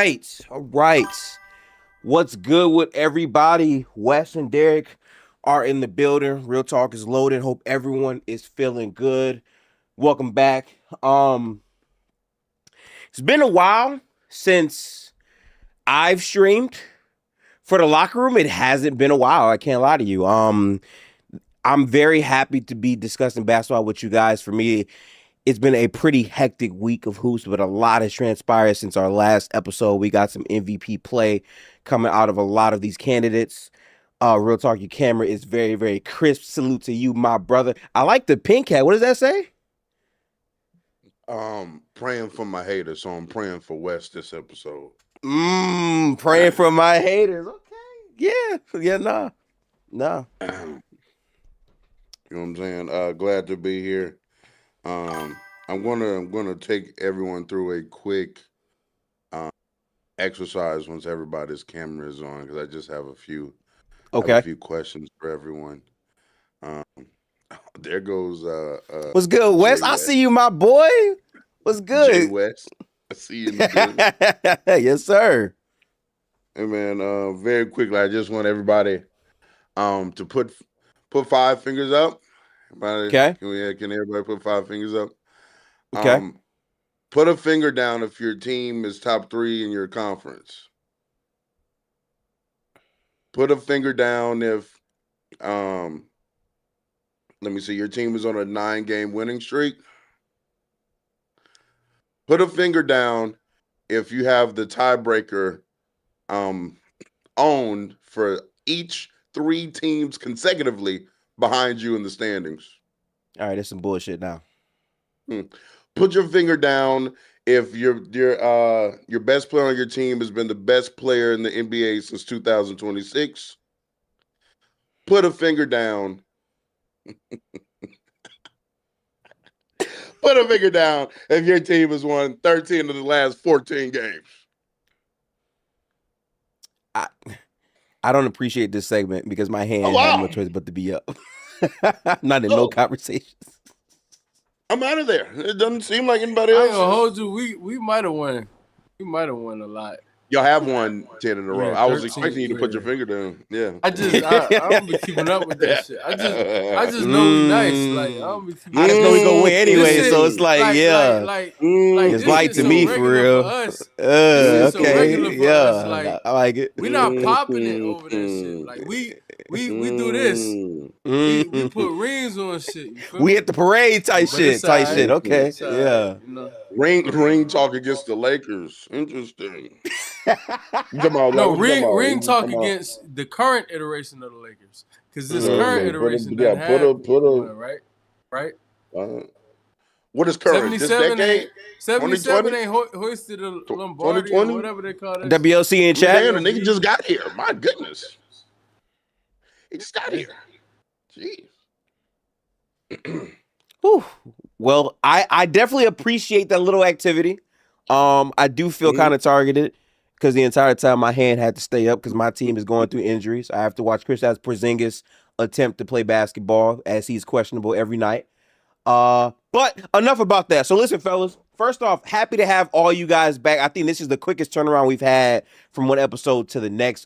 right. All right. What's good with everybody? Wes and Derek are in the building. Real Talk is loaded. Hope everyone is feeling good. Welcome back. It's been a while since I've streamed for the locker room. It hasn't been a while. I can't lie to you. I'm very happy to be discussing basketball with you guys. For me, it's been a pretty hectic week of hoops, but a lot has transpired since our last episode. We got some MVP play coming out of a lot of these candidates. Real Talk, your camera is very, very crisp. Salute to you, my brother. I like the pink hat. What does that say? Praying for my haters, so I'm praying for Wes this episode. Praying for my haters. Okay. Yeah, nah. You know what I'm saying? Glad to be here. I'm gonna take everyone through a quick exercise once everybody's camera is on, because I just have a few questions for everyone. There goes what's good, Wes? I see you, my boy. What's good? Jay West. I see you in the building. Yes, sir. Hey man, very quickly, I just want everybody to put 5 fingers up. Okay. Can everybody put 5 fingers up? Okay. Put a finger down if your team is top 3 in your conference. Put a finger down if let me see, your team is on a 9-game winning streak. Put a finger down if you have the tiebreaker owned for each 3 teams consecutively behind you in the standings. All right, that's some bullshit now. Put your finger down if your best player on your team has been the best player in the NBA since 2026. Put a finger down. Put a finger down if your team has won 13 of the last 14 games. I don't appreciate this segment because my hand has no choice but to be up. Not in no conversations. I'm out of there. It doesn't seem like anybody else. I ain't gonna hold you. We might have won. We might have won a lot. Y'all have won 10 in a row. Yeah, I was expecting you to put your finger down. Yeah. I don't be keeping up with that shit. I just know we nice. Like I don't be keeping I just know we gonna win anyway, shit, so it's like it's light to me for real. Okay, yeah, I like it. We not popping it over that shit. Like we do this. We put rings on shit. We at the parade type shit. Okay, yeah. You know? Ring talk against the Lakers. Interesting. Ring talk against the current iteration of the Lakers, because this current iteration right. What is current? 77 ain't hoisted a Lombardi or whatever they call that. WLC in chat. Damn, the nigga just got here. My goodness, he just got here. Jeez. Well, I definitely appreciate that little activity. I do feel kind of targeted because the entire time my hand had to stay up because my team is going through injuries. I have to watch Kristaps Porzingis attempt to play basketball as he's questionable every night. But enough about that. So listen, fellas. First off, happy to have all you guys back. I think this is the quickest turnaround we've had from one episode to the next.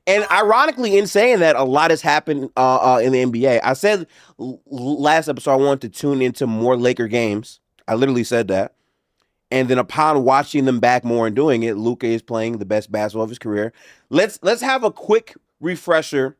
And ironically, in saying that, a lot has happened in the NBA. I said last episode I wanted to tune into more Laker games. I literally said that. And then upon watching them back more and doing it, Luka is playing the best basketball of his career. Let's have a quick refresher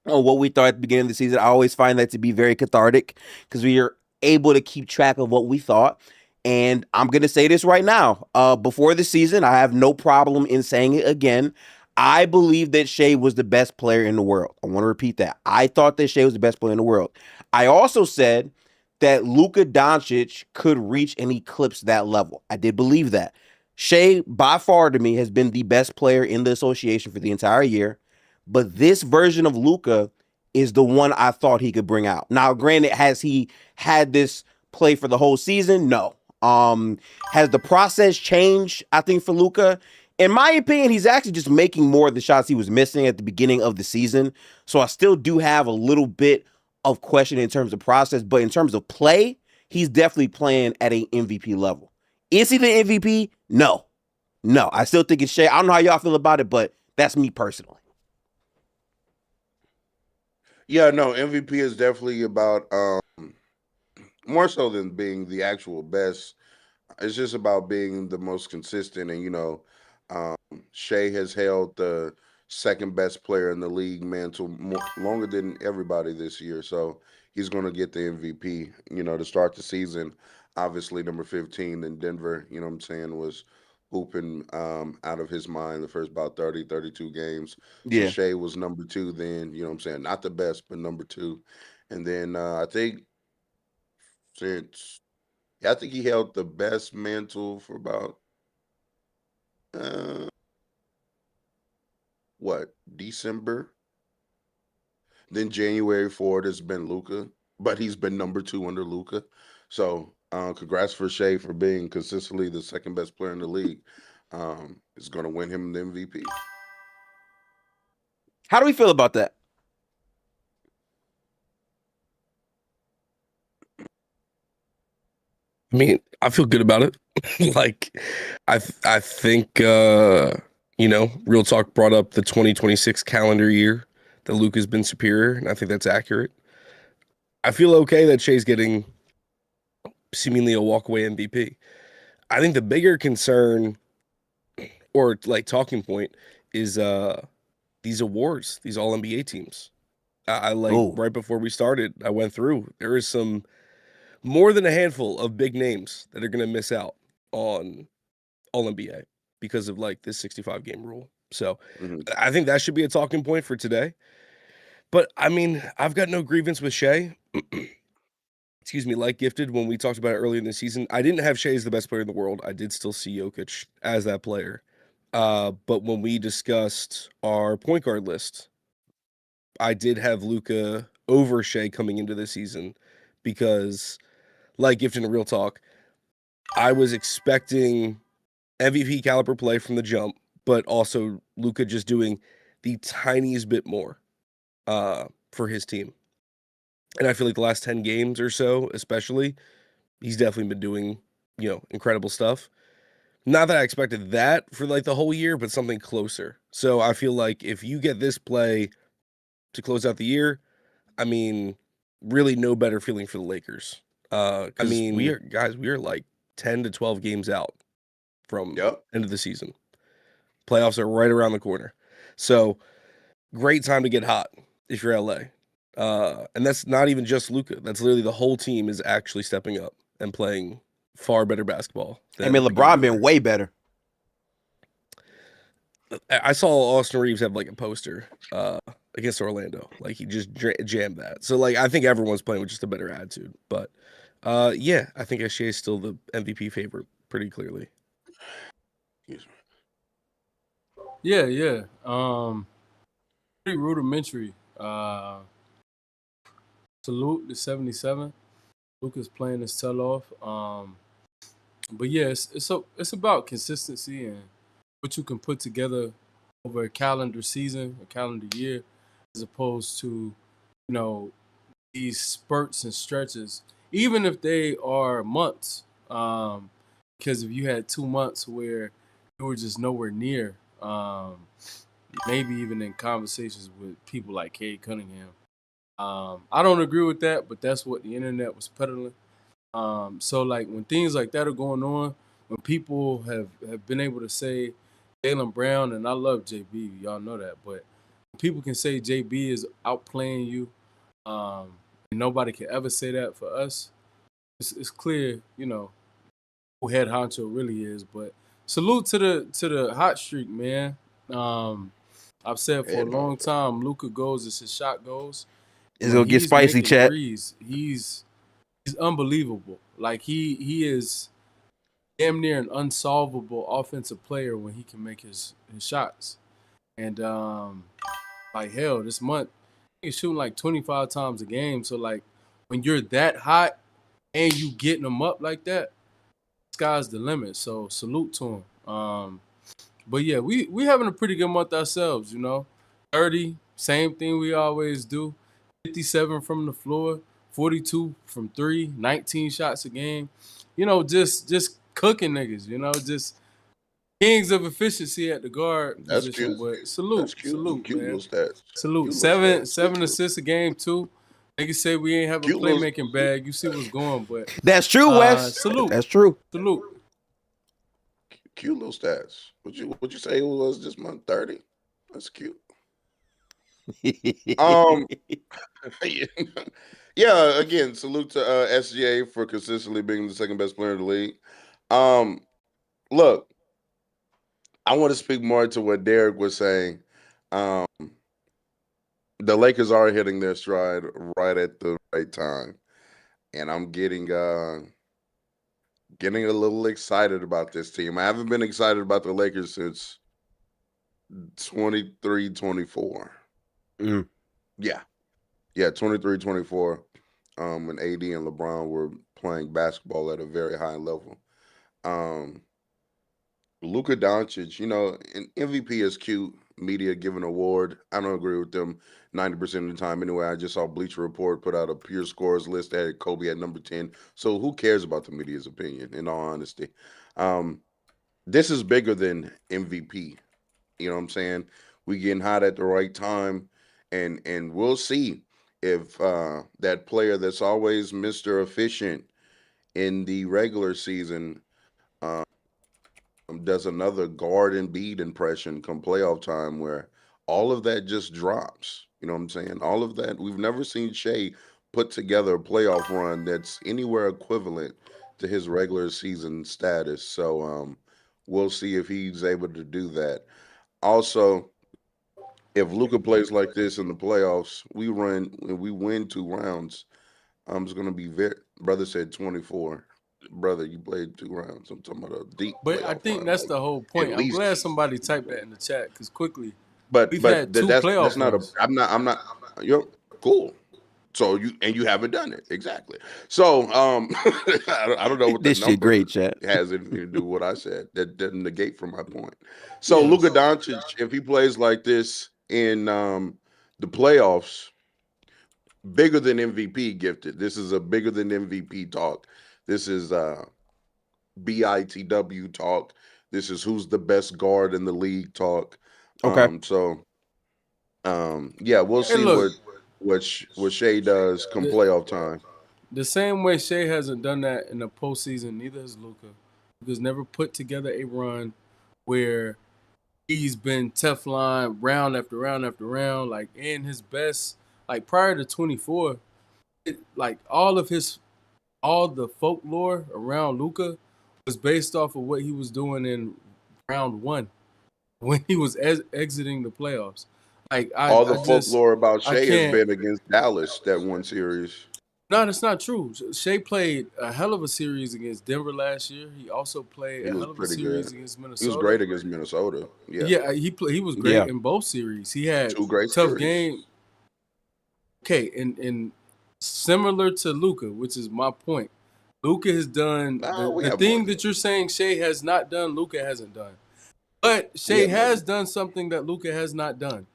on what we thought at the beginning of the season. I always find that to be very cathartic because we are able to keep track of what we thought. And I'm going to say this right now. Before the season, I have no problem in saying it again. I believe that SHAI was the best player in the world. I want to repeat that. I thought that SHAI was the best player in the world. I also said that Luka Doncic could reach and eclipse that level. I did believe that. SHAI, by far to me, has been the best player in the association for the entire year. But this version of Luka is the one I thought he could bring out. Now, granted, has he had this play for the whole season? No. Has the process changed, I think, for Luka? In my opinion, he's actually just making more of the shots he was missing at the beginning of the season. So I still do have a little bit of question in terms of process, but in terms of play, he's definitely playing at an MVP level. Is he the MVP? No. No, I still think it's SHAI. I don't know how y'all feel about it, but that's me personally. Yeah, no, MVP is definitely about more so than being the actual best. It's just about being the most consistent. And, um, SHAI has held the second best player in the league mantle longer than everybody this year. So he's going to get the MVP, to start the season. Obviously, number 15 in Denver, what I'm saying, was hooping out of his mind the first about 30, 32 games. So Yeah. SHAI was number 2 then, what I'm saying, not the best, but number 2. And then I think since I think he held the best mantle for about uh what, December. Then January forward has been Luka, but he's been number 2 under Luka. So congrats for SHAI for being consistently the second best player in the league. Is going to win him the MVP. How do we feel about that? I mean, I feel good about it. Like, I think Real Talk brought up the 2026 calendar year that Luka's been superior, and I think that's accurate. I feel okay that SHAI's getting seemingly a walkaway MVP. I think the bigger concern or like talking point is these awards, these all NBA teams. I like Oh, right before we started, I went through. There is some more than a handful of big names that are going to miss out on all NBA because of like this 65 game rule. So Mhm. I think that should be a talking point for today. But I mean, I've got no grievance with SHAI. Excuse me, like Gifted, when we talked about it earlier in the season, I didn't have SHAI as the best player in the world. I did still see Jokic as that player. But when we discussed our point guard list, I did have Luka over SHAI coming into the season because, like Gifted and Real Talk, I was expecting MVP caliber play from the jump, but also Luka just doing the tiniest bit more for his team. And I feel like the last 10 games or so, especially, he's definitely been doing, incredible stuff. Not that I expected that for like the whole year, but something closer. So I feel like if you get this play to close out the year, I mean, really no better feeling for the Lakers. Because we are like 10 to 12 games out from Yep. end of the season. Playoffs are right around the corner. So great time to get hot if you're LA. And that's not even just Luka. That's literally the whole team is actually stepping up and playing far better basketball. I mean, LeBron been way better. I saw Austin Reeves have like a poster against Orlando. Like he just jammed that. So like I think everyone's playing with just a better attitude. But yeah, I think SHAI is still the MVP favorite pretty clearly. Yeah. Pretty rudimentary. Salute to 77. Luka's playing his tail off. But yeah, it's about consistency and what you can put together over a calendar season, a calendar year, as opposed to, these spurts and stretches, even if they are months. Because if you had 2 months where you were just nowhere near, maybe even in conversations with people like Cade Cunningham. I don't agree with that, but that's what the internet was peddling. So like when things like that are going on, when people have been able to say Jaylen Brown, and I love JB, y'all know that, but when people can say JB is outplaying you, and nobody can ever say that for us, it's clear, who head honcho really is. But salute to the hot streak, man. I've said for a long time, Luka goes as his shot goes. It's gonna get spicy, chat. Threes, he's unbelievable. Like he is damn near an unsolvable offensive player when he can make his shots. And like hell, this month he's shooting like 25 times a game. So like when you're that hot and you getting them up like that, sky's the limit. So salute to him. But yeah, we having a pretty good month ourselves, 30, same thing we always do. 57 from the floor, 42 from 3, 19 shots a game. Just cooking niggas, just kings of efficiency at the guard That's position. cute. But That's salute, cute. Cute man. little stats. Salute. Cute little stats. Seven assists a game too. Niggas say we ain't have a Cute little. playmaking bag. You see what's going, but That's true, Wes. salute. That's true. Salute. Cute little stats. Would you say it was this month? 30. That's cute. Yeah. Again, salute to SGA for consistently being the second best player in the league. Look, I want to speak more to what Derek was saying. The Lakers are hitting their stride right at the right time, and I'm getting a little excited about this team. I haven't been excited about the Lakers since 23-24. Mm. Yeah, 23-24. When AD and LeBron were playing basketball at a very high level. Luka Doncic, an MVP is cute. Media giving award. I don't agree with them 90% of the time. Anyway, I just saw Bleacher Report put out a pure scores list that had Kobe at number 10. So who cares about the media's opinion, in all honesty? This is bigger than MVP. You know what I'm saying? We getting hot at the right time, and we'll see if that player that's always Mr. Efficient in the regular season does another guard and beat impression come playoff time where all of that just drops. You know what I'm saying? All of that. We've never seen SHAI put together a playoff run that's anywhere equivalent to his regular season status. So we'll see if he's able to do that. Also, if Luka plays like this in the playoffs, we win 2 rounds. It's going to be brother said 24. Brother, you played 2 rounds. I'm talking about a deep. But I think that's the whole point. I'm glad somebody typed that in the chat because quickly. We've had 2 playoff that's not runs. I'm not. You're cool. So you haven't done it exactly. So I don't know what this shit great, chat. has anything to do with what I said. That doesn't negate from my point. So Luka Doncic, if he plays like this in the playoffs, bigger than MVP gifted. This is a bigger than MVP talk. This is BITW talk. This is who's the best guard in the league talk. Okay. We'll see what SHAI does come playoff time. The same way SHAI hasn't done that in the postseason, neither has Luka. Luka's never put together a run where he's been Teflon round after round after round, like in his best, like prior to 24, all the folklore around Luka was based off of what he was doing in round 1 when he was exiting the playoffs. Folklore about SHAI has been against Dallas that one series. No, that's not true. SHAI played a hell of a series against Denver last year. He also played a hell of a series against Minnesota. He was great against Minnesota. Yeah, he was great in both series. He had 2 great tough series. game. Okay, and similar to Luka, which is my point. Luka has done the thing that you're saying SHAI has not done, Luka hasn't done. But SHAI has done something that Luka has not done.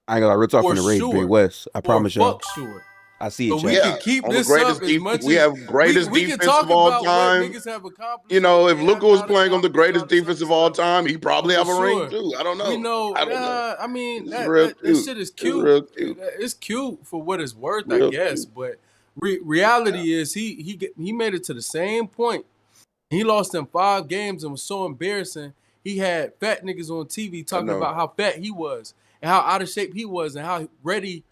I ain't gonna lie, we're talking the Rage Big West. I promise y'all. Sure. I see So it. we can keep this up as much as we have greatest defense of all time. Niggas have accomplished. If Luka was playing on the greatest defense of all time, he'd probably have a ring too. I don't know. We know. I don't know. I mean, that shit is cute. It's real cute. It's cute for what it's worth, I guess. But reality is, he made it to the same point. He lost in 5 games and was so embarrassing. He had fat niggas on TV talking about how fat he was and how out of shape he was and how ready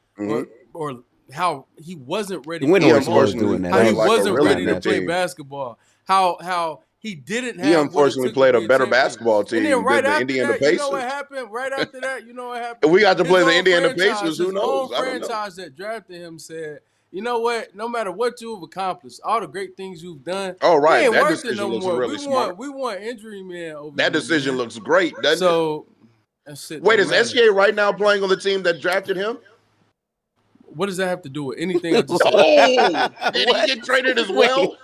or how he wasn't ready. He wasn't ready to play basketball. How he didn't have. He unfortunately played a better basketball team than the Indiana Pacers. You know what happened? Right after that, you know what happened? If we got to play the Indiana Pacers, who knows? The franchise that drafted him said, you know what? No matter what you've accomplished, all the great things you've done, right, ain't that worth decision it no looks more. really smart. We want injury man over that here, decision man. looks great, doesn't it? Wait, is SGA right now playing on the team that drafted him? What does that have to do with anything I just said? Did he get traded as well?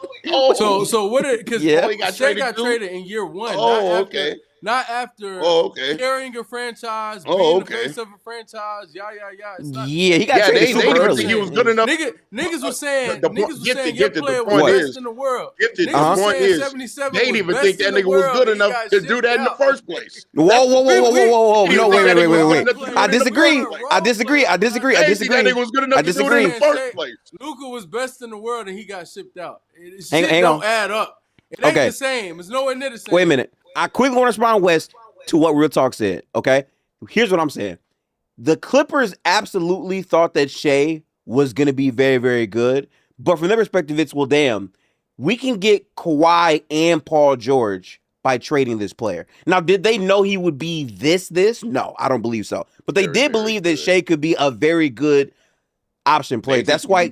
So what? Because SHAI got traded in year 1. Oh, okay. Not after okay. carrying a franchise, Oh, being okay. the face of a franchise. Yeah. It's not. Yeah, he got Yeah, traded they super didn't early. think he was good enough. Niggas was saying, Gifted, your the player was point best is, in the world. Gifted, Niggas the was point saying is, 77 they didn't was even best think that in the nigga was world, good and he enough got to do that in the shipped first place. Whoa. They No, didn't think that nigga was good wait. enough to do I it in the disagree. first place. I disagree. They didn't think that nigga was good enough to do it in the first place. Luka was best in the world, and he got shipped out. Hang Shit don't on. add up. It ain't Okay. the same. It's nowhere near the same. Wait a minute. I quickly want to respond, West, to what Real Talk said. Okay, here's what I'm saying. The Clippers absolutely thought that SHAI was going to be very, very good. But from their perspective, it's, well, damn, we can get Kawhi and Paul George by trading this player. Now, did they know he would be this? No, I don't believe so. But they did believe that SHAI could be a very good option player. That's why.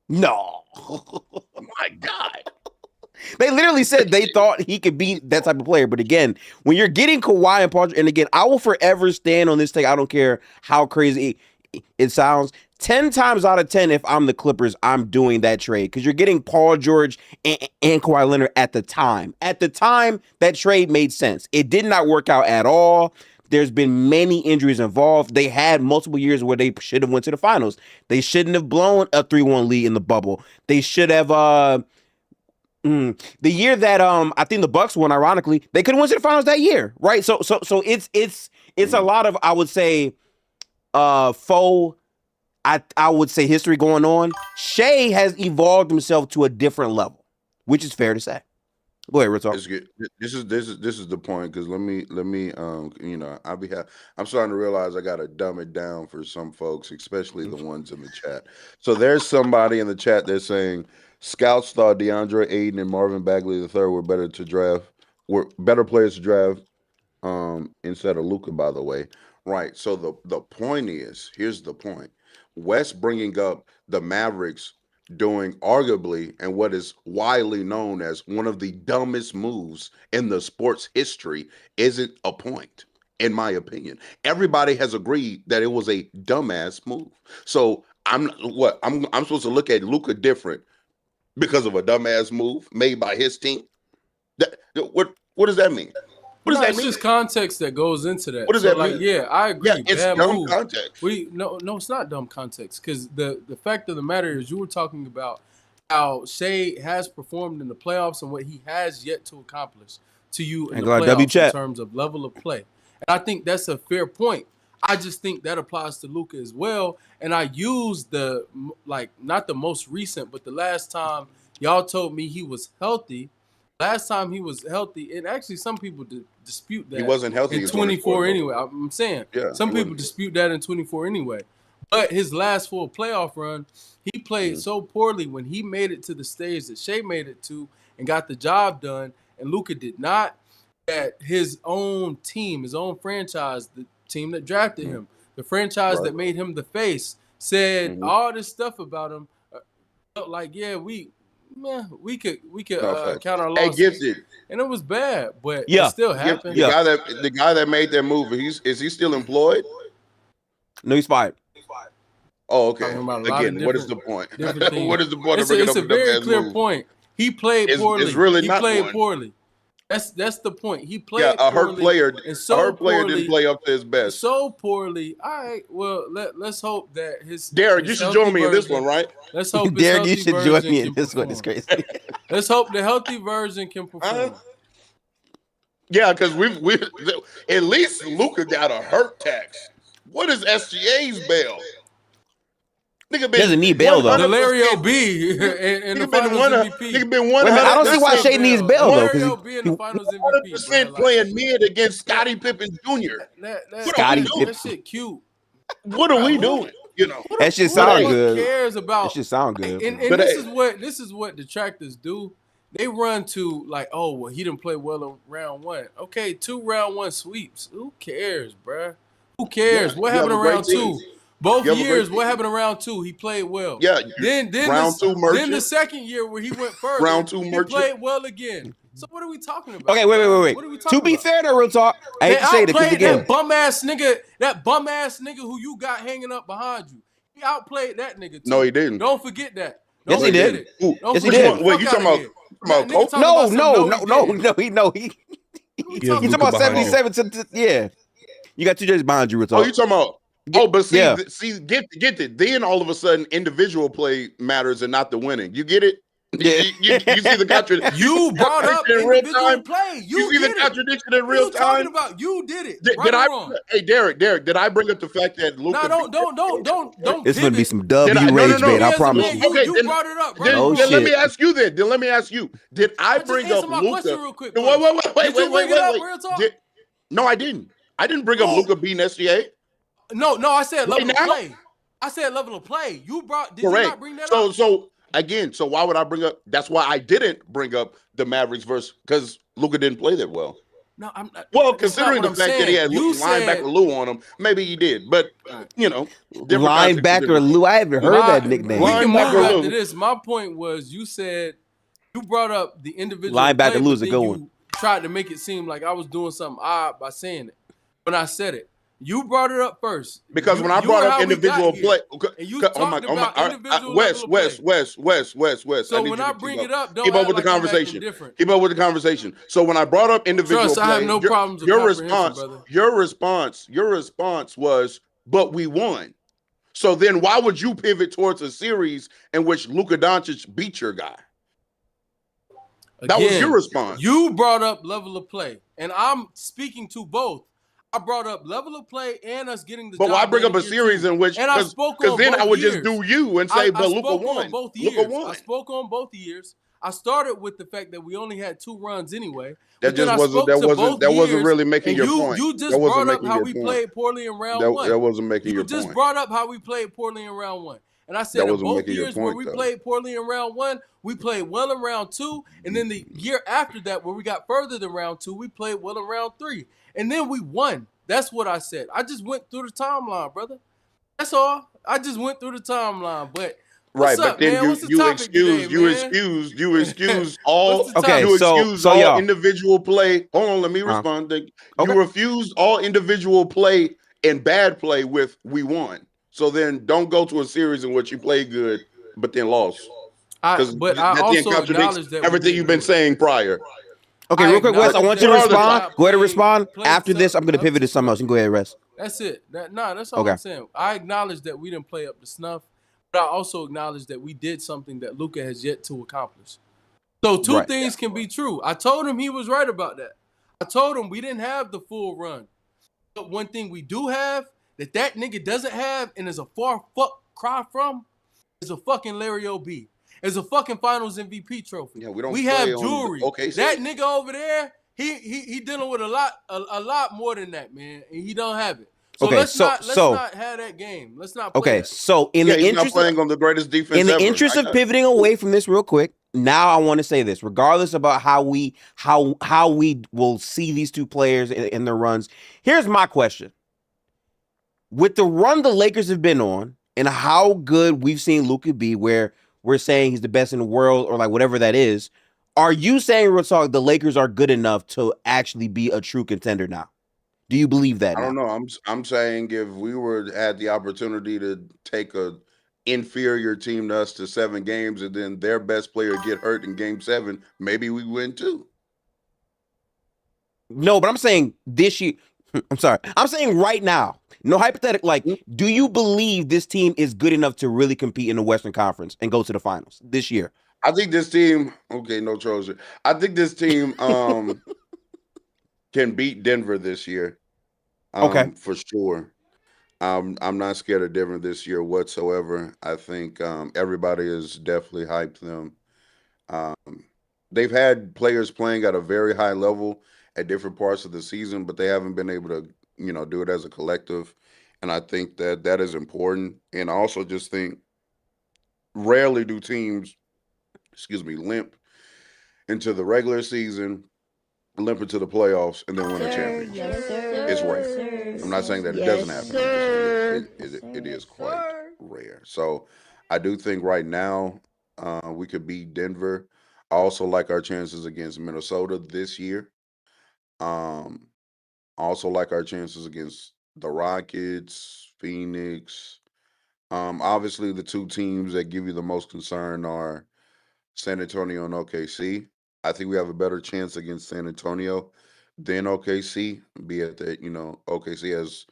No. My God. They literally said they thought he could be that type of player. But again, when you're getting Kawhi and Paul, and again, I will forever stand on this take. I don't care how crazy it sounds. 10 times out of 10, if I'm the Clippers, I'm doing that trade because you're getting Paul George and Kawhi Leonard at the time. At the time, that trade made sense. It did not work out at all. There's been many injuries involved. They had multiple years where they should have went to the finals. They shouldn't have blown a 3-1 lead in the bubble. They should have the year that I think the Bucks won, ironically, they could have went to the finals that year, right? So it's a lot of, I would say, faux, I would say, history going on. SHAI has evolved himself to a different level, which is fair to say. Go ahead, Real Talk. This is the point, because let me I'm starting to realize I gotta dumb it down for some folks, especially the ones in the chat. So there's somebody in the chat that's saying scouts thought DeAndre Ayton and Marvin Bagley III were better players to draft instead of Luka, by the way. Right. So the point is, here's the point. West bringing up the Mavericks doing arguably and what is widely known as one of the dumbest moves in the sports history isn't a point, in my opinion. Everybody has agreed that it was a dumbass move. So I'm supposed to look at Luka different because of a dumbass move made by his team? What does that mean? What does that it's mean? just context that goes into that. What does that mean? Yeah, I agree. Yeah, it's bad dumb move. context. No, it's not dumb context, because the fact of the matter is, you were talking about how SHAI has performed in the playoffs and what he has yet to accomplish to you in the playoffs in terms of level of play. And I think that's a fair point. I just think that applies to Luka as well. And I used not the most recent, but the last time y'all told me he was healthy. Last time he was healthy, and actually some people dispute that. He wasn't healthy in 24 anyway. I'm saying some people dispute that in 24 anyway. But his last full playoff run, he played so poorly when he made it to the stage that SHAI made it to and got the job done, and Luka did not. That his own team, his own franchise, the team that drafted him, the franchise that made him the face, said all this stuff about him. Felt like, yeah, we could count our losses. Hey, Gifted. And it was bad, but it still happened. The guy that made that move, is he still employed? No, he's fired. Oh, okay. Again, what is the point? What is the point of bringing up a very clear point. He played poorly. It's really he not played one. poorly. That's the point. He played a hurt player. So a hurt player didn't play up to his best. So poorly. All right. Well, let's hope that his Derek, you should join me in this one, right? Let's hope Derek, you should join me in this one. It's crazy. Let's hope the healthy version can perform. Yeah, because we at least Luka got a hurt tax. What is SGA's bail? Nigga doesn't need bail though. Delario B in the finals MVP. Nigga been 100%. I don't see why SHAI needs bail though. Delario B in the finals MVP. 100% playing mid against Scottie Pippen Jr. That shit cute. What are we doing? You know, that shit sound good. Cares about that shit sound good. And this is what detractors do. They run to like, oh well, he didn't play well in round one. Okay, 2 round 1 sweeps. Who cares, bruh? Who cares? Yeah, what happened in round 2? Both years, what happened in round 2? He played well. Yeah. Then round 2 merchant. Then the second year where he went further, round 2 merchant. He played well again. So what are we talking about? Okay, wait. What are we talking to be about? fair to Real Talk, I hate to say it because again, that bum ass nigga who you got hanging up behind you. He outplayed that nigga too. No, he didn't. Don't forget that. Yes, he did. Yes, he did. Wait, you talking about Coach? No. What You have You talking Luka about behind you. 77 to yeah. You got 2 jerseys behind you, real Oh, talk. you talking about? Yeah, Oh, but see, yeah. get it. Then all of a sudden, individual play matters and not the winning. You get it? Yeah. You see the contradiction? You brought up in real individual time. play. You You see the did it. contradiction in What real are you talking time. about? You did it. Did Right I? or wrong? Hey, Derek, did I bring up the fact that Luka? No, don't It's gonna be pivot. some Did W I? No, rage no. bait, I Me as a promise man, you. Okay, you brought it up. Right Then, or Oh, wrong? then let shit. me ask you. Then let me ask you. Did I Just bring answer up my question Luka? real quick. Wait, First. Did you bring it up? Real talk. No, I didn't. I didn't bring up Who? Luka beating SGA. No, I said Right level of now? play. I said level of play. You brought. Did you Correct. not bring that up? So again, so why would I bring up? That's why I didn't bring up the Mavericks versus because Luka didn't play that well. No, I'm not. Well, That's not considering what the I'm fact that he saying. had You linebacker said Lou on him, maybe he did. But you know, different context. Linebacker Lou. I haven't heard that nickname. We can move Linebacker after Lou. this. My point was, you said you brought up the individual Linebacker play, Lou's but a then good you one. tried to make it seem like I was doing something odd by saying it. When I said it, you brought it up first. Because when I You brought and up how we individual got play, here, and you talked about individual West. So I need when you I to bring keep it up, don't keep up act with the like I'm acting conversation. different. Keep up with the conversation. So when I brought up individual Trust, I play, have no problems with your comprehension, response, brother. your response was, "But we won." So then, why would you pivot towards a series in which Luka Doncic beat your guy? That was your Again, response. you brought up level of play, and I'm speaking to both. I brought up level of play and us getting the But why job bring done up a in year series 2. in which And I spoke because on then both I would years. just do you and say, I but Luka spoke won. on both Luka years. won. I spoke on both years. I started with the fact that we only had 2 runs anyway. That But then just I wasn't spoke to both that wasn't years, really making and your point. you That just wasn't brought up making how your we point. played poorly in round 1. That wasn't making You your just point. brought up how we played poorly in round 1. And I That said in wasn't both making your years where point, we though. played poorly in round 1, we played well in round 2. And then the year after that, where we got further than round 2, we played well in round 3. And then we won. That's what I said. I just went through the timeline, brother. That's all. I just went through the timeline. But what's Right, but up, then man? What's the topic today, you man? excuse What's all the Okay, topic? you so excuse so all y'all. individual play. Hold on, let me respond. Okay. You refused all individual play and bad play with we won. So then don't go to a series in which you played good but then lost. Because But I that then also contradicts acknowledge that we everything didn't you've been do it. saying prior. Okay, I real quick, Wes, I acknowledge want you to that What are the respond. top Go ahead and played- respond. played After this, I'm gonna up pivot to to something else. You can go ahead and rest. That's it. That's all Okay. I'm saying. I acknowledge that we didn't play up to snuff, but I also acknowledge that we did something that Luka has yet to accomplish. So two Right. things can be true. I told him he was right about that. I told him we didn't have the full run. But one thing we do have that nigga doesn't have and is a far fuck cry from is a fucking Larry O.B. Is a fucking Finals MVP trophy. Yeah, we don't We play have on jewelry. OKC. That nigga over there, he dealing with a lot more than that, man, and he don't have it. So Okay, let's so- not have that game. Let's not play Okay, that. so in Yeah, the he's not interest playing on the greatest defense in the ever. interest I of got it. pivoting away from this real quick, now I want to say this, regardless about how we will see these two players in their runs. Here's my question. With the run the Lakers have been on and how good we've seen Luka be, where we're saying he's the best in the world or like whatever that is, are you saying, real talk, the Lakers are good enough to actually be a true contender now? Do you believe that I now? don't know. I'm saying if we had the opportunity to take a inferior team to us to 7 games and then their best player get hurt in game 7, maybe we win too. No, but I'm saying this year. I'm sorry. I'm saying right now. No hypothetical. Like, do you believe this team is good enough to really compete in the Western Conference and go to the finals this year? I think this team, okay, no Trojan. I think this team can beat Denver this year. Okay. For sure. I'm not scared of Denver this year whatsoever. I think everybody has definitely hyped them. They've had players playing at a very high level at different parts of the season, but they haven't been able to, do it as a collective. And I think that is important. And I also just think rarely do teams, limp into the regular season, limp into the playoffs, and then win a championship. Yes, sir. It's rare. Sir. I'm not saying that it Yes, doesn't happen. sir. I'm just saying it is quite rare. So I do think right now we could beat Denver. I also like our chances against Minnesota this year. Um, I also like our chances against the Rockets, Phoenix. Obviously, the two teams that give you the most concern are San Antonio and OKC. I think we have a better chance against San Antonio then OKC, be it that, OKC has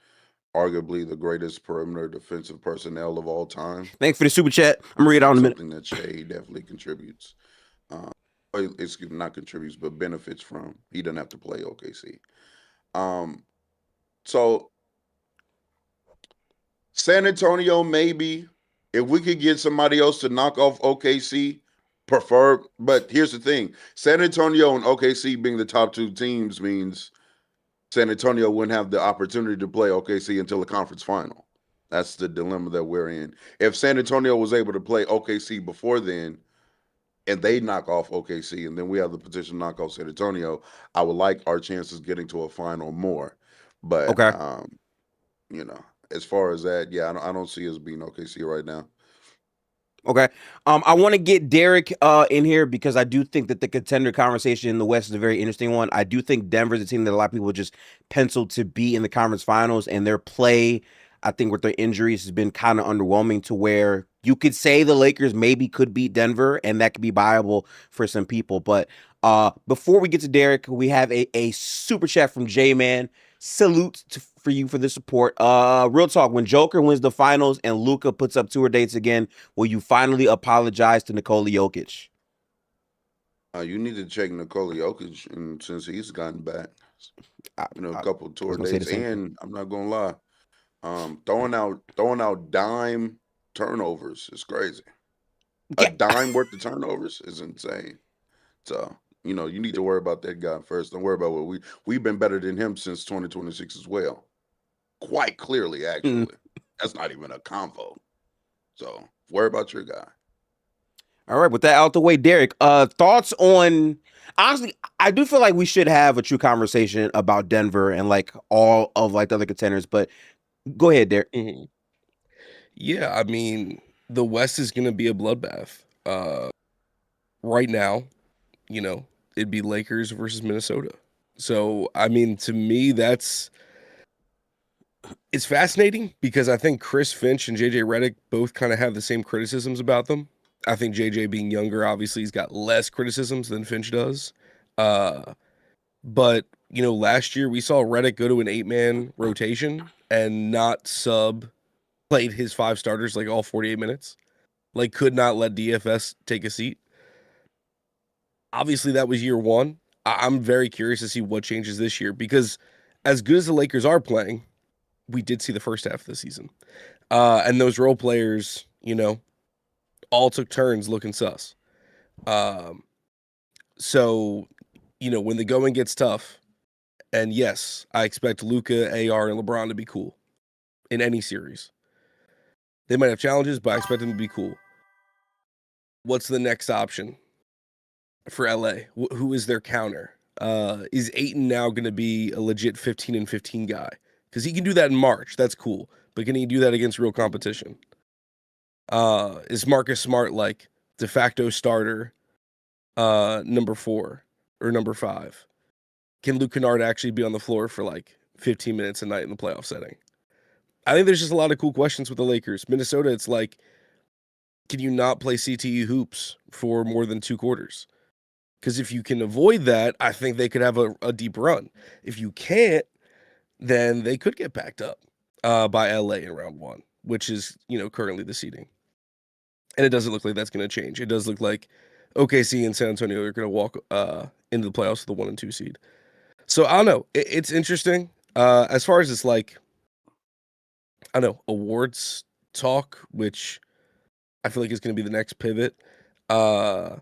arguably the greatest perimeter defensive personnel of all time. Thanks for the super chat. I'm gonna read it out in a minute. Something that SHAI definitely contributes. Excuse me, not contributes, but benefits from. He doesn't have to play OKC. So San Antonio, maybe if we could get somebody else to knock off OKC, prefer. But here's the thing: San Antonio and OKC being the top two teams means San Antonio wouldn't have the opportunity to play OKC until the conference final. That's the dilemma that we're in. If San Antonio was able to play OKC before then, and they knock off OKC, and then we have the potential to knock off San Antonio, I would like our chances getting to a final more. But Okay. as far as that, yeah, I don't see us being OKC right now. Okay. I want to get Derek in here because I do think that the contender conversation in the West is a very interesting one. I do think Denver's a team that a lot of people just penciled to be in the conference finals, and their play, I think, with their injuries has been kind of underwhelming to where you could say the Lakers maybe could beat Denver, and that could be viable for some people. But before we get to Derek, we have a super chat from J-Man. Salute for you for the support. Real talk, when Joker wins the finals and Luka puts up tour dates again, will you finally apologize to Nikola Jokic? You need to check Nikola Jokic, and since he's gotten back, a couple of tour dates, and I'm not gonna lie, throwing out dime turnovers is crazy. A dime worth of turnovers is insane. So you need to worry about that guy first. Don't worry about what we've been better than him since 2026 as well. Quite clearly, actually. That's not even a convo. So worry about your guy. All right, with that out the way, Derek, thoughts on, honestly, I do feel like we should have a true conversation about Denver and like all of like the other contenders, but go ahead, Derek. Mm-hmm. Yeah, I mean, the West is going to be a bloodbath. Right now, it'd be Lakers versus Minnesota. So, I mean, to me, it's fascinating because I think Chris Finch and JJ Redick both kind of have the same criticisms about them. I think JJ being younger, obviously, he's got less criticisms than Finch does. But, last year we saw Redick go to an 8-man rotation and not played his 5 starters like all 48 minutes. Like, could not let DFS take a seat. Obviously, that was year one. I'm very curious to see what changes this year because as good as the Lakers are playing, we did see the first half of the season. And those role players, all took turns looking sus. So, when the going gets tough, and yes, I expect Luka, AR, and LeBron to be cool in any series. They might have challenges, but I expect them to be cool. What's the next option for LA? Who is their counter? Is Ayton now going to be a legit 15-15 guy? Because he can do that in March. That's cool. But can he do that against real competition? Is Marcus Smart like de facto starter number 4 or number 5? Can Luke Kennard actually be on the floor for like 15 minutes a night in the playoff setting? I think there's just a lot of cool questions with the Lakers. Minnesota, it's like, can you not play CTE hoops for more than 2 quarters? Because if you can avoid that, I think they could have a deep run. If you can't, then they could get backed up by LA in round 1, which is, currently the seeding. And it doesn't look like that's going to change. It does look like OKC and San Antonio are going to walk into the playoffs with the 1 and 2 seed. So I don't know. It's interesting. As far as it's like, I don't know, awards talk, which I feel like is going to be the next pivot. I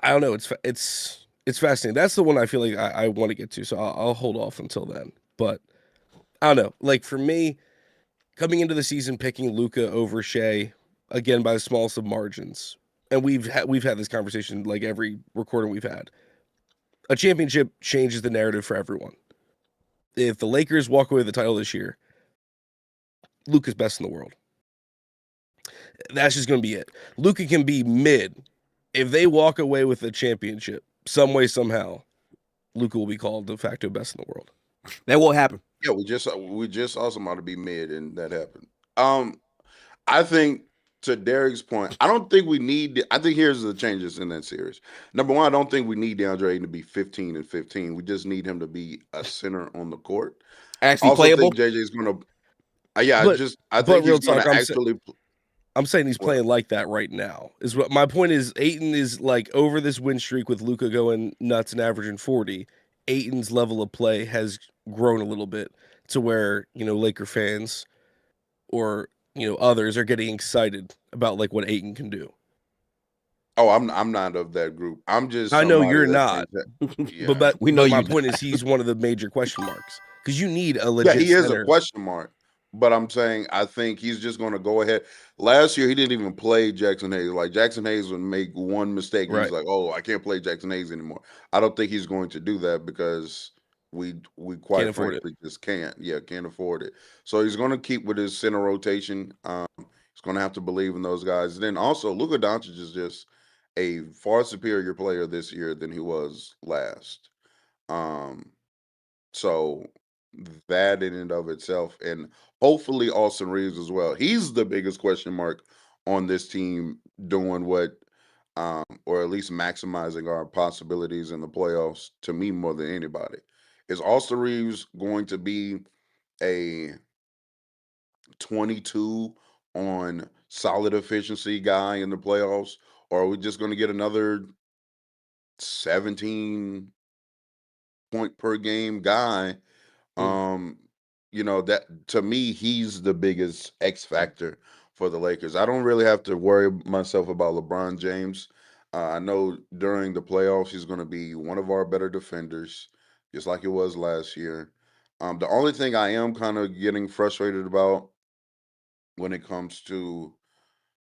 don't know. It's fascinating. That's the one I feel like I want to get to. So I'll hold off until then. But I don't know. Like for me, coming into the season, picking Luka over SHAI, again by the smallest of margins, and we've had this conversation like every recording we've had. A championship changes the narrative for everyone. If the Lakers walk away with the title this year, Luka's best in the world. That's just going to be it. Luka can be mid. If they walk away with the championship, some way, somehow, Luka will be called de facto best in the world. That won't happen. Yeah, we just saw somebody be mid, and that happened. I think to Derek's point, I don't think we need. I think here's the changes in that series. Number one, I don't think we need DeAndre Ayton to be 15 and 15. We just need him to be a center on the court. Actually Also, playable. think JJ's going to. Yeah, I But think real he's going talk, to actually. I'm saying he's What? playing like that right now. Is what my point is. Ayton is like over this win streak with Luka going nuts and averaging 40. Ayton's level of play has grown a little bit to where, Laker fans or, others are getting excited about like what Ayton can do. Oh, I'm not of that group. I'm just I know somebody you're that not, thinks that. Yeah, but We know my you point is he's one of the major question marks because you need a yeah, legit he is a center. question mark. But I'm saying I think he's just going to go ahead. Last year he didn't even play Jackson Hayes. Like Jackson Hayes would make one mistake and he's Right. like, "Oh, I can't play Jackson Hayes anymore." I don't think he's going to do that because we Can't quite afford it. frankly just can't. Yeah, can't afford it. So he's going to keep with his center rotation. He's going to have to believe in those guys. Then also Luka Doncic is just a far superior player this year than he was last. Um, so that in and of itself, and hopefully Austin Reeves as well. He's the biggest question mark on this team doing what, or at least maximizing our possibilities in the playoffs. To me, more than anybody, is Austin Reeves going to be a 22 on solid efficiency guy in the playoffs, or are we just going to get another 17 point per game guy? Um, that to me, he's the biggest X factor for the Lakers. I don't really have to worry myself about LeBron James. I know during the playoffs, he's going to be one of our better defenders, just like it was last year. The only thing I am kind of getting frustrated about when it comes to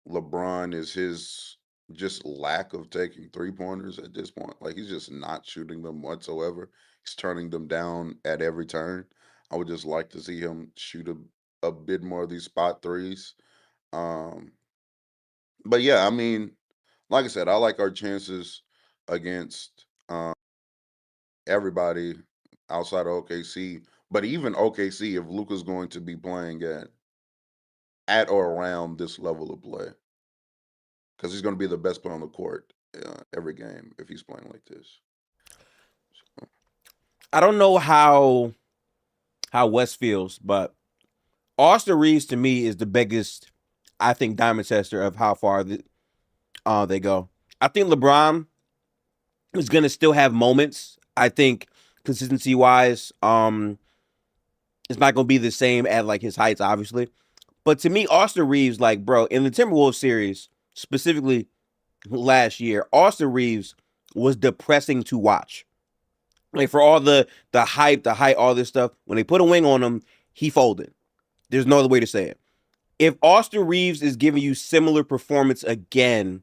LeBron is his just lack of taking 3-pointers at this point. Like he's just not shooting them whatsoever. He's turning them down at every turn. I would just like to see him shoot a bit more of these spot threes. Um, but yeah, I mean, like I said, I like our chances against everybody outside of OKC. But even OKC, if Luka's going to be playing at or around this level of play, because he's going to be the best player on the court every game if he's playing like this. I don't know how West feels, but Austin Reeves to me is the biggest, I think, diamond tester of how far they go. I think LeBron is going to still have moments. I think consistency wise, it's not going to be the same at like his heights, obviously. But to me, Austin Reeves, like, bro, in the Timberwolves series, specifically last year, Austin Reeves was depressing to watch. Like for all the hype, the height, all this stuff, when they put a wing on him, he folded. There's no other way to say it. If Austin Reeves is giving you similar performance again,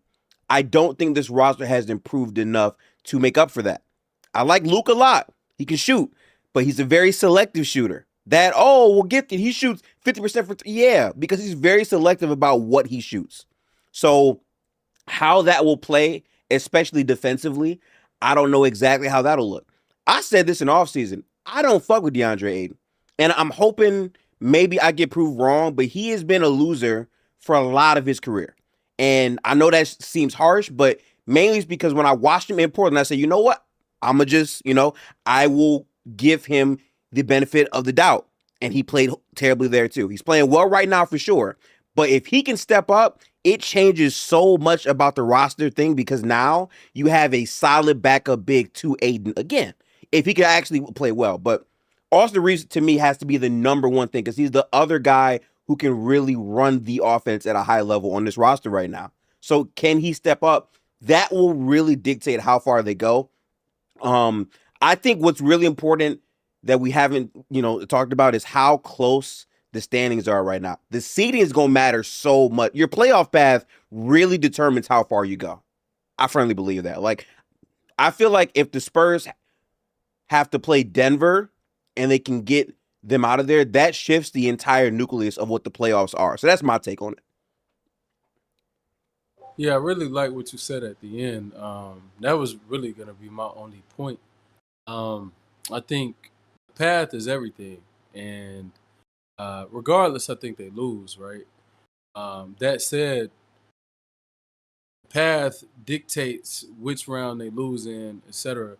I don't think this roster has improved enough to make up for that. I like Luka a lot. He can shoot, but he's a very selective shooter. Well, gifted. He shoots 50% for yeah, because he's very selective about what he shoots. So how that will play, especially defensively, I don't know exactly how that'll look. I said this in offseason. I don't fuck with DeAndre Ayton. And I'm hoping maybe I get proved wrong, but he has been a loser for a lot of his career. And I know that seems harsh, but mainly it's because when I watched him in Portland, I said, you know what? I'm going to just, I will give him the benefit of the doubt. And he played terribly there too. He's playing well right now for sure. But if he can step up, it changes so much about the roster thing because now you have a solid backup big to Aiden again. If he can actually play well. But Austin Reeves, to me, has to be the number one thing because he's the other guy who can really run the offense at a high level on this roster right now. So can he step up? That will really dictate how far they go. I think what's really important that we haven't, talked about is how close the standings are right now. The seeding is going to matter so much. Your playoff path really determines how far you go. I firmly believe that. Like, I feel like if the Spurs have to play Denver and they can get them out of there, that shifts the entire nucleus of what the playoffs are. So that's my take on it. Yeah, I really like what you said at the end. That was really going to be my only point. I think path is everything. And regardless, I think they lose, right? That said, path dictates which round they lose in, etc.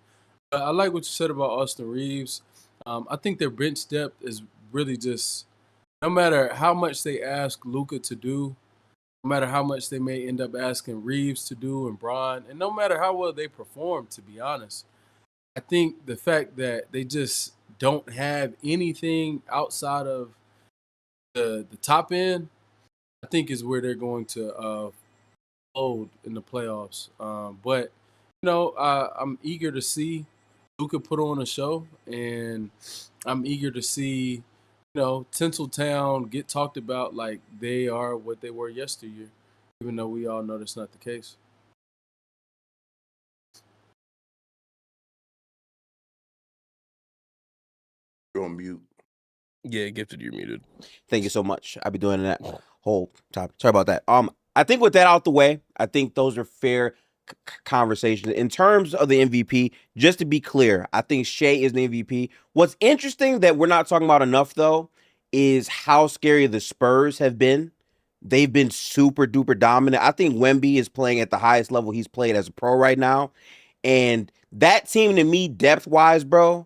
I like what you said about Austin Reeves. I think their bench depth is really just no matter how much they ask Luka to do, no matter how much they may end up asking Reeves to do and Bron, and no matter how well they perform, to be honest, I think the fact that they just don't have anything outside of the top end, I think is where they're going to fold in the playoffs. But I'm eager to see Luka put on a show, and I'm eager to see Tinseltown get talked about like they are what they were yesteryear, even though we all know that's not the case. You're on mute. Yeah, Gifted, you're muted. Thank you so much. I'll be doing that whole time. Sorry about that. I think with that out the way, I think those are fair conversations. In terms of the MVP, just to be clear, I think SHAI is the MVP. What's interesting that we're not talking about enough, though, is how scary the Spurs have been. They've been super duper dominant. I think Wemby is playing at the highest level he's played as a pro right now. And that team, to me, depth-wise, bro,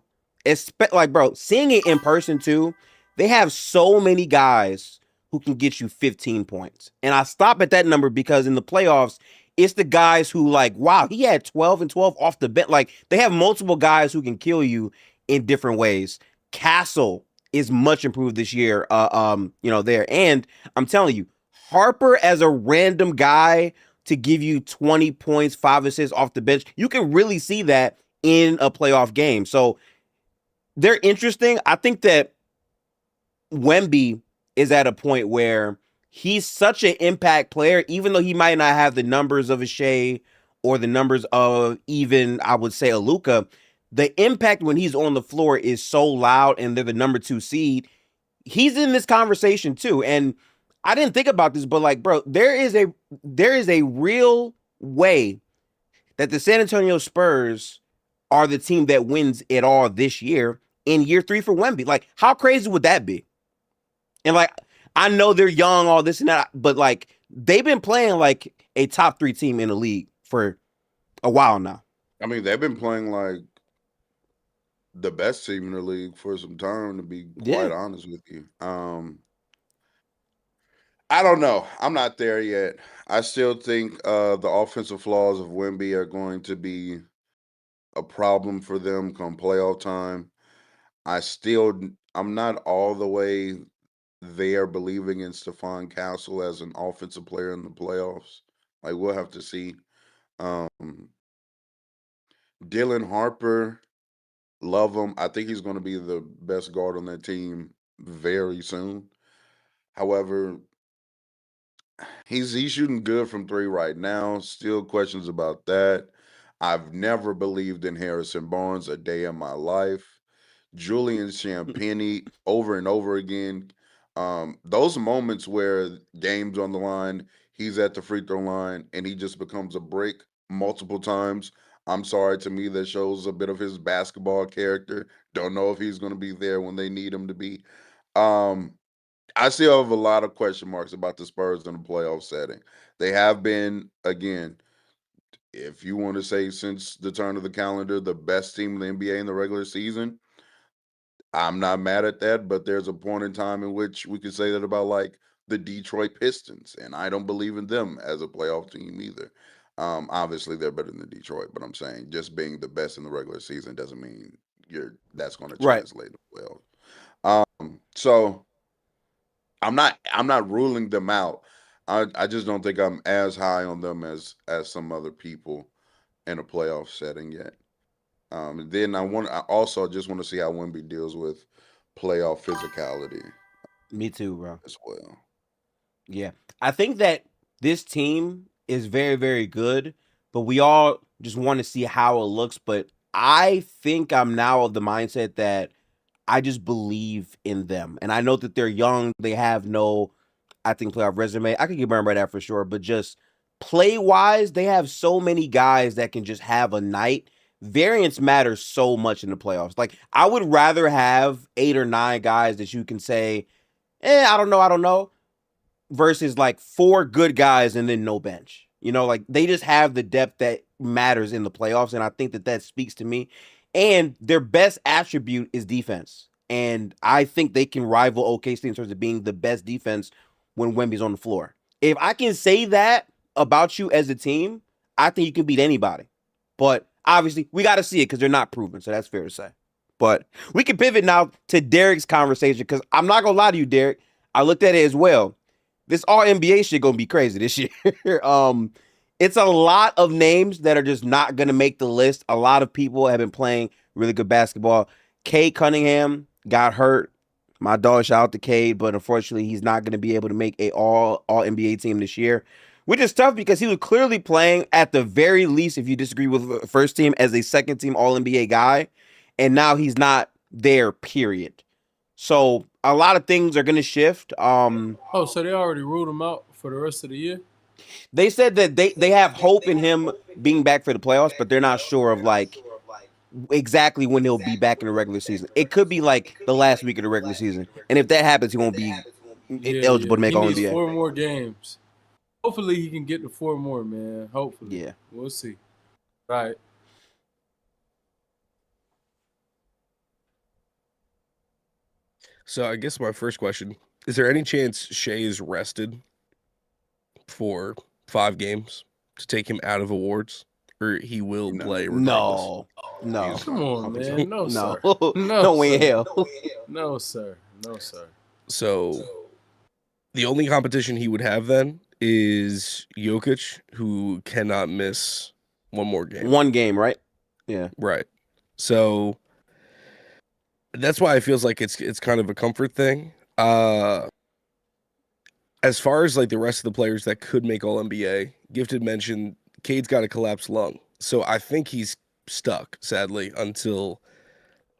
seeing it in person, too, they have so many guys who can get you 15 points. And I stop at that number because in the playoffs, it's the guys who wow, he had 12 and 12 off the bench. Like, they have multiple guys who can kill you in different ways. Castle is much improved this year, there. And I'm telling you, Harper as a random guy to give you 20 points, 5 assists off the bench, you can really see that in a playoff game. So they're interesting. I think that Wemby is at a point where he's such an impact player, even though he might not have the numbers of a SHAI or the numbers of even, I would say, a Luka. The impact when he's on the floor is so loud, and they're the number 2 seed. He's in this conversation too. And I didn't think about this, but bro, there is a real way that the San Antonio Spurs are the team that wins it all this year in year 3 for Wemby. Like, how crazy would that be? And I know they're young, all this and that, but they've been playing like a top 3 team in the league for a while now. I mean, they've been playing like the best team in the league for some time, to be quite honest with you. I don't know. I'm not there yet. I still think the offensive flaws of Wemby are going to be a problem for them come playoff time. I'm not all the way there believing in Stephon Castle as an offensive player in the playoffs. Like, we'll have to see. Dylan Harper, love him. I think he's going to be the best guard on that team very soon. However, he's shooting good from 3 right now. Still questions about that. I've never believed in Harrison Barnes a day in my life. Julian Champagnie over and over again. Those moments where games on the line, he's at the free throw line and he just becomes a brick multiple times. I'm sorry, to me, that shows a bit of his basketball character. Don't know if he's going to be there when they need him to be. I still have a lot of question marks about the Spurs in the playoff setting. They have been, again, if you want to say since the turn of the calendar, the best team in the NBA in the regular season. I'm not mad at that, but there's a point in time in which we could say that about the Detroit Pistons, and I don't believe in them as a playoff team either. Obviously, they're better than Detroit, but I'm saying just being the best in the regular season doesn't mean that's going to translate well. So I'm not ruling them out. I just don't think I'm as high on them as some other people in a playoff setting yet. Then I also just want to see how Wemby deals with playoff physicality. Me too, bro. As well. Yeah. I think that this team is very, very good, but we all just want to see how it looks. But I think I'm now of the mindset that I just believe in them. And I know that they're young. They have no, I think, playoff resume. I could get burned by that for sure. But just play-wise, they have so many guys that can just have a night. Variance matters so much in the playoffs. I would rather have 8 or 9 guys that you can say, I don't know. versus like 4 good guys and then no bench. You know, like they just have the depth that matters in the playoffs, and I think that speaks to me. And their best attribute is defense, and I think they can rival OKC in terms of being the best defense when Wemby's on the floor. If I can say that about you as a team, I think you can beat anybody. But obviously, we got to see it because they're not proven, so that's fair to say. But we can pivot now to Derek's conversation because I'm not gonna lie to you, Derek. I looked at it as well. This all NBA shit gonna be crazy this year. It's a lot of names that are just not gonna make the list. A lot of people have been playing really good basketball. Cade Cunningham got hurt. My dog, shout out to Cade, but unfortunately, he's not gonna be able to make a all NBA team this year, which is tough because he was clearly playing at the very least, if you disagree with the first team, as a second team All NBA guy, and now he's not there. Period. So a lot of things are gonna shift. Oh, so they already ruled him out for the rest of the year? They said that they have hope in him being back for the playoffs, but they're not sure of like exactly when he'll be back in the regular season. It could be like the last week of the regular season, and if that happens, he won't be eligible to make All He needs NBA. 4 more games. Hopefully, he can get to 4 more, man. Hopefully. Yeah, We'll see. Right. So I guess my first question, is there any chance SHAI is rested for 5 games to take him out of awards? Or he will play regardless? No. Come on, man. No, No. sir. No way in hell. No, sir. No, sir. So the only competition he would have then is Jokic, who cannot miss one more game. One game, right? Yeah. Right. So that's why it feels like it's kind of a comfort thing. As far as like the rest of the players that could make All NBA, Gifted mentioned Cade's got a collapsed lung. So I think he's stuck, sadly, until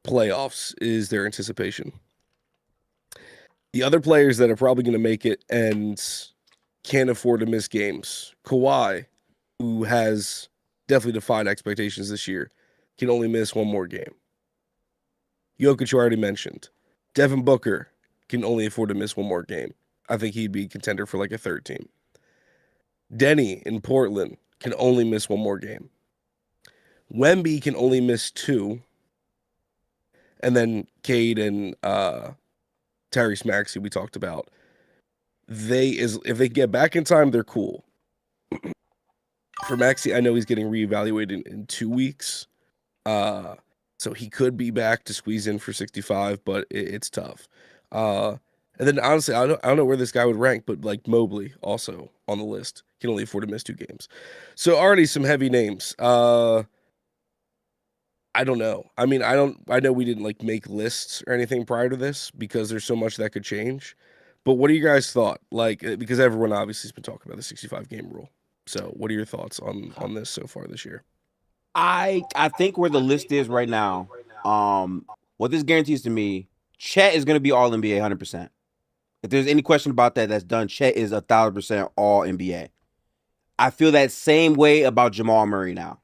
playoffs is their anticipation. The other players that are probably going to make it and can't afford to miss games, Kawhi, who has definitely defied expectations this year, can only miss one more game. Jokic, you already mentioned. Devin Booker can only afford to miss one more game. I think he'd be contender for like a 3rd team. Denny in Portland can only miss one more game. Wemby can only miss 2. And then Cade and Tyrese Maxey we talked about. If they get back in time, they're cool. For Maxey, I know he's getting reevaluated in 2 weeks. So he could be back to squeeze in for 65, but it's tough. And then honestly, I don't know where this guy would rank, but like Mobley also on the list can only afford to miss 2 games. So already some heavy names. I don't know. I mean, I know we didn't like make lists or anything prior to this because there's so much that could change. But what do you guys thought? Like, because everyone obviously has been talking about the 65 game rule. So what are your thoughts on this so far this year? I think where the list is right now, what this guarantees to me, Chet is going to be All NBA 100%. If there's any question about that, that's done. Chet is 1,000% All NBA. I feel that same way about Jamal Murray now.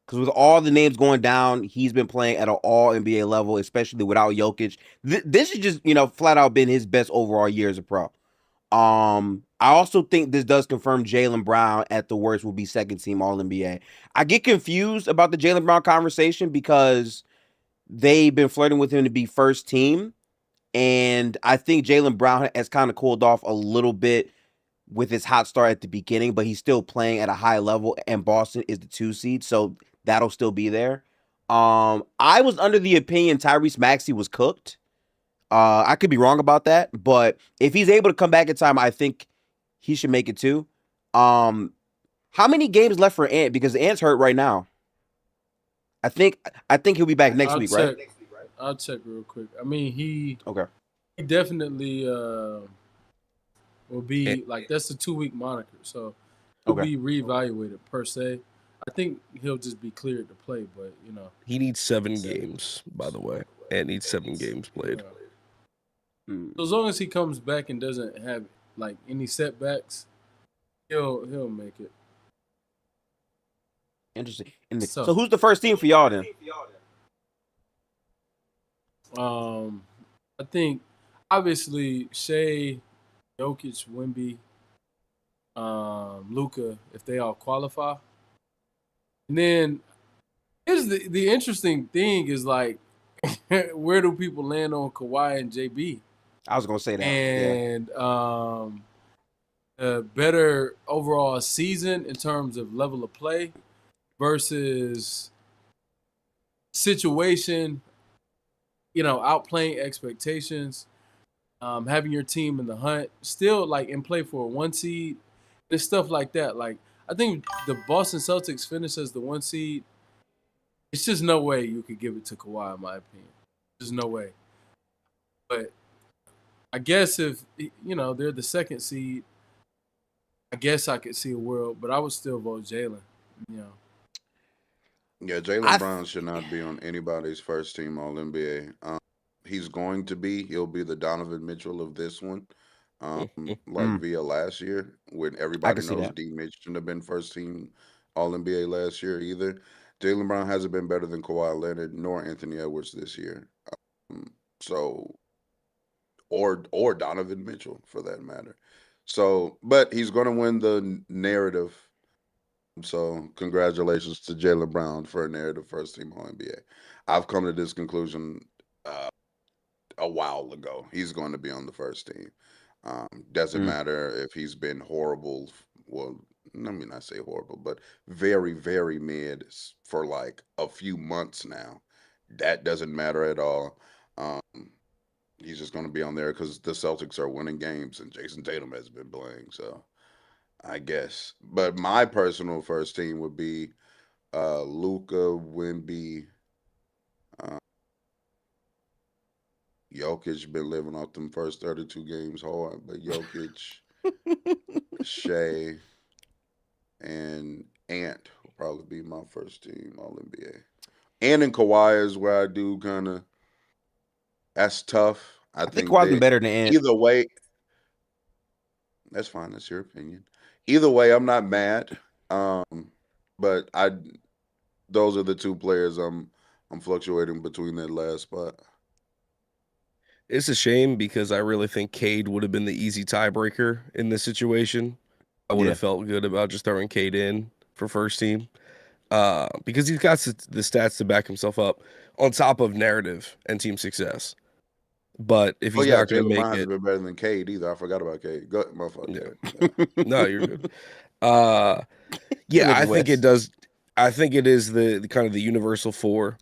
Because with all the names going down, he's been playing at an All NBA level, especially without Jokic. This is just, flat out been his best overall year as a pro. I also think this does confirm Jaylen Brown at the worst will be 2nd team All NBA. I get confused about the Jaylen Brown conversation because they've been flirting with him to be 1st team. And I think Jaylen Brown has kind of cooled off a little bit with his hot start at the beginning, but he's still playing at a high level, and Boston is the 2 seed, so that'll still be there. I was under the opinion Tyrese Maxey was cooked. I could be wrong about that, but if he's able to come back in time, I think he should make it too. How many games left for Ant? Because Ant's hurt right now. I think he'll be back next week, right? I'll check real quick. I mean, he Okay. definitely will be like that's a 2-week moniker, so he'll be reevaluated per se. I think he'll just be cleared to play, but he needs 7 games, by the way, and needs 7 games played. So as long as he comes back and doesn't have like any setbacks, he'll make it. Interesting. So who's the 1st team for y'all then? I think obviously SHAI Jokic, Wemby, Luka, if they all qualify. And then here's the interesting thing is like, where do people land on Kawhi and JB? I was gonna say that. And a better overall season in terms of level of play versus situation, outplaying expectations, having your team in the hunt, still like in play for a 1 seed. There's stuff like that. Like I think the Boston Celtics finish as the 1 seed. It's just no way you could give it to Kawhi, in my opinion. There's no way. But I guess if they're the 2nd seed, I guess I could see a world, but I would still vote Jalen. Yeah, Jalen Brown should not be on anybody's first team All NBA. He's going to be. He'll be the Donovan Mitchell of this one. Via last year, when everybody knows D. Mitch shouldn't have been first team All NBA last year either. Jalen Brown hasn't been better than Kawhi Leonard nor Anthony Edwards this year. Or Donovan Mitchell for that matter. So, but he's going to win the narrative. So, congratulations to Jalen Brown for a narrative first team All NBA. I've come to this conclusion a while ago. He's going to be on the first team. Doesn't matter if he's been horrible. Well, let me not say horrible, but very, very mid for like a few months now. That doesn't matter at all. He's just going to be on there because the Celtics are winning games and Jason Tatum has been playing. So I guess. But my personal first team would be Luka, Wemby, Jokic. Been living off them first 32 games hard, but Jokic, SHAI, and Ant will probably be my first team All NBA. And in Kawhi is where I do kind of. That's tough. I think Kawhi's better than Ant. Either way, that's fine. That's your opinion. Either way, I'm not mad. But those are the two players I'm fluctuating between that last spot. It's a shame because I really think Cade would have been the easy tiebreaker in this situation. I would have felt good about just throwing Cade in for first team because he's got the stats to back himself up on top of narrative and team success. But if he's not going to make it, been better than Cade either. I forgot about Cade. Go, motherfucker. Yeah. No, you're good. I think it does. I think it is the kind of the universal 4,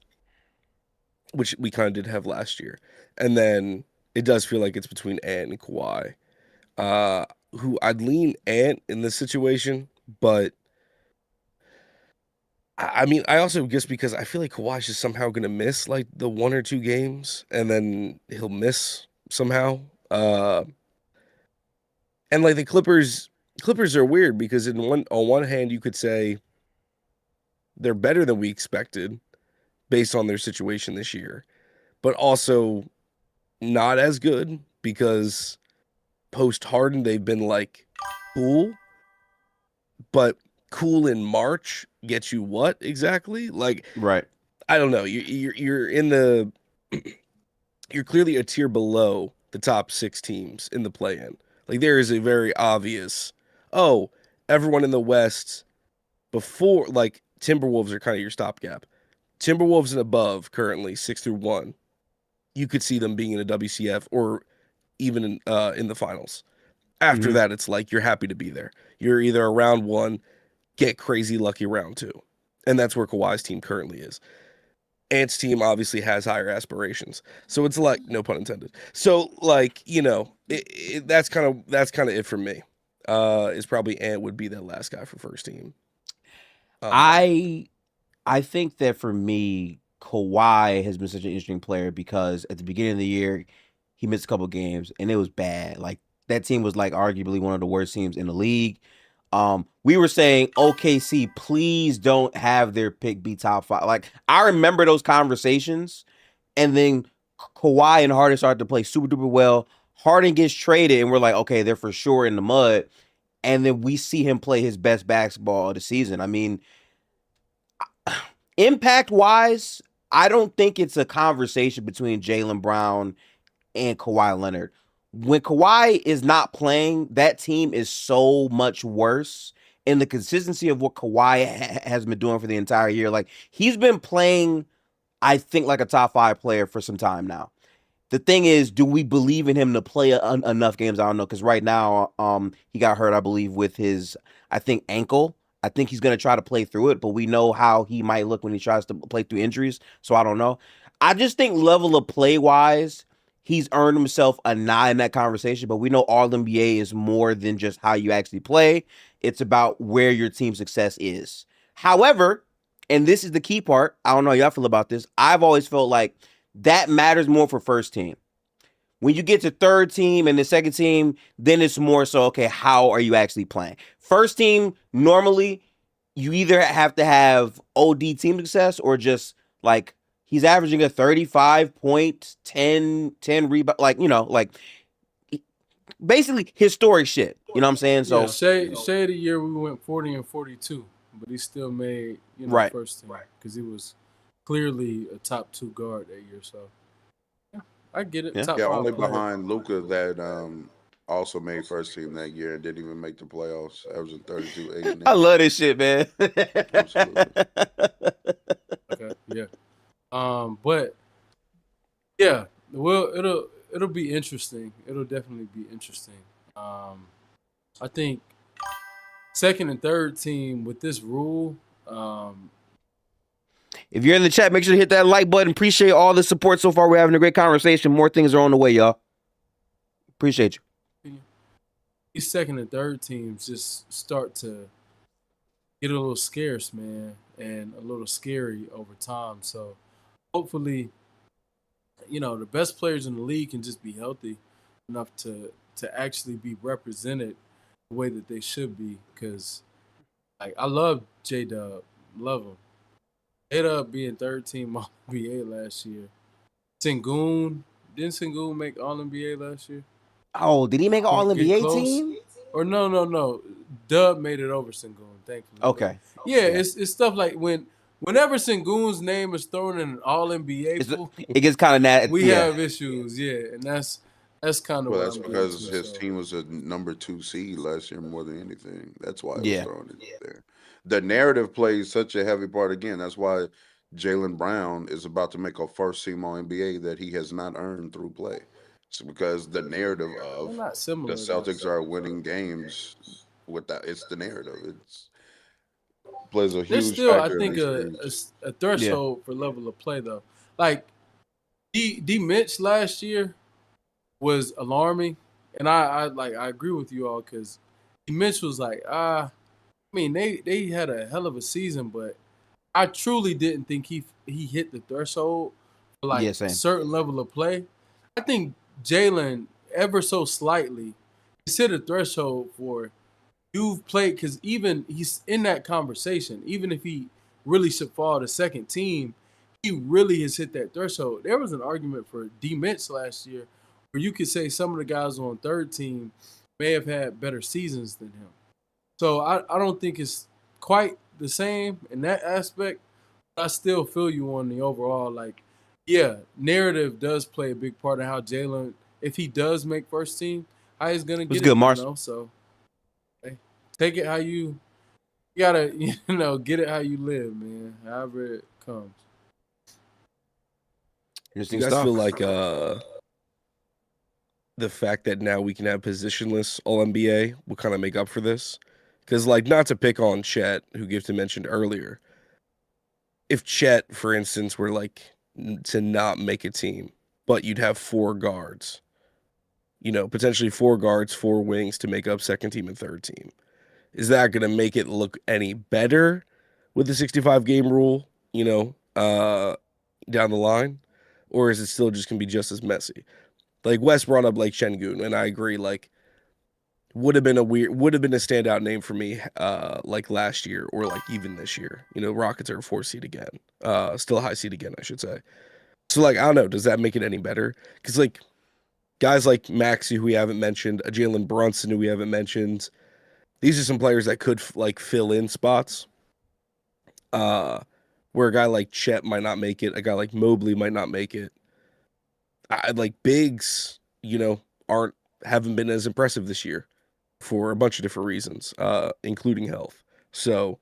which we kind of did have last year, and then it does feel like it's between Ant and Kawhi. Who I'd lean Ant in this situation, but I mean, I also guess because I feel like Kawhi's just somehow going to miss like the 1 or 2 games, and then he'll miss somehow. And like the Clippers are weird because on one hand you could say they're better than we expected based on their situation this year, but also not as good because post Harden they've been like cool, but cool in March gets you what exactly? Like, right? I don't know. You're in the you're clearly a tier below the top 6 teams in the play-in. Like there is a very obvious, everyone in the West before like Timberwolves are kind of your stopgap. Timberwolves and above currently 6 through 1. You could see them being in a WCF or even in the finals. After that, it's like you're happy to be there. You're either a round 1, get crazy lucky round 2. And that's where Kawhi's team currently is. Ant's team obviously has higher aspirations. So it's like, no pun intended. So like, that's kind of it for me. Is probably Ant would be that last guy for first team. I think that for me, Kawhi has been such an interesting player because at the beginning of the year, he missed a couple games and it was bad. Like that team was like arguably one of the worst teams in the league. We were saying OKC, please don't have their pick be top 5. Like I remember those conversations, and then Kawhi and Harden started to play super duper well. Harden gets traded, and we're like, okay, they're for sure in the mud. And then we see him play his best basketball of the season. I mean, impact wise, I don't think it's a conversation between Jaylen Brown and Kawhi Leonard. when Kawhi is not playing, that team is so much worse. And the consistency of what Kawhi has been doing for the entire year, like he's been playing, I think, like a top 5 player for some time now. The thing is, do we believe in him to play enough games? I don't know, because right now, he got hurt, I believe, with his, I think, ankle. I think he's going to try to play through it, but we know how he might look when he tries to play through injuries, so I don't know. I just think level of play-wise, he's earned himself a nod in that conversation, but we know All-NBA is more than just how you actually play. It's about where your team success is. However, and this is the key part, I don't know how y'all feel about this, I've always felt like that matters more for first team. When you get to third team and the second team, then it's more so, okay, how are you actually playing? First team, normally, you either have to have OD team success or just, like, he's averaging a 35 point, 10 rebound, like, like, basically historic shit. You know what I'm saying? So, Shea of the year, we went 40 and 42, but he still made, right. first team because he was clearly a top 2 guard that year. So, yeah, I get it. Yeah. Top Yeah, 5 only player. behind Luka that also made first team that year and didn't even make the playoffs. Averaging 32, 8, and 8. I love this shit, man. Absolutely. Okay, yeah. But yeah, well, it'll be interesting. It'll definitely be interesting. I think second and third team with this rule. If you're in the chat, make sure to hit that like button. Appreciate all the support so far. We're having a great conversation. More things are on the way, y'all. Appreciate you. These second and third teams just start to get a little scarce, man, and a little scary over time. So hopefully, the best players in the league can just be healthy enough to actually be represented the way that they should be. Because, I love J-Dub. Love him. J-Dub being third team All-NBA last year. Sengun. Didn't Sengun make All-NBA last year? Oh, did he make an All-NBA close? team? Or no. Dub made it over Sengun, thankfully. Okay. Yeah, it's stuff like whenever Sengun's name is thrown in an All-NBA pool, it gets kind of nasty. we have issues, and that's kind of Well, what that's I'm because getting to, his team was a number 2 seed last year more than anything. That's why it was Yeah. thrown in there. The narrative plays such a heavy part again. That's why Jaylen Brown is about to make a first team All NBA that he has not earned through play. It's because the narrative of They're not similar. the Celtics are winning games with that. It's the narrative. It's plays a There's huge still, I factor in think, these a games. threshold for level of play though. Like D Mitch last year was alarming, and I agree with you all because D Mitch was like, I mean, they had a hell of a season, but I truly didn't think he hit the threshold for like same. a certain level of play. I think Jalen ever so slightly has hit a threshold for you've played because even he's in that conversation. Even if he really should fall to second team, he really has hit that threshold. There was an argument for D Mitch last year where you could say some of the guys on third team may have had better seasons than him. So I don't think it's quite the same in that aspect. I still feel you on the overall. Like, yeah, narrative does play a big part of how Jalen, if he does make first team, how he's gonna get good, it. Mars. So hey, take it how you gotta, get it how you live, man. However it comes. Interesting You guys stuff. feel like the fact that now we can have positionless All NBA will kind of make up for this? Because, not to pick on Chet, who Gifton mentioned earlier, if Chet, for instance, were to not make a team, but you'd have 4 guards, potentially 4 guards, 4 wings to make up second team and third team. Is that going to make it look any better with the 65 game rule, down the line? Or is it still just going to be just as messy? Wes brought up Şengün, and I agree, would have been a standout name for me last year or even this year. Rockets are a 4 seed again. Still a high seed again, I should say. So I don't know, does that make it any better? Because guys like Maxey, who we haven't mentioned, a Jalen Brunson, who we haven't mentioned, these are some players that could fill in spots. Where a guy like Chet might not make it, a guy like Mobley might not make it. Bigs, aren't haven't been as impressive this year for a bunch of different reasons, including health. So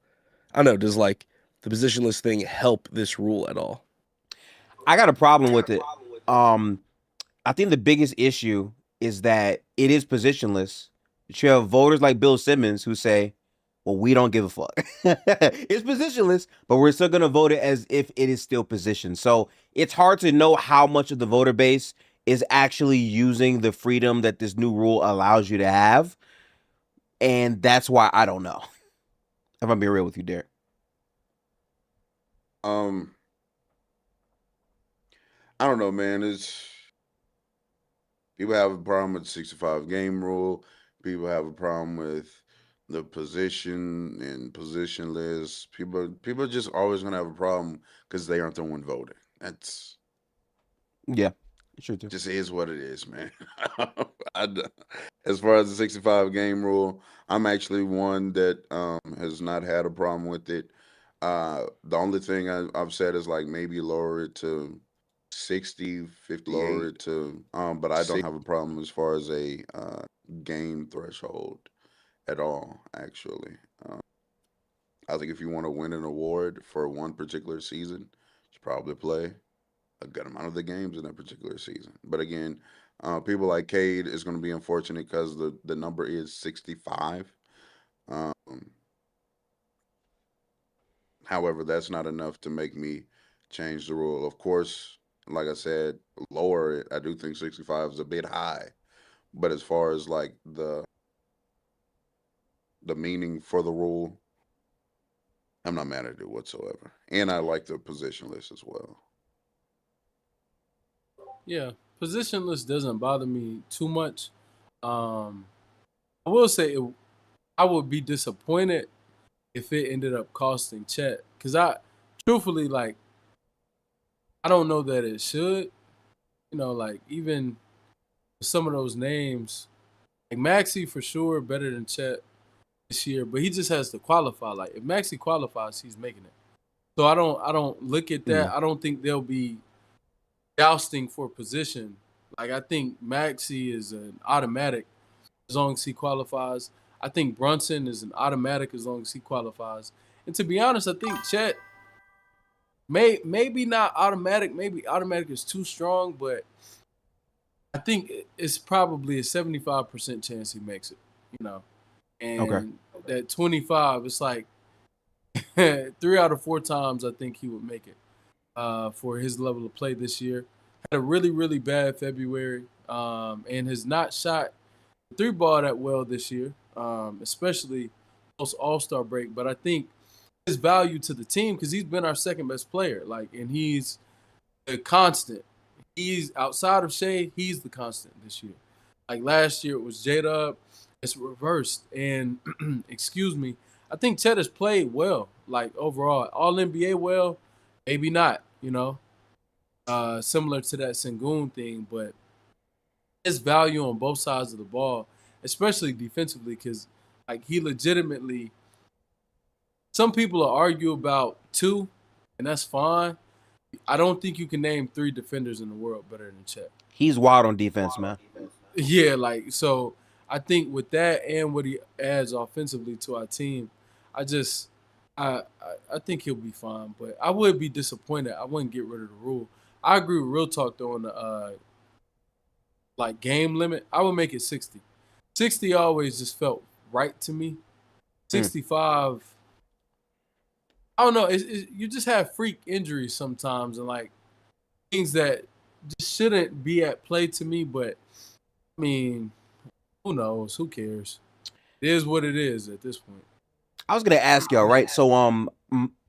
I don't know. Does like the positionless thing help this rule at all? I got a problem with it. I think the biggest issue is that it is positionless. You have voters like Bill Simmons who say, well, we don't give a fuck. It's positionless, but we're still going to vote it as if it is still positioned. So it's hard to know how much of the voter base is actually using the freedom that this new rule allows you to have. And that's why I don't know. If I'm being real with you, Derek. I don't know, man. It's people have a problem with the 65 game rule. People have a problem with the position and positionless. People are just always gonna have a problem because they aren't the one voting. That's Yeah, sure too. just is what it is, man. As far as the 65 game rule, I'm actually one that has not had a problem with it. The only thing I've said is like maybe lower it to 60, 58. But I don't have a problem as far as a game threshold at all, actually. I think if you want to win an award for one particular season, you should probably play a good amount of the games in that particular season. But again, people like Cade is going to be unfortunate because the number is 65. Um, However, that's not enough to make me change the rule. Of course, like I said, lower it. I do think 65 is a bit high. But as far as like the meaning for the rule, I'm not mad at it whatsoever. And I like the position list as well. Yeah, positionless doesn't bother me too much. I will say I would be disappointed if it ended up costing Chet, because I truthfully like I don't know that it should. Like even some of those names, like Maxi for sure better than Chet this year, but he just has to qualify. Like if Maxi qualifies, he's making it. So I don't look at that. I don't think they'll be jousting for position. Like I think Maxi is an automatic as long as he qualifies. I think Brunson is an automatic as long as he qualifies. And to be honest, I think Chet maybe not automatic. Maybe automatic is too strong, but I think it's probably a 75% chance he makes it. You know, Okay. and that 25, it's like 3 out of 4 times I think he would make it for his level of play this year. Had a really, really bad February and has not shot the three ball that well this year, especially post All-Star break. But I think his value to the team, because he's been our second best player, and he's a constant. He's outside of SHAI, he's the constant this year. Like last year it was J-Dub. It's reversed. And excuse me, I think Chet has played well, like overall. All NBA well, maybe not, similar to that Sengun thing, but his value on both sides of the ball, especially defensively, because like he legitimately, some people will argue about two, and that's fine. I don't think you can name 3 defenders in the world better than Chet. He's wild on defense, man. Yeah, so I think with that and what he adds offensively to our team, I just I think he'll be fine. But I would be disappointed. I wouldn't get rid of the rule. I agree with Real Talk though on the like game limit. I would make it 60. 60 always just felt right to me. 65. I don't know. You just have freak injuries sometimes and like things that just shouldn't be at play to me. But I mean, who knows? Who cares? It is what it is at this point. I was gonna ask y'all, right? So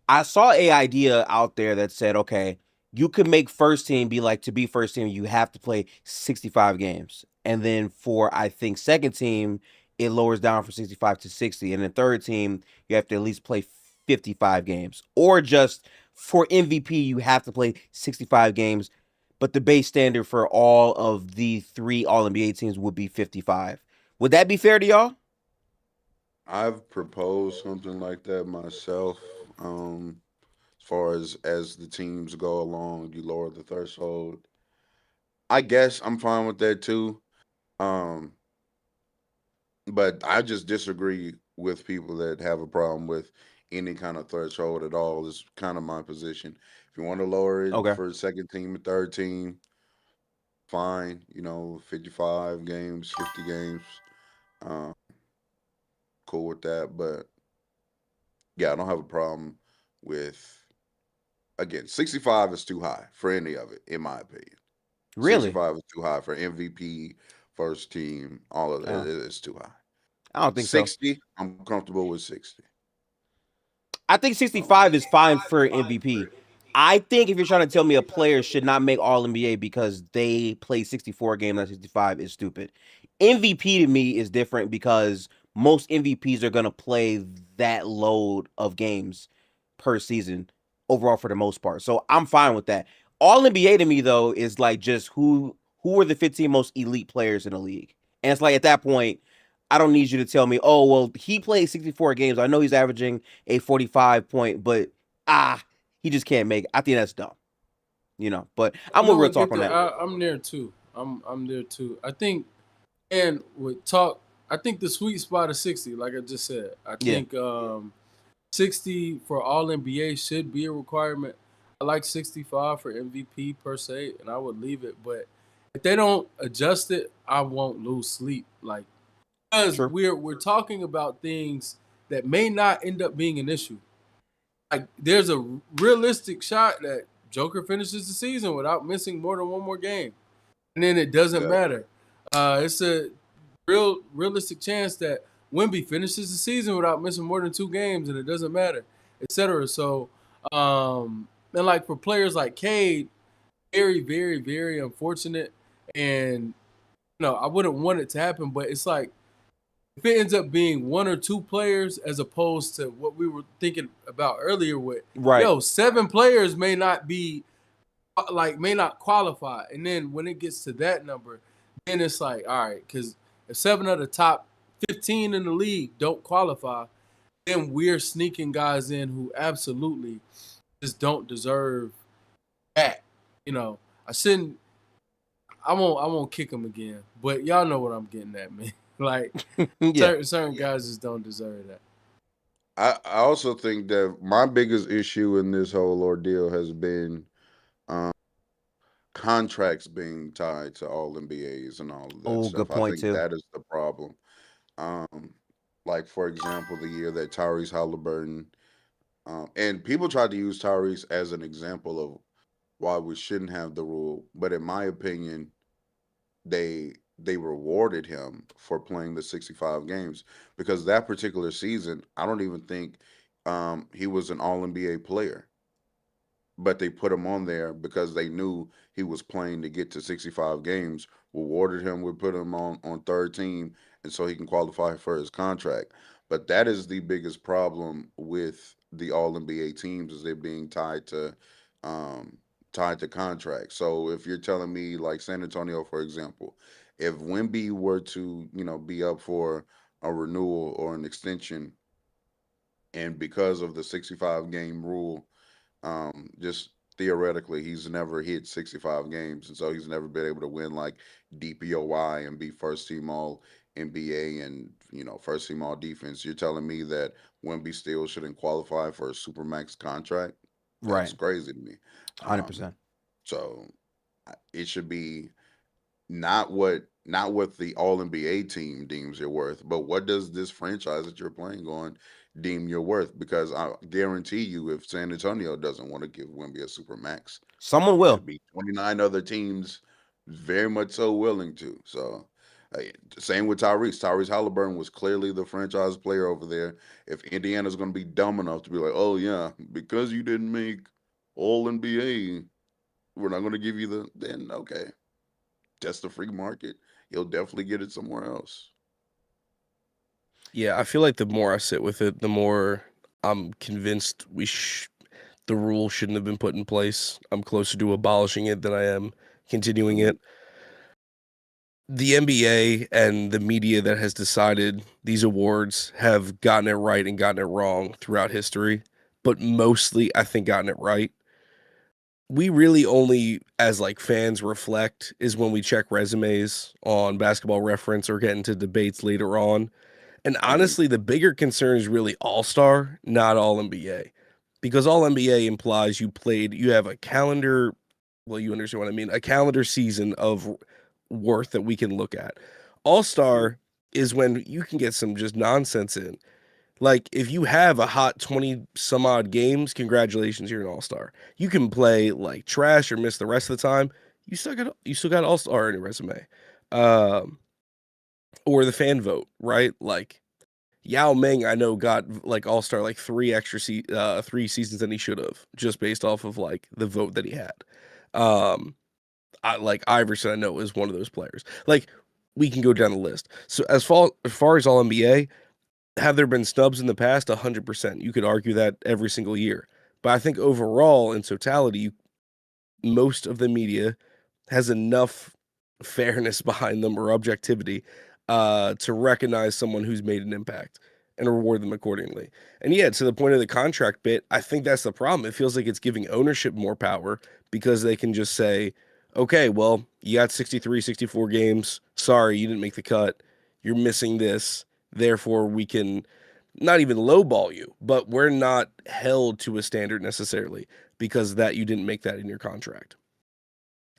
I saw a idea out there that said, okay, you could make first team be like, to be first team, you have to play 65 games. And then for I think second team, it lowers down from 65 to 60. And then third team, you have to at least play 55 games. Or just for MVP, you have to play 65 games. But the base standard for all of the 3 All NBA teams would be 55. Would that be fair to y'all? I've proposed something like that myself. As far as the teams go along, you lower the threshold. I guess I'm fine with that too. Um, but I just disagree with people that have a problem with any kind of threshold at all. Is kind of my position. If you want to lower it Okay. for second team and third team, fine. 55 games, 50 games, uh, cool with that. But yeah, I don't have a problem with. Again, 65 is too high for any of it, in my opinion. Really? 65 is too high for MVP, first team, all of it. Oh, It's too high. I don't think so. 60, I'm comfortable with 60. I think 65 is fine for MVP. I think if you're trying to tell me a player should not make All NBA because they play 64 games, not 65, is stupid. MVP to me is different because most MVPs are going to play that load of games per season overall for the most part. So I'm fine with that. All NBA to me though is like just who are the 15 most elite players in the league. And it's like at that point, I don't need you to tell me, oh, well, he played 64 games. I know he's averaging a 45 point, but he just can't make it. I think that's dumb. But I'm with No, real I get talk on that. that. I'm there too. I'm there too. I think, and with talk, I think the sweet spot is 60. Like I just said, I Yeah. think 60 for All NBA should be a requirement. I like 65 for MVP per se, and I would leave it. But if they don't adjust it, I won't lose sleep. Like because True. we're talking about things that may not end up being an issue. Like there's a realistic shot that Joker finishes the season without missing more than one more game, and then it doesn't Yeah. matter. It's a realistic chance that Wemby finishes the season without missing more than 2 games, and it doesn't matter, etc. So, and like for players like Cade, very, very, very unfortunate, and I wouldn't want it to happen, but it's like if it ends up being one or two players as opposed to what we were thinking about earlier with Right. 7 players may not be may not qualify, and then when it gets to that number, then it's like all right, because if 7 of the top 15 in the league don't qualify, then we're sneaking guys in who absolutely just don't deserve that. I shouldn't. I won't kick him again, but y'all know what I'm getting at, man. Like Yeah. certain guys just don't deserve that. I also think that my biggest issue in this whole ordeal has been um, contracts being tied to all NBAs and all of that Oh, stuff. good I point think too. that is the problem. Um, like for example, the year that Tyrese Halliburton and people tried to use Tyrese as an example of why we shouldn't have the rule, but in my opinion, they rewarded him for playing the 65 games because that particular season, I don't even think he was an All NBA player, but they put him on there because they knew he was playing to get to 65 games, rewarded him, would put him on third team, and so he can qualify for his contract. But that is the biggest problem with the All NBA teams is they're being um, tied to contracts. So if you're telling me like San Antonio, for example, if Wemby were to be up for a renewal or an extension, and because of the 65 game rule, just theoretically, he's never hit 65 games, and so he's never been able to win like DPOY and be first team All NBA and first team All Defense. You're telling me that Wemby still shouldn't qualify for a supermax contract? That's Right. crazy to me. Um, 100%. so it should be not what the All NBA team deems you're worth, but what does this franchise that you're playing on deem you're worth? Because I guarantee you, if San Antonio doesn't want to give Wemby a super max, Someone there'll will. be 29 other teams very much so willing to. So. Same with Tyrese. Tyrese Halliburton was clearly the franchise player over there. If Indiana's going to be dumb enough to be like, "Oh yeah, because you didn't make All NBA, we're not going to give you then okay, that's the free market. You'll definitely get it somewhere else." Yeah, I feel like the more I sit with it, the more I'm convinced the rule shouldn't have been put in place. I'm closer to abolishing it than I am continuing Mhm. it. The NBA and the media that has decided these awards have gotten it right and gotten it wrong throughout history, but mostly I think gotten it right. we really only, as like fans, reflect is when we check resumes on Basketball Reference or get into debates later on. And honestly, the bigger concern is really All-Star, not All-NBA. Because All-NBA implies you have a calendar, well, you understand what I mean, a calendar season of worth that we can look at. All-Star is when you can get some just nonsense in. Like, if you have a hot 20 some odd games, congratulations, you're an all-star. You can play like trash or miss the rest of the time. You still got all-star in your resume. Um, or the fan vote, right? Like Yao Ming, I know got like all-star like 3 seasons than he should have, just based off of like the vote that he had. Um, like Iverson, I know is one of those players. Like we can go down the list. So as far as all NBA, have there been snubs in the past? 100%. You could argue that every single year. But I think overall, in totality, most of the media has enough fairness behind them or objectivity to recognize someone who's made an impact and reward them accordingly. And yeah, to the point of the contract bit, I think that's the problem. It feels like it's giving ownership more power because they can just say, okay, well, you got 63, 64 games. Sorry, you didn't make the cut. You're missing this. Therefore, we can not even lowball you, but we're not held to a standard necessarily because that you didn't make that in your contract.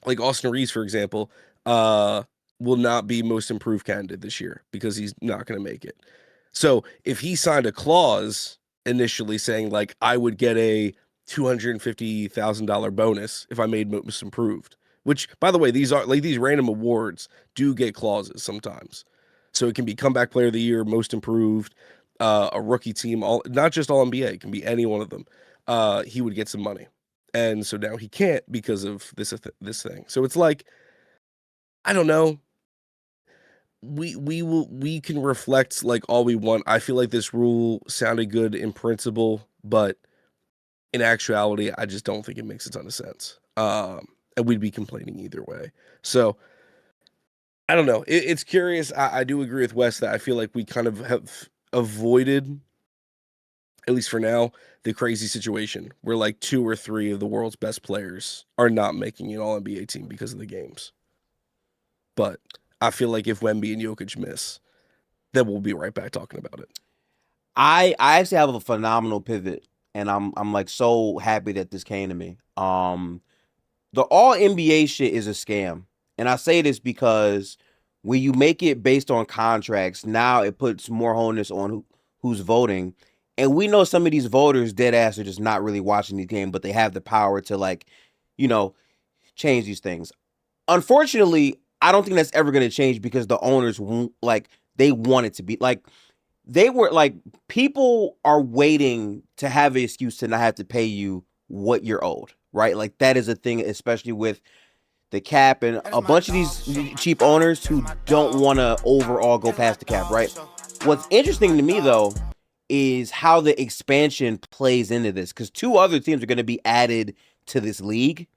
Like Austin Reeves, for example, will not be most improved candidate this year because he's not going to make it. So if he signed a clause initially saying like I would get a $250,000 bonus if I made most improved, which by the way, these are like these random awards do get clauses sometimes. So it can be comeback player of the year, most improved, a rookie team, all not just all NBA, it can be any one of them. He would get some money. And so now he can't because of this thing. So it's like, I don't know. We can reflect like all we want. I feel like this rule sounded good in principle, but in actuality, I just don't think it makes a ton of sense. And we'd be complaining either way. So I don't know. It's curious. I do agree with Wes that I feel like we kind of have avoided, at least for now, the crazy situation where like 2 or 3 of the world's best players are not making an All NBA team because of the games. But I feel like if Wemby and Jokic miss, then we'll be right back talking about it. I actually have a phenomenal pivot, and I'm like so happy that this came to me. The All NBA shit is a scam, and I say this because when you make it based on contracts, now it puts more onus on who's voting, and we know some of these voters dead ass are just not really watching these games, but they have the power to like, you know, change these things. Unfortunately, I don't think that's ever going to change because the owners won't like they want it to be like they were like people are waiting to have an excuse to not have to pay you what you're owed, right? Like that is a thing, especially with the cap and a bunch of these cheap owners who don't want to overall go past the cap, right? What's interesting to me though is how the expansion plays into this because 2 other teams are going to be added to this league.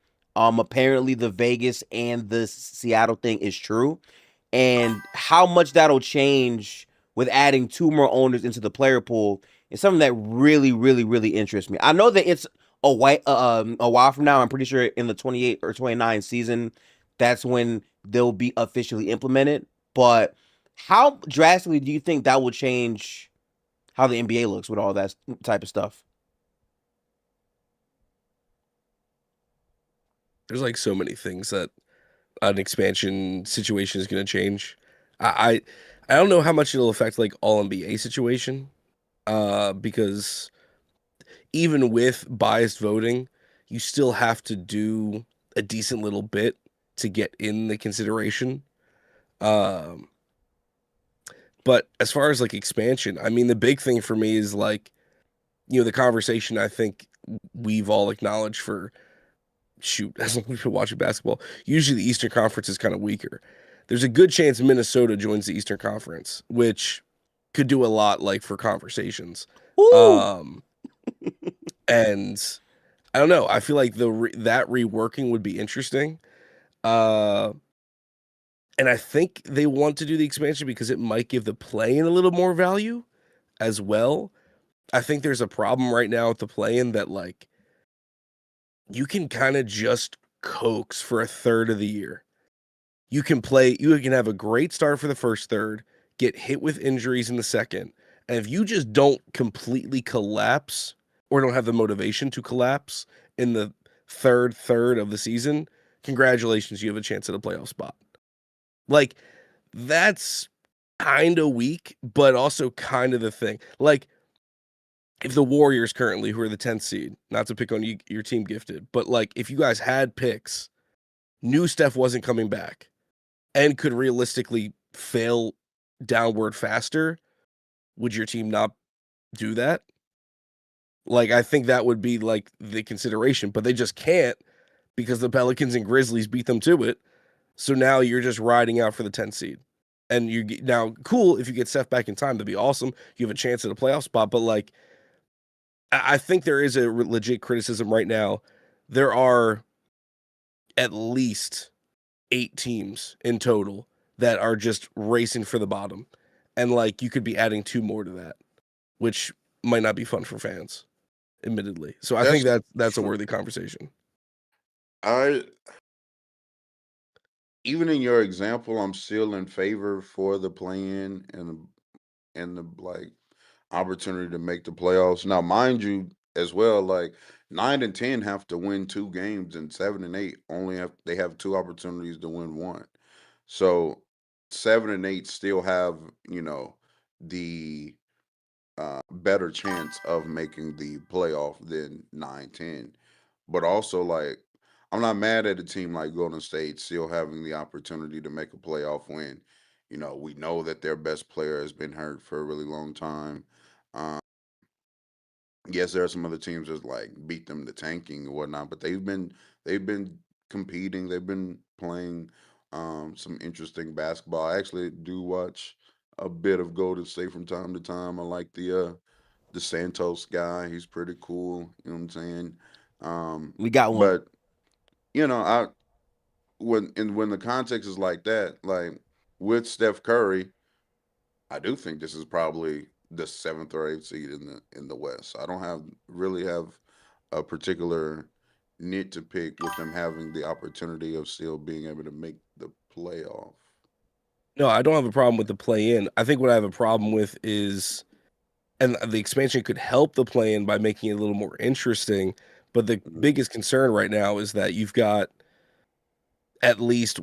Apparently the Vegas and the Seattle thing is true, and how much that'll change with adding 2 more owners into the player pool is something that really, really, really interests me. I know that it's a while from now. I'm pretty sure in the 28 or 29 season, that's when they'll be officially implemented. But how drastically do you think that will change how the NBA looks with all that type of stuff? There's like so many things that an expansion situation is going to change. I I don't know how much it'll affect like all NBA situation, because even with biased voting, you still have to do a decent little bit to get in the consideration. Um, but as far as like expansion, I mean, the big thing for me is like, the conversation I think we've all acknowledged for as long as we've been watching basketball. Usually the Eastern Conference is kind of weaker. There's a good chance Minnesota joins the Eastern Conference, which could do a lot like for conversations. Woo! Um, and I don't know. I feel like that reworking would be interesting. Uh, and I think they want to do the expansion because it might give the play-in a little more value as well. I think there's a problem right now with the play-in that like you can kind of just coax for a third of the year. You can have a great start for the first third, get hit with injuries in the second, and if you just don't completely collapse or don't have the motivation to collapse in the third of the season, congratulations, you have a chance at a playoff spot. Like, that's kind of weak, but also kind of the thing. Like, if the Warriors currently, who are the 10th seed, not to pick on you, your team Gifted, but like if you guys had picks, knew Steph wasn't coming back, and could realistically fail downward faster, would your team not do that? Like, I think that would be like the consideration, but they just can't because the Pelicans and Grizzlies beat them to it. So now you're just riding out for the 10th seed. And now cool, if you get Steph back in time, that'd be awesome. You have a chance at a playoff spot, but like, I think there is a legit criticism right now. There are at least 8 teams in total that are just racing for the bottom. And like you could be adding 2 more to that, which might not be fun for fans, admittedly. So I think that's a worthy conversation. Even in your example, I'm still in favor for the play-in and the like opportunity to make the playoffs. Now, mind you, as well, like 9 and 10 have to win 2 games, and 7 and 8 they have 2 opportunities to win 1. So 7 and 8 still have, the better chance of making the playoff than 9-10. But also, like, I'm not mad at a team like Golden State still having the opportunity to make a playoff win. We know that their best player has been hurt for a really long time. Um, yes, there are some other teams that like beat them to tanking and whatnot, but they've been competing. They've been playing some interesting basketball. I actually do watch a bit of Golden State from time to time. I like the Santos guy. He's pretty cool. You know what I'm saying? We got one. But I when the context is like that, like with Steph Curry, I do think this is probably the 7th or 8th seed in the West. I don't really have a particular nit to pick with them having the opportunity of still being able to make the playoff. No, I don't have a problem with the play-in. I think what I have a problem with is, and the expansion could help the play-in by making it a little more interesting, but the biggest concern right now is that you've got at least,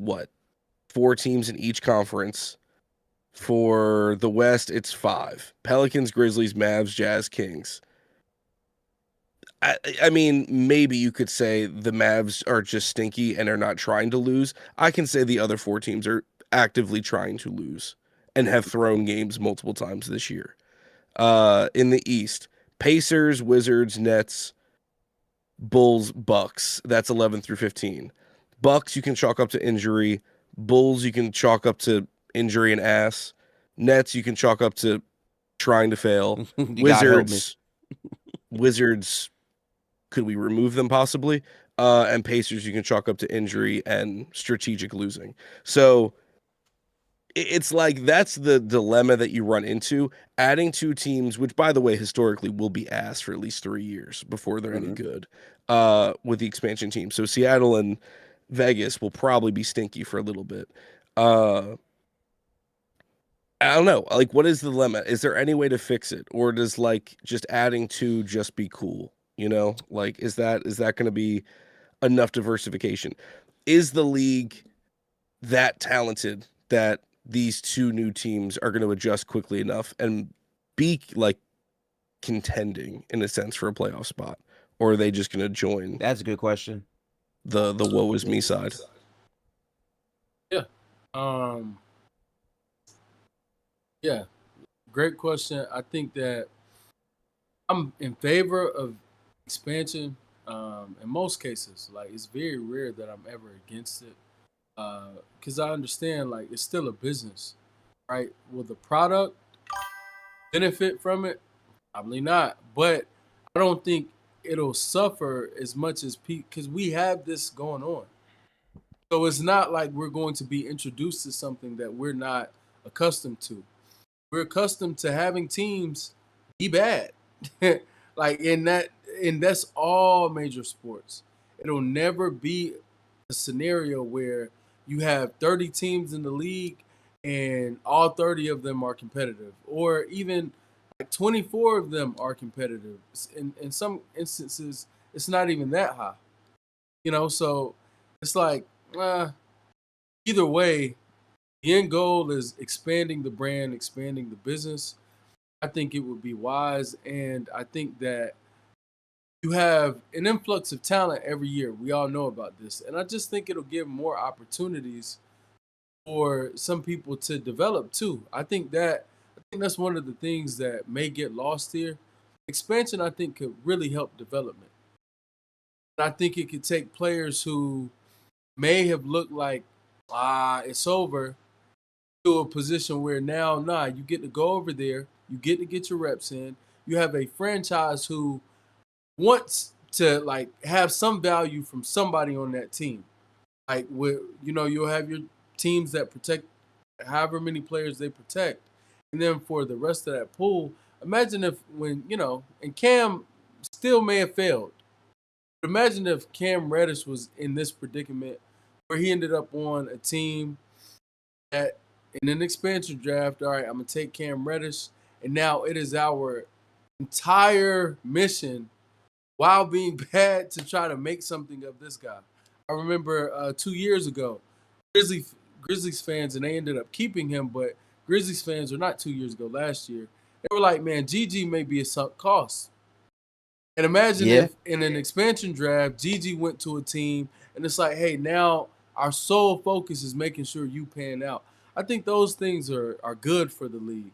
4 teams in each conference. For the West, it's 5. Pelicans, Grizzlies, Mavs, Jazz, Kings. I mean, maybe you could say the Mavs are just stinky and are not trying to lose. I can say the other 4 teams are actively trying to lose and have thrown games multiple times this year. In the East, Pacers, Wizards, Nets, Bulls, Bucks. That's 11 through 15. Bucks you can chalk up to injury. Bulls you can chalk up to injury and ass. Nets you can chalk up to trying to fail. Wizards, could we remove them possibly? And Pacers you can chalk up to injury and strategic losing. So it's like that's the dilemma that you run into. Adding 2 teams, which by the way historically will be ass for at least 3 years before they're any good, with the expansion team. So Seattle and Vegas will probably be stinky for a little bit. I don't know. Like, what is the dilemma? Is there any way to fix it, or does like just adding 2 just be cool? Like is that going to be enough diversification? Is the league that talented that these 2 new teams are going to adjust quickly enough and be like contending in a sense for a playoff spot, or are they just going to join? That's a good question. The woe is me side. Yeah. Yeah. Great question. I think that I'm in favor of expansion. In most cases, like it's very rare that I'm ever against it. Because I understand like it's still a business, right? Will the product benefit from it? Probably not. But I don't think it'll suffer as much as because we have this going on. So it's not like we're going to be introduced to something that we're not accustomed to. We're accustomed to having teams be bad. Like and that's all major sports. it'll never be a scenario where you have 30 teams in the league and all 30 of them are competitive, or even like 24 of them are competitive. In some instances, it's not even that high, so it's like, either way, the end goal is expanding the brand, expanding the business. I think it would be wise, and I think that you have an influx of talent every year. We all know about this, and I just think it'll give more opportunities for some people to develop too. I think that's one of the things that may get lost here. Expansion, I think, could really help development. And I think it could take players who may have looked like, it's over, to a position where now, you get to go over there, you get to get your reps in. You have a franchise who wants to like have some value from somebody on that team. Like, you'll have your teams that protect however many players they protect, and then for the rest of that pool, imagine if and Cam still may have failed. But imagine if Cam Reddish was in this predicament where he ended up on a team that in an expansion draft, all right, I'm gonna take Cam Reddish, and now it is our entire mission while being bad to try to make something of this guy. I remember 2 years ago, Grizzlies fans, and they ended up keeping him, but Grizzlies fans, or not 2 years ago, last year, they were like, man, GG may be a sunk cost. And imagine Yeah. if in an expansion draft, GG went to a team and it's like, hey, now our sole focus is making sure you pan out. I think those things are good for the league.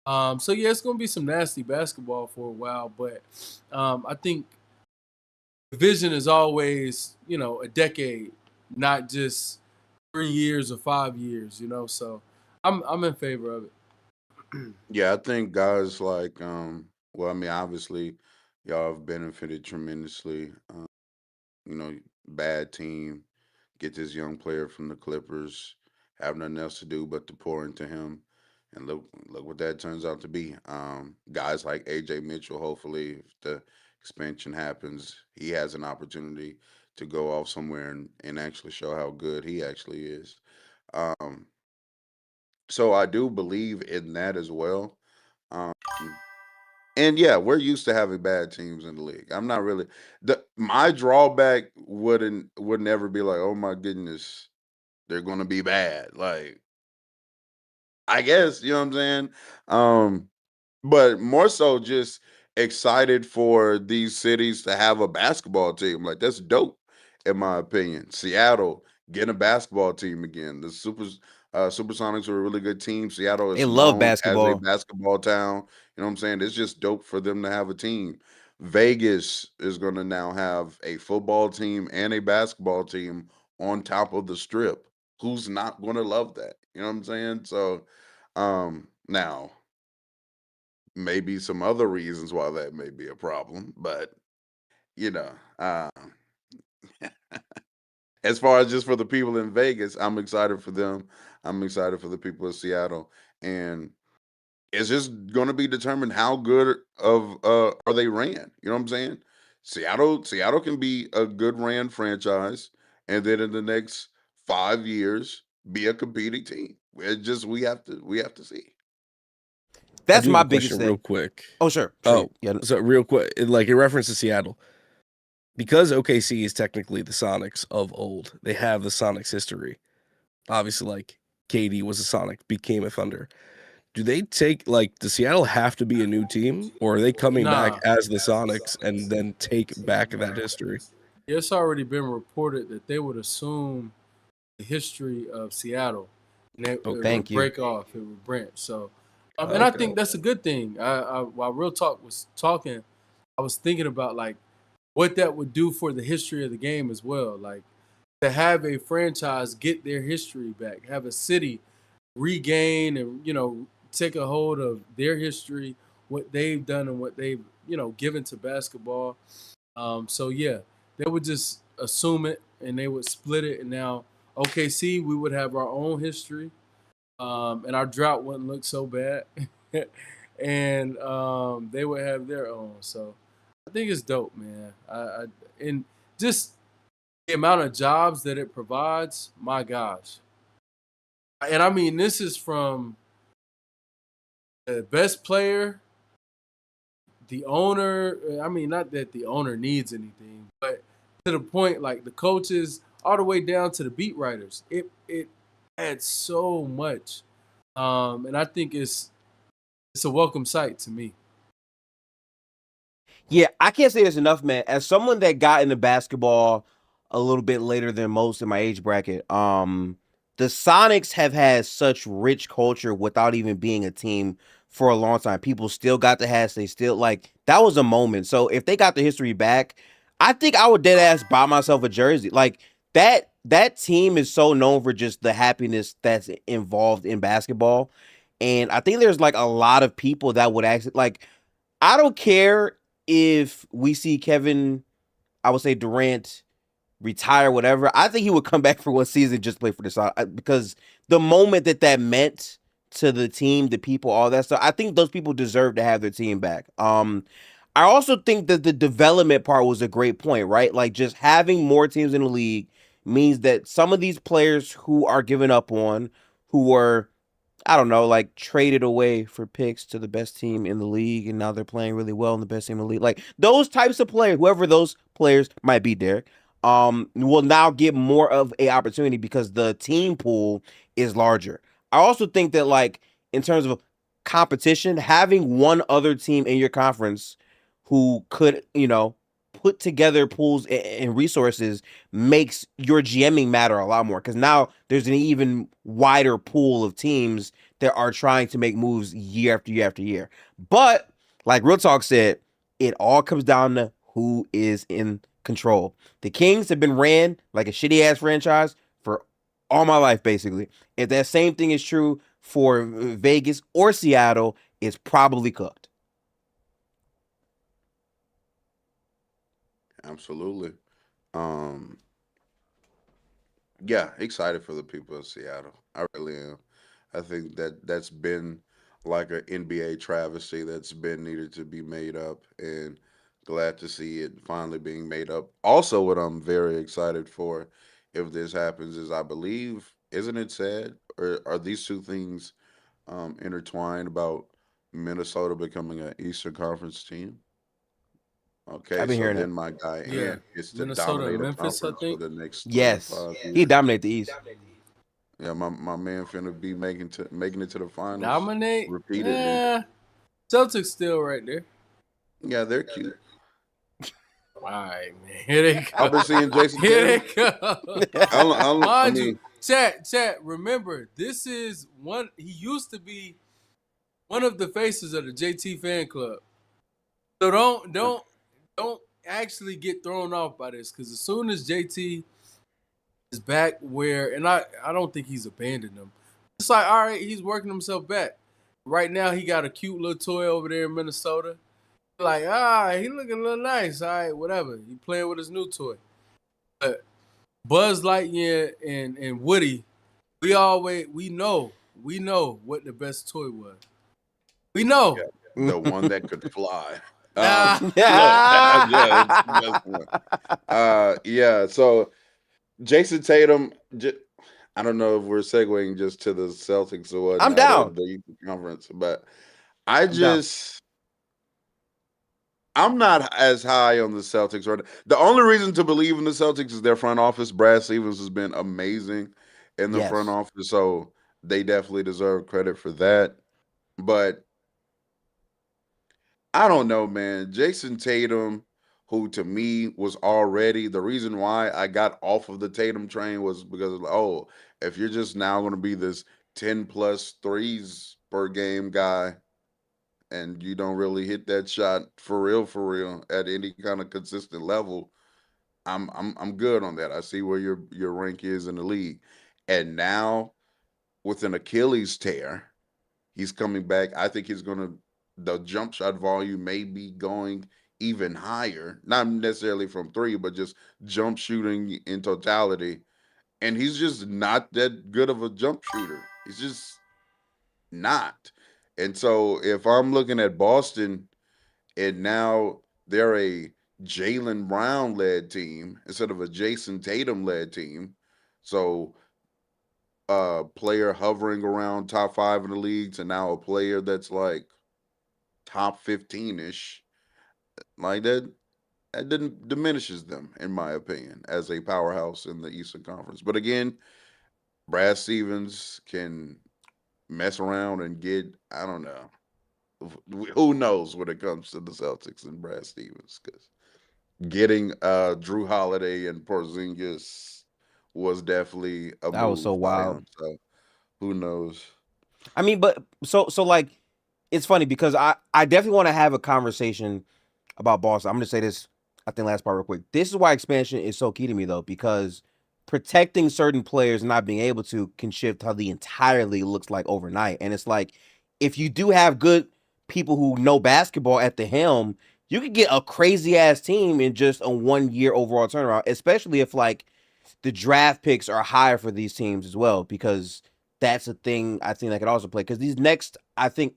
So yeah, it's gonna be some nasty basketball for a while, but I think the vision is always, a decade, not just 3 years or 5 years, So I'm in favor of it. Yeah, I think guys like, well, I mean, obviously, y'all have benefited tremendously. Bad team, get this young player from the Clippers, have nothing else to do but to pour into him, and look what that turns out to be. Guys like AJ Mitchell, hopefully, if the expansion happens, he has an opportunity to go off somewhere and actually show how good he actually is. Um, so I do believe in that as well. Um, and yeah, we're used to having bad teams in the league. I'm not really my drawback would never be like, oh my goodness, they're gonna be bad. Like, I guess, you know what I'm saying? But more so just excited for these cities to have a basketball team. Like, that's dope, in my opinion. Seattle getting a basketball team again. The Supersonics are a really good team. Seattle They is love known as a basketball. basketball town. You know what I'm saying? It's just dope for them to have a team. Vegas is going to now have a football team and a basketball team on top of the strip. Who's not going to love that? You know what I'm saying? So, now maybe some other reasons why that may be a problem, but you know, as far as just for the people in Vegas, I'm excited for them. I'm excited for the people of Seattle, and it's just going to be determined how good of are they ran. You know what I'm saying? Seattle can be a good ran franchise, and then in the next 5 years be a competing team. We have to see. I That's do have my a biggest question real thing. quick. Oh, sure. Oh, Yeah. so real quick, like in reference to Seattle, because OKC is technically the Sonics of old, they have the Sonics history. Obviously, like KD was a Sonic, became a Thunder. Do they does Seattle have to be a new team, or are they coming back Nah, as the Sonics and then take back that history? it's already been reported that they would assume the history of Seattle, and it Okay. would Thank you. break off. It would branch. So, and I Okay. think that's a good thing. While Real Talk was talking, I was thinking about like what that would do for the history of the game as well. Like to have a franchise get their history back, have a city regain and take a hold of their history, what they've done and what they've given to basketball. So yeah, they would just assume it and they would split it, and now OKC we would have our own history, and our drought wouldn't look so bad, and they would have their own. So I think it's dope, man. And just the amount of jobs that it provides, my gosh. And I mean, this is from the best player, the owner. I mean, not that the owner needs anything, but to the point, like the coaches, all the way down to the beat writers. It adds so much, and I think it's a welcome sight to me. Yeah, I can't say this enough, man. As someone that got into basketball a little bit later than most in my age bracket, the Sonics have had such rich culture without even being a team for a long time. People still got the hats. They still like that was a moment. So if they got the history back, I think I would dead ass buy myself a jersey. Like that team is so known for just the happiness that's involved in basketball. And I think there's like a lot of people that would actually like I don't care if we see Kevin, I would say Durant retire, whatever. I think he would come back for one season just to play for the Sox because the moment that meant to the team, the people, all that stuff. I think those people deserve to have their team back. I also think that the development part was a great point, right? Like just having more teams in the league means that some of these players who are given up on, who are I don't know, like traded away for picks to the best team in the league, and now they're playing really well in the best team in the league. Like those types of players, whoever those players might be, Derek, will now get more of a opportunity because the team pool is larger. I also think that like in terms of competition, having one other team in your conference who could, put together pools and resources makes your GMing matter a lot more because now there's an even wider pool of teams that are trying to make moves year after year after year. But like Real Talk said, it all comes down to who is in control. The Kings have been ran like a shitty ass franchise for all my life, basically. If that same thing is true for Vegas or Seattle, it's probably cooked. Absolutely. Um, yeah, excited for the people of Seattle. I really am. I think that's been like an NBA travesty that's been needed to be made up, and glad to see it finally being made up. Also, what I'm very excited for, if this happens, is I believe, isn't it sad, or are these two things intertwined about Minnesota becoming an Eastern Conference team? Okay, I've been so hearing then that. my guy Yeah, Ant is to Minnesota and dominate a Memphis, I conference for think. the next Yes, 5 years. he dominate the East. Yeah, my man finna be making it to the finals Dominate. repeatedly. Celtics still right there. Yeah, they're cute. All right, man. Here they I've go. been seeing Jason Here they Tatum. go. I Mind you, mean, chat. Remember, this is one. He used to be one of the faces of the JT fan club. So don't actually get thrown off by this because as soon as JT is back, and I don't think he's abandoned them. It's like all right, he's working himself back. Right now, he got a cute little toy over there in Minnesota. Like he looking a little nice. All right, whatever. He playing with his new toy. But Buzz Lightyear and Woody, we know what the best toy was. We yeah, know. the one that could fly. Nah. Look, yeah, it's the best one. Yeah. So Jason Tatum. I don't know if we're segueing just to the Celtics or I'm whatnot or down. the Eastern Conference, but I I'm down. just I'm not as high on the Celtics right now. The only reason to believe in the Celtics is their front office. Brad Stevens has been amazing in the front Yes. office, so they definitely deserve credit for that. But I don't know, man. Jason Tatum, who to me was already the reason why I got off of the Tatum train was because of, oh, if you're just now going to be this 10 plus threes per game guy and you don't really hit that shot for real at any kind of consistent level, I'm good on that. I see where your rank is in the league. And now with an Achilles tear, he's coming back. I think the jump shot volume may be going even higher, not necessarily from three, but just jump shooting in totality. And he's just not that good of a jump shooter. He's just not. And so if I'm looking at Boston and now they're a Jaylen Brown led team instead of a Jason Tatum led team. So player hovering around top 5 in the league to now a player that's like top 15-ish. Like that didn't diminishes them, in my opinion, as a powerhouse in the Eastern Conference. But again, Brad Stevens can mess around and get, I don't know. Who knows when it comes to the Celtics and Brad Stevens? Because getting Drew Holiday and Porzingis was definitely a That was so move by wild. him. So who knows? I mean, but so like, it's funny because I definitely want to have a conversation about Boston. I'm going to say this, I think, last part real quick. This is why expansion is so key to me, though, because protecting certain players and not being able to can shift how the entire league looks like overnight. And it's like, if you do have good people who know basketball at the helm, you could get a crazy ass team in just a 1 year overall turnaround, especially if like the draft picks are higher for these teams as well, because that's a thing I think that could also play. Because these next, I think,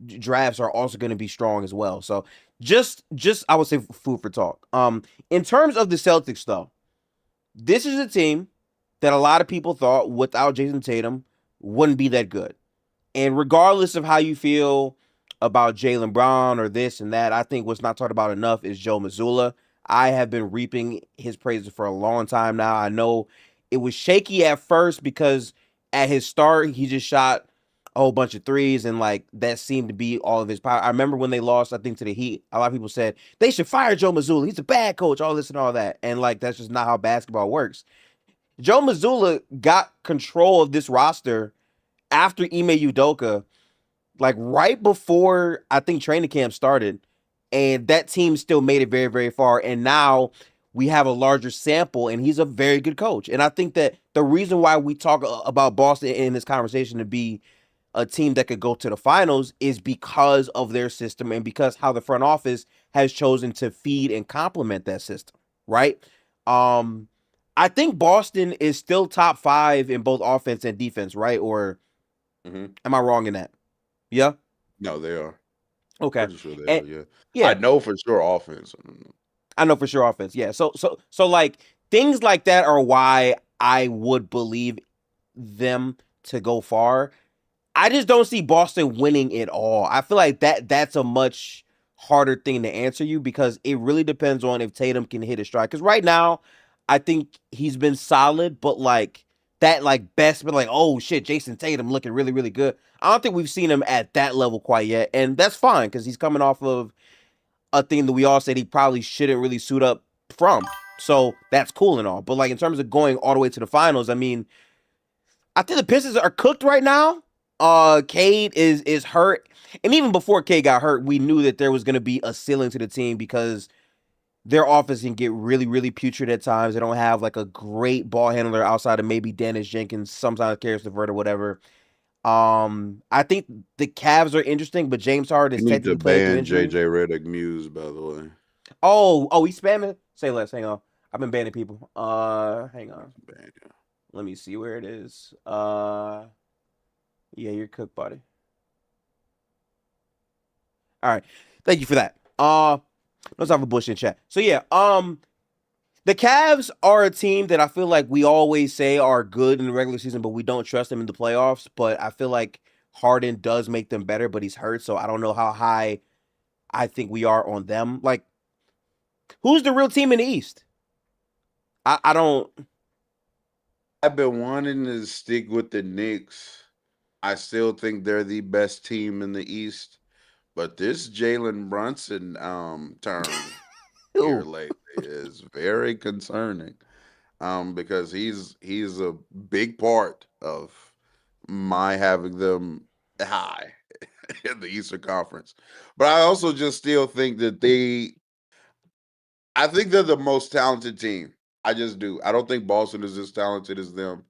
drafts are also going to be strong as well. So just I would say food for talk. In terms of the Celtics, though, this is a team that a lot of people thought without Jason Tatum wouldn't be that good. And regardless of how you feel about Jaylen Brown or this and that, I think what's not talked about enough is Joe Mazzulla. I have been reaping his praises for a long time now. I know it was shaky at first because at his start, he just shot a whole bunch of threes, and like that seemed to be all of his power. I remember when they lost, I think, to the Heat, a lot of people said they should fire Joe Mazzulla. He's a bad coach, all this and all that. And like that's just not how basketball works. Joe Mazzulla got control of this roster after Ime Udoka, like right before I think training camp started, and that team still made it very, very far. And now we have a larger sample, and he's a very good coach. And I think that the reason why we talk about Boston in this conversation to be a team that could go to the finals is because of their system and because how the front office has chosen to feed and complement that system, right? I think Boston is still top 5 in both offense and defense, right? Or am I wrong in that? Yeah. No, they are. Okay. Pretty sure they And are. Yeah, yeah, I know for sure offense. I know for sure offense. Yeah. So like things like that are why I would believe them to go far. I just don't see Boston winning it all. I feel like that's a much harder thing to answer you because it really depends on if Tatum can hit a stride. Because right now, I think he's been solid, but like that like best, but like, oh shit, Jason Tatum looking really, really good. I don't think we've seen him at that level quite yet. And that's fine because he's coming off of a thing that we all said he probably shouldn't really suit up from. So that's cool and all. But like in terms of going all the way to the finals, I mean, I think the Pistons are cooked right now. Cade is hurt. And even before Cade got hurt, we knew that there was gonna be a ceiling to the team because their offense can get really, really putrid at times. They don't have like a great ball handler outside of maybe Dennis Jenkins, sometimes Karis LeVert or whatever. I think the Cavs are interesting, but James Harden You is need to technically playing through ban injury. JJ Redick Muse, by the way. Oh, he's spamming. Say less. Hang on. I've been banning people. Hang on. Ban him. Let me see where it is. Yeah, you're cooked, buddy. All right. Thank you for that. Let's have a bullshit in chat. So yeah, the Cavs are a team that I feel like we always say are good in the regular season, but we don't trust them in the playoffs. But I feel like Harden does make them better, but he's hurt, so I don't know how high I think we are on them. Like, who's the real team in the East? I don't. I've been wanting to stick with the Knicks. I still think they're the best team in the East, but this Jalen Brunson turn here lately is very concerning. Because he's a big part of my having them high in the Eastern Conference. But I also just still think that I think they're the most talented team. I just do. I don't think Boston is as talented as them.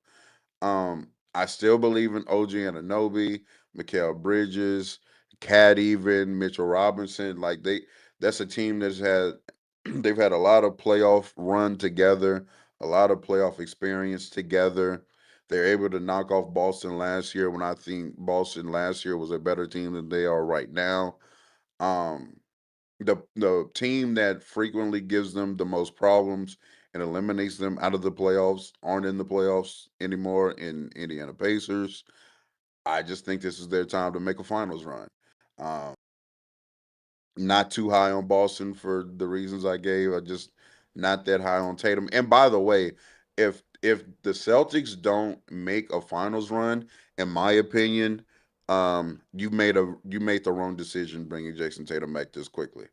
I still believe in OG Anunoby, Mikal Bridges, Cat even, Mitchell Robinson. Like that's a team that's had they've had a lot of playoff run together, a lot of playoff experience together. They're able to knock off Boston last year when I think Boston last year was a better team than they are right now. Um, the team that frequently gives them the most problems and eliminates them out of the playoffs aren't in the playoffs anymore in Indiana Pacers. I just think this is their time to make a finals run. Um, Not too high on Boston for the reasons I gave. I just not that high on Tatum. And by the way, if the Celtics don't make a finals run, in my opinion, you made the wrong decision bringing Jason Tatum back this quickly.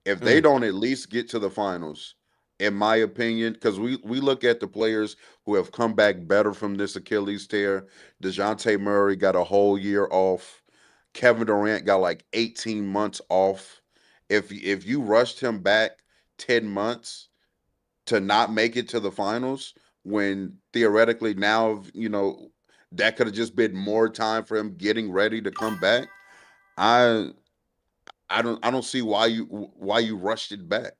If they don't at least get to the finals, in my opinion, because we look at the players who have come back better from this Achilles tear. DeJounte Murray got a whole year off. Kevin Durant got like 18 months off. If you rushed him back 10 months to not make it to the finals, when theoretically now, that could have just been more time for him getting ready to come back. I I don't see why you rushed it back,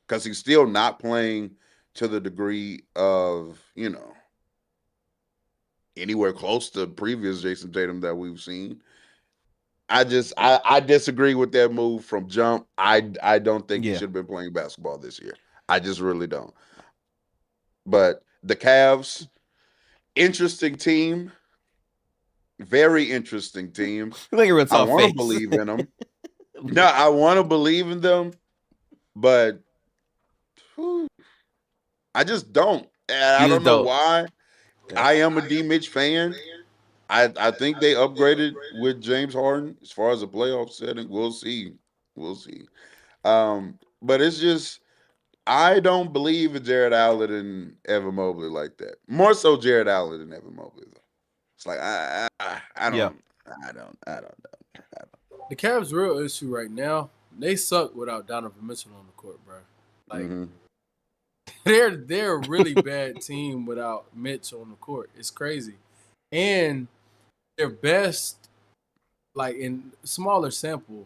because he's still not playing to the degree of anywhere close to previous Jason Tatum that we've seen. I disagree with that move from jump. I don't think he Yeah. should have been playing basketball this year. I just really don't. But the Cavs, interesting team, very interesting team. Look at real I tough want to face. believe in them. No, I want to believe in them, but whew, I just don't. And I You don't just know don't. why. Yeah. I am a D Mitch fan. I think they upgraded with James Harden as far as a playoff setting. We'll see. We'll see. But it's just I don't believe in Jared Allen and Evan Mobley like that. More so Jared Allen than Evan Mobley though. It's like I Yeah. don't know. The Cavs' real issue right now, they suck without Donovan Mitchell on the court, bro. Like Mm-hmm. they're a really bad team without Mitch on the court. It's crazy. And their best, like in smaller sample,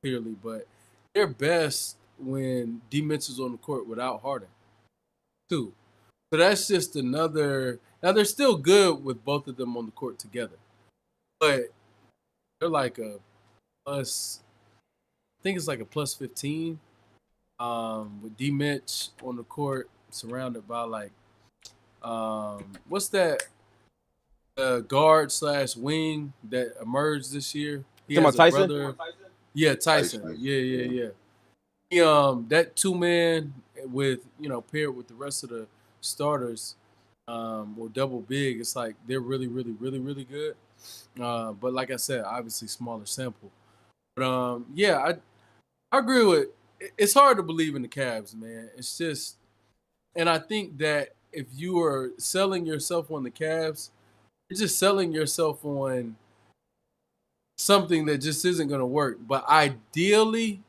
clearly, but they're best when D Mitchell's on the court without Harden, too. So that's just another. Now they're still good with both of them on the court together, but they're like a plus. I think it's like a plus 15. With D Mitch on the court, surrounded by like, what's that guard slash wing that emerged this year? He Talking has about a Tyson? brother. Yeah, Tyson. Tyson. Yeah. He, that 2-man with paired with the rest of the starters, or double big. It's like they're really, really, really, really good. But like I said, obviously smaller sample. But yeah, I agree with. It's hard to believe in the Cavs, man. It's just, and I think that if you are selling yourself on the Cavs, you're just selling yourself on something that just isn't going to work. But ideally,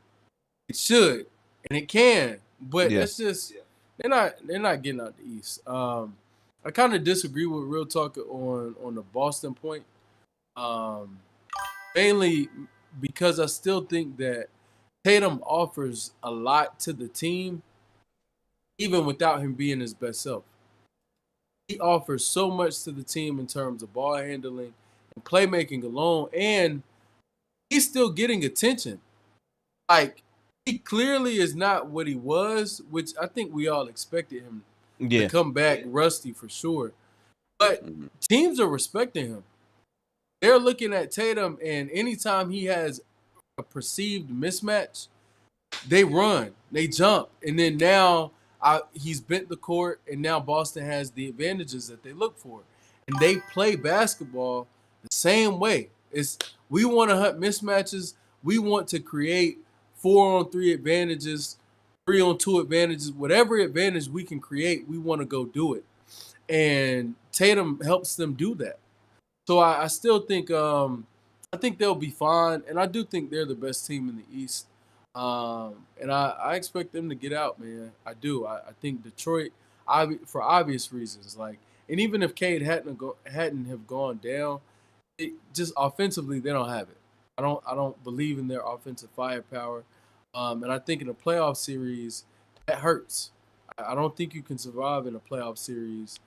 it should, and it can. But Yeah. that's just they're not getting out the East. I kind of disagree with Real Talk on the Boston point, um, mainly because I still think that Tatum offers a lot to the team, even without him being his best self. He offers so much to the team in terms of ball handling and playmaking alone, and he's still getting attention. Like, he clearly is not what he was, which I think we all expected him to Yeah. come back rusty for sure. But Mm-hmm. teams are respecting him. They're looking at Tatum, and anytime he has a perceived mismatch, they run, they jump, and then now he's bent the court, and now Boston has the advantages that they look for, and they play basketball the same way. It's we want to hunt mismatches. We want to create 4-on-3 advantages, 3-on-2 advantages, whatever advantage we can create. We want to go do it, and Tatum helps them do that. So I still think I think they'll be fine, and I do think they're the best team in the East. And I expect them to get out, man. I do. I think Detroit, for obvious reasons, like, and even if Cade hadn't have gone down, just offensively they don't have it. I don't believe in their offensive firepower, and I think in a playoff series that hurts. I don't think you can survive in a playoff series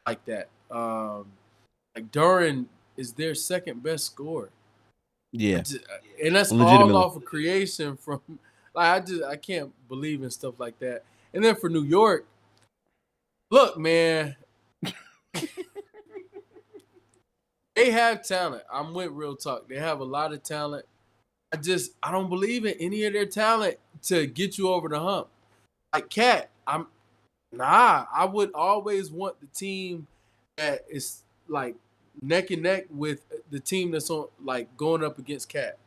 like that. Like Duran is their second best scorer. Yeah. And that's all Legitimately. off of creation from Like I can't believe in stuff like that. And then for New York, look, man, they have talent. I'm with real talk. They have a lot of talent. I don't believe in any of their talent to get you over the hump. Like Cat, I would always want the team that is like neck and neck with the team that's on like going up against Cat.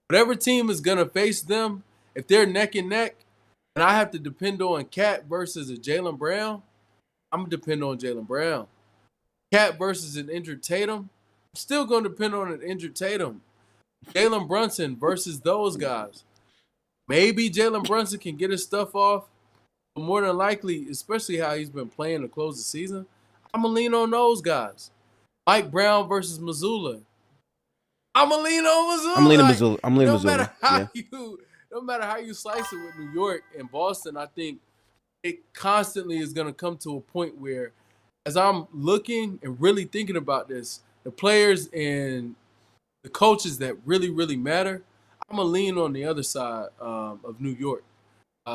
Whatever team is gonna face them, if they're neck and neck, and I have to depend on Cat versus a Jaylen Brown, I'm gonna depend on Jaylen Brown. Cat versus an injured Tatum, I'm still gonna depend on an injured Tatum. Jalen Brunson versus those guys. Maybe Jalen Brunson can get his stuff off, but more than likely, especially how he's been playing to close the season, I'm gonna lean on those guys. Mike Brown versus Missoula. I'm gonna lean on Missoula. I'm leaning Like, Missoula. I'm leaning no Missoula. matter how Yeah. no matter how you slice it with New York and Boston, I think it constantly is gonna come to a point where, as I'm looking and really thinking about this, the players and the coaches that really, really matter, I'm gonna lean on the other side of New York.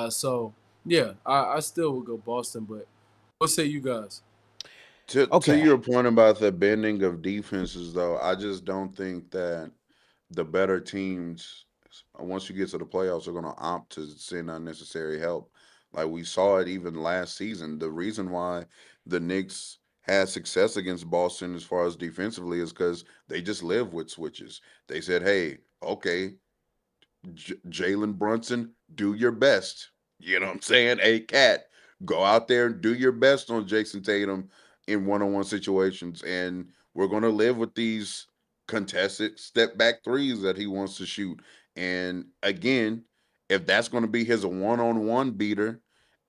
So yeah, I still would go Boston, but what say you guys? To Okay. your point about the bending of defenses, though, I just don't think that the better teams, once you get to the playoffs, are going to opt to send unnecessary help. Like we saw it even last season. The reason why the Knicks had success against Boston as far as defensively is because they just live with switches. They said, "Hey, okay, Jalen Brunson, do your best." You know what I'm saying? Hey, Cat, go out there and do your best on Jason Tatum in one-on-one situations, and we're going to live with these contested step back threes that he wants to shoot. And again, if that's going to be his one-on-one beater,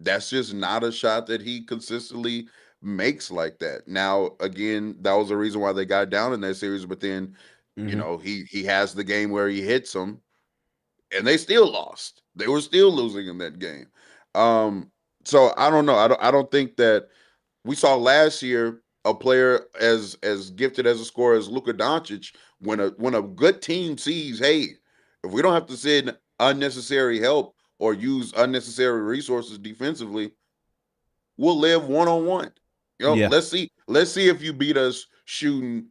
that's just not a shot that he consistently makes like that. Now, again, that was the reason why they got down in that series. But then, Mm-hmm. he has the game where he hits them and they still lost. They were still losing in that game. So I don't know. I don't think that we saw last year a player as gifted as a scorer as Luka Doncic when a good team sees, hey, if we don't have to send unnecessary help or use unnecessary resources defensively, we'll live one on one. Yeah. Let's see if you beat us shooting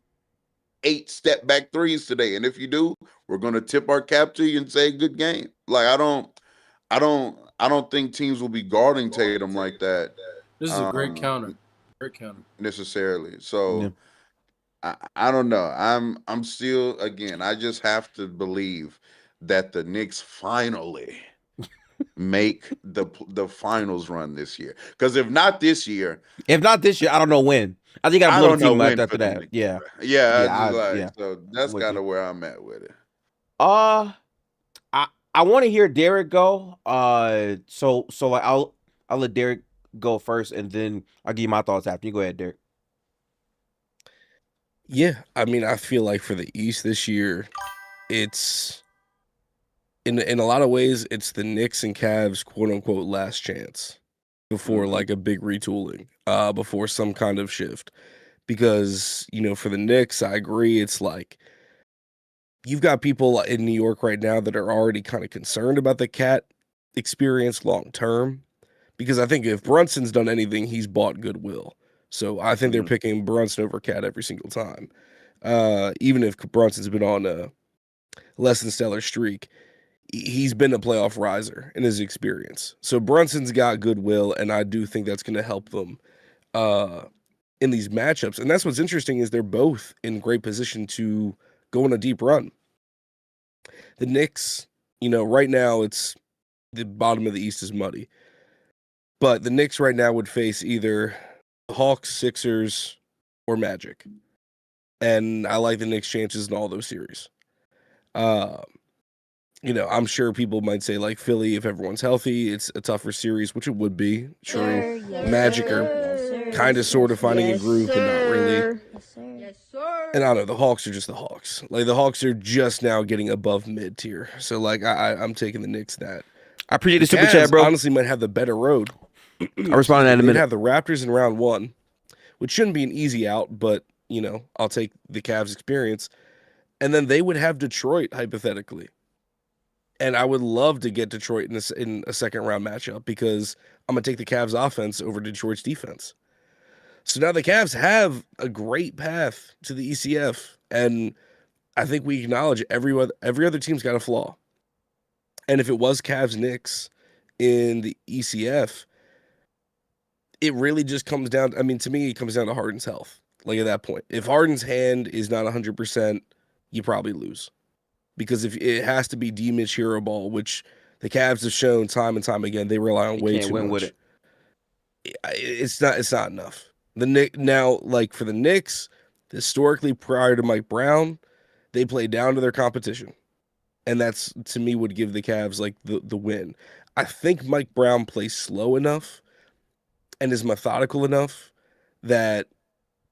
8 step back threes today. And if you do, we're gonna tip our cap to you and say good game. Like I don't think teams will be guarding Tatum like that This is a great um counter. Great counter. necessarily. Yeah. So I don't know. I'm still, again, I just have to believe that the Knicks finally make the finals run this year. Because if not this year, If not this year, I don't know when. I think I gotta I blow the don't know team when after for them that. to get Yeah. back. Yeah, I Yeah. just like, Yeah. so I'm that's with kind you. of where I'm at with it. Uh, I want to hear Derek go. So like I'll let Derek go first, and then I'll give you my thoughts after. You go ahead, Derek. Yeah, I mean, I feel like for the East this year, it's in a lot of ways, it's the Knicks and Cavs quote unquote last chance before like a big retooling, before some kind of shift. Because, for the Knicks, I agree, it's like you've got people in New York right now that are already kind of concerned about the Cat experience long term. Because I think if Brunson's done anything, he's bought goodwill. So I think they're Mhm. picking Brunson over Cat every single time. Even if Brunson's been on a less than stellar streak, he's been a playoff riser in his experience. So Brunson's got goodwill, and I do think that's going to help them uh, in these matchups. And that's what's interesting is they're both in great position to go on a deep run. The Knicks, right now it's the bottom of the East is muddy. But the Knicks right now would face either the Hawks, Sixers, or Magic. And I like the Knicks' chances in all those series. Uh, I'm sure people might say like Philly, if everyone's healthy, it's a tougher series, which it would be. True. Magic are kind of sort of finding a groove, but not really. And I don't know, the Hawks are just the Hawks. Like the Hawks are just now getting above mid tier. So like I'm taking the Knicks that. I appreciate the The super chat, Cavs bro. honestly might have the better road. I respond to that in a They'd minute. have the Raptors in round one, which shouldn't be an easy out, but I'll take the Cavs experience. And then they would have Detroit, hypothetically. And I would love to get Detroit in a second round matchup because I'm going to take the Cavs offense over Detroit's defense. So now the Cavs have a great path to the ECF. And I think we acknowledge every other team's got a flaw. And if it was Cavs Knicks in the ECF, it really just comes down. I mean, to me, it comes down to Harden's health. Like at that point, if Harden's hand is not 100%, you probably lose. Because if it has to be D-Mitch hero ball, which the Cavs have shown time and time again, they rely on way too much. With it. It's not enough. Now, like for the Knicks, historically prior to Mike Brown, they play down to their competition. And that's, to me, would give the Cavs like the win. I think Mike Brown plays slow enough and is methodical enough that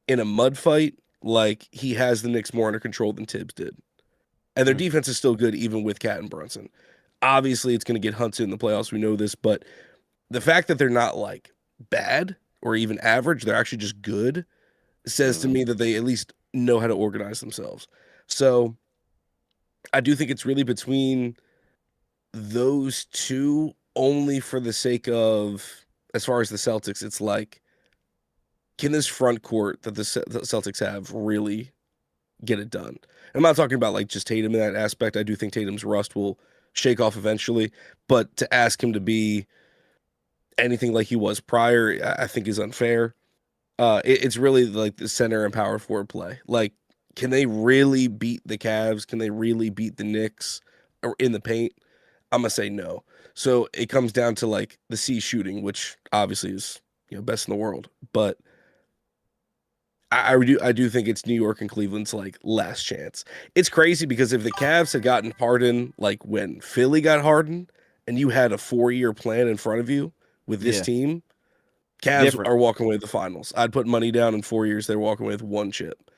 in a mud fight, like he has the Knicks more under control than Tibbs did. And their defense is still good even with Cat and Brunson. Obviously, it's going to get hunted in the playoffs. We know this, but the fact that they're not like bad or even average, they're actually just good, says to me that they at least know how to organize themselves. So I do think it's really between those two, only for the sake of, as far as the Celtics, it's like, can this front court that the Celtics have really get it done? I'm not talking about like just Tatum in that aspect. I do think Tatum's rust will shake off eventually, but to ask him to be anything like he was prior, I think is unfair. It's really like the center and power forward play. Like, can they really beat the Cavs? Can they really beat the Knicks or in the paint? I'm gonna say no. So it comes down to like the C shooting, which obviously is best in the world, but I do think it's New York and Cleveland's like last chance. It's crazy because if the Cavs had gotten Harden like when Philly got Harden, and you had a 4-year plan in front of you with this team, Cavs are walking away with the finals. I'd put money down in 4 years they're walking away with one chip.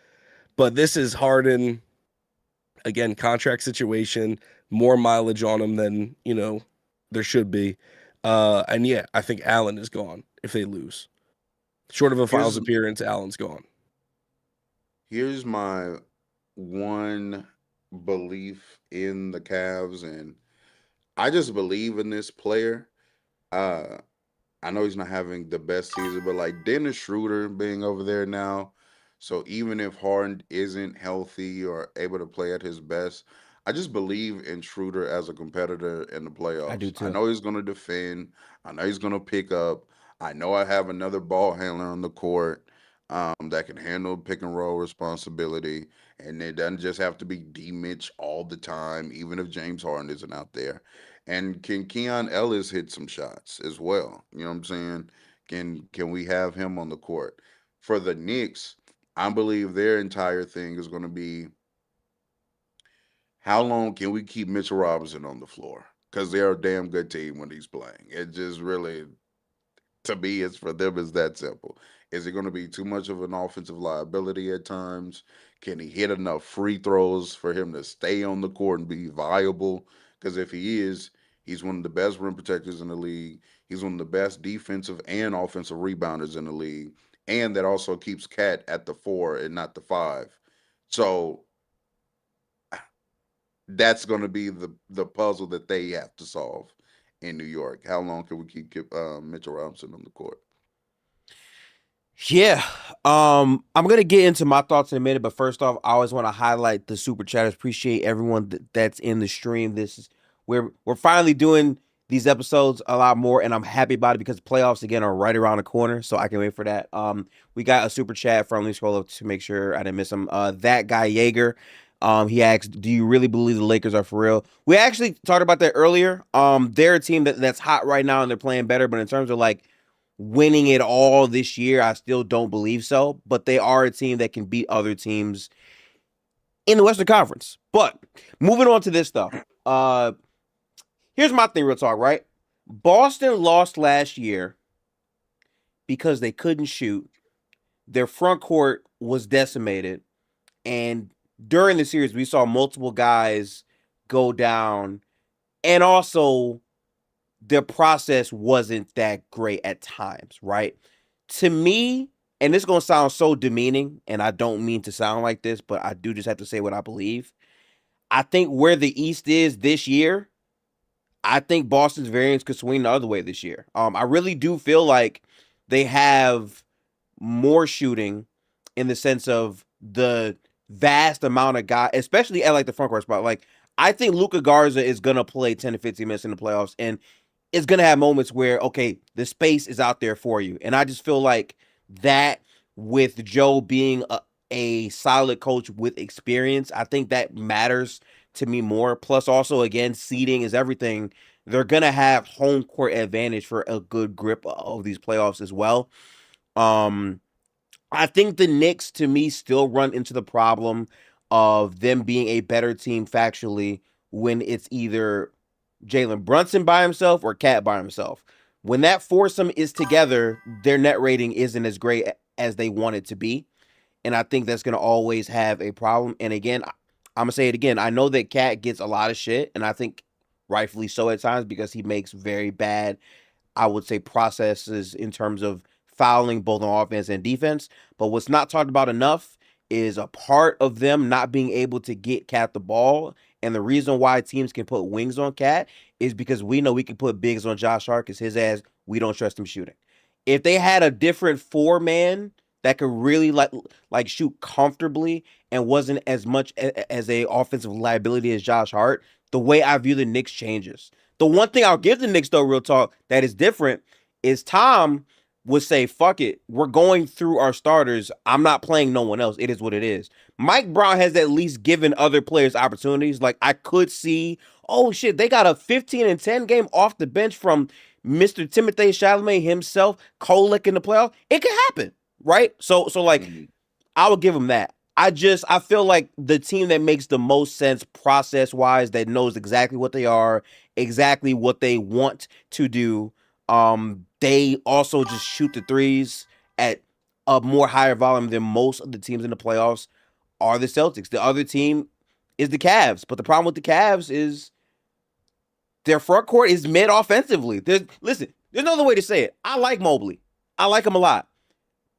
But this is Harden, again, contract situation, more mileage on him than there should be. And yeah, I think Allen is gone if they lose. Short of a finals appearance, Allen's gone. Here's my one belief in the Cavs, and I just believe in this player. I know he's not having the best season, but like Dennis Schroeder being over there now, so even if Harden isn't healthy or able to play at his best, I just believe in Schroeder as a competitor in the playoffs. I do too. I know he's going to defend. I know he's going to pick up. I know I have another ball handler on the court that can handle pick and roll responsibility, and it doesn't just have to be D Mitch all the time, even if James Harden isn't out there. And can Keon Ellis hit some shots as well? You know what I'm saying? Can we have him on the court? For the Knicks, I believe their entire thing is going to be how long can we keep Mitchell Robinson on the floor? Because they're a damn good team when he's playing. It just really, to me, it's for them is that simple. Is it going to be too much of an offensive liability at times? Can he hit enough free throws for him to stay on the court and be viable? Because if he is, he's one of the best rim protectors in the league. He's one of the best defensive and offensive rebounders in the league. And that also keeps Cat at the 4 and not the 5. So that's going to be the puzzle that they have to solve in New York. How long can we keep Mitchell Robinson on the court? Yeah. I'm going to get into my thoughts in a minute, but first off, I always want to highlight the super chatters. Appreciate everyone that's in the stream. We're finally doing these episodes a lot more, and I'm happy about it because the playoffs again are right around the corner, so I can wait for that. We got a super chat from, let me scroll up to make sure I didn't miss him. That guy Jaeger. He asked, do you really believe the Lakers are for real? We actually talked about that earlier. They're a team that's hot right now and they're playing better, but in terms of like winning it all this year, I still don't believe so. But they are a team that can beat other teams in the Western Conference. But moving on to this stuff. Here's my thing, real talk, right? Boston lost last year because they couldn't shoot. Their front court was decimated. And during the series, we saw multiple guys go down. And also, their process wasn't that great at times, right? To me, and this is going to sound so demeaning, and I don't mean to sound like this, but I do just have to say what I believe. I think where the East is this year, I think Boston's variance could swing the other way this year. I really do feel like they have more shooting in the sense of the vast amount of guys, especially at like the front court spot. Like I think Luka Garza is gonna play 10 to 15 minutes in the playoffs, and it's gonna have moments where okay, the space is out there for you, and I just feel like that with Joe being a solid coach with experience, I think that matters to me more. Plus, also again, seeding is everything. They're gonna have home court advantage for a good grip of these playoffs as well. Um, I think the Knicks, to me, still run into the problem of them being a better team factually when it's either Jalen Brunson by himself or Cat by himself. When that foursome is together, their net rating isn't as great as they want it to be. And I think that's going to always have a problem. And again, I'm going to say it again. I know that Cat gets a lot of shit, and I think rightfully so at times because he makes very bad, I would say, processes in terms of fouling both on offense and defense. But what's not talked about enough is a part of them not being able to get Cat the ball. And the reason why teams can put wings on Cat is because we know we can put bigs on Josh Hart because his ass, we don't trust him shooting. If they had a different four-man that could really like shoot comfortably and wasn't as much as a offensive liability as Josh Hart, the way I view the Knicks changes. The one thing I'll give the Knicks, though, real talk, that is different is Tom would say, fuck it, we're going through our starters. I'm not playing no one else. It is what it is. Mike Brown has at least given other players opportunities. Like, I could see, oh, shit, they got a 15-10 game off the bench from Mr. Timothé Chalamet himself, Kolek in the playoff. It could happen, right? So like, I would give him that. I feel like the team that makes the most sense process-wise, that knows exactly what they are, exactly what they want to do. They also just shoot the threes at a more higher volume than most of the teams in the playoffs are the Celtics. The other team is the Cavs. But the problem with the Cavs is their front court is mid offensively. There's no other way to say it. I like Mobley. I like him a lot.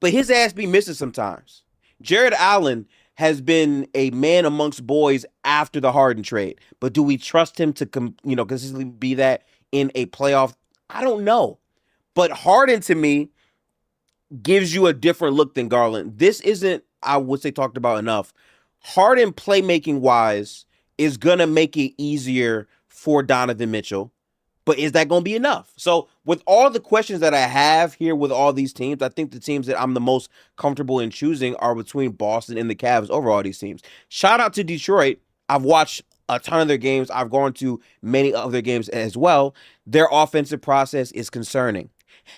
But his ass be missing sometimes. Jared Allen has been a man amongst boys after the Harden trade. But do we trust him to consistently be that in a playoff? I don't know. But Harden, to me, gives you a different look than Garland. This isn't, I would say, talked about enough. Harden, playmaking-wise, is going to make it easier for Donovan Mitchell. But is that going to be enough? So with all the questions that I have here with all these teams, I think the teams that I'm the most comfortable in choosing are between Boston and the Cavs over all these teams. Shout out to Detroit. I've watched a ton of their games. I've gone to many of their games as well. Their offensive process is concerning.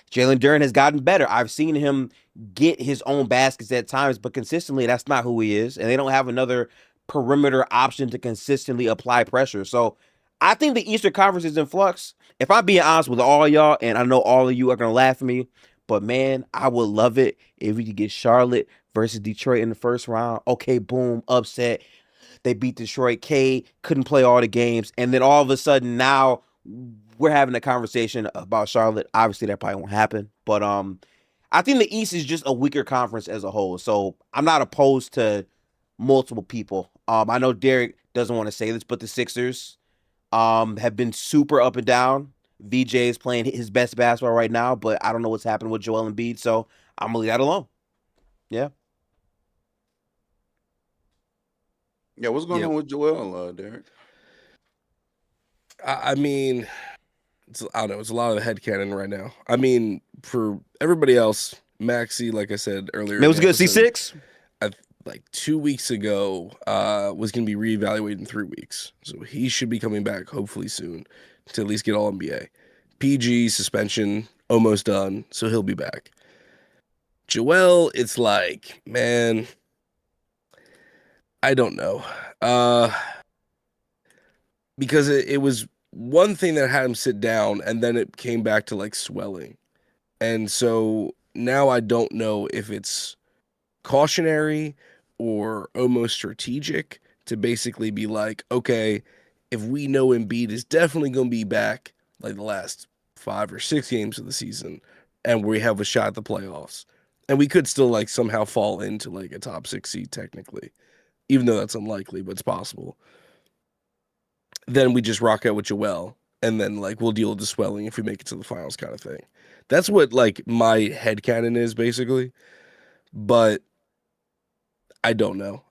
Jalen Duren has gotten better. I've seen him get his own baskets at times, but consistently, that's not who he is. And they don't have another perimeter option to consistently apply pressure. So I think the Eastern Conference is in flux. If I'm being honest with all y'all, and I know all of you are going to laugh at me, but man, I would love it if we could get Charlotte versus Detroit in the first round. Okay, boom, upset. They beat Detroit. K couldn't play all the games. And then all of a sudden now we're having a conversation about Charlotte. Obviously, that probably won't happen. But I think the East is just a weaker conference as a whole. So I'm not opposed to multiple people. I know Derek doesn't want to say this, but the Sixers have been super up and down. VJ is playing his best basketball right now, but I don't know what's happening with Joel Embiid, so I'm going to leave that alone. Yeah. Yeah, what's going on with Joel, Derek? I mean, I don't know. It's a lot of headcanon right now. I mean, for everybody else, Maxey, like I said earlier. Man, it was good. C6? Like 2 weeks ago, was going to be reevaluated in 3 weeks. So he should be coming back hopefully soon to at least get all NBA. PG suspension almost done, so he'll be back. Joel, it's like, man, I don't know. Because it was one thing that had him sit down, and then it came back to like swelling. And so now I don't know if it's cautionary or almost strategic to basically be like, okay, if we know Embiid is definitely going to be back like the last 5 or 6 games of the season, and we have a shot at the playoffs, and we could still like somehow fall into like a top 6 seed technically, even though that's unlikely, but it's possible. Then we just rock out with Joel, and then like we'll deal with the swelling if we make it to the finals kind of thing. That's what like my headcanon is basically. But I don't know.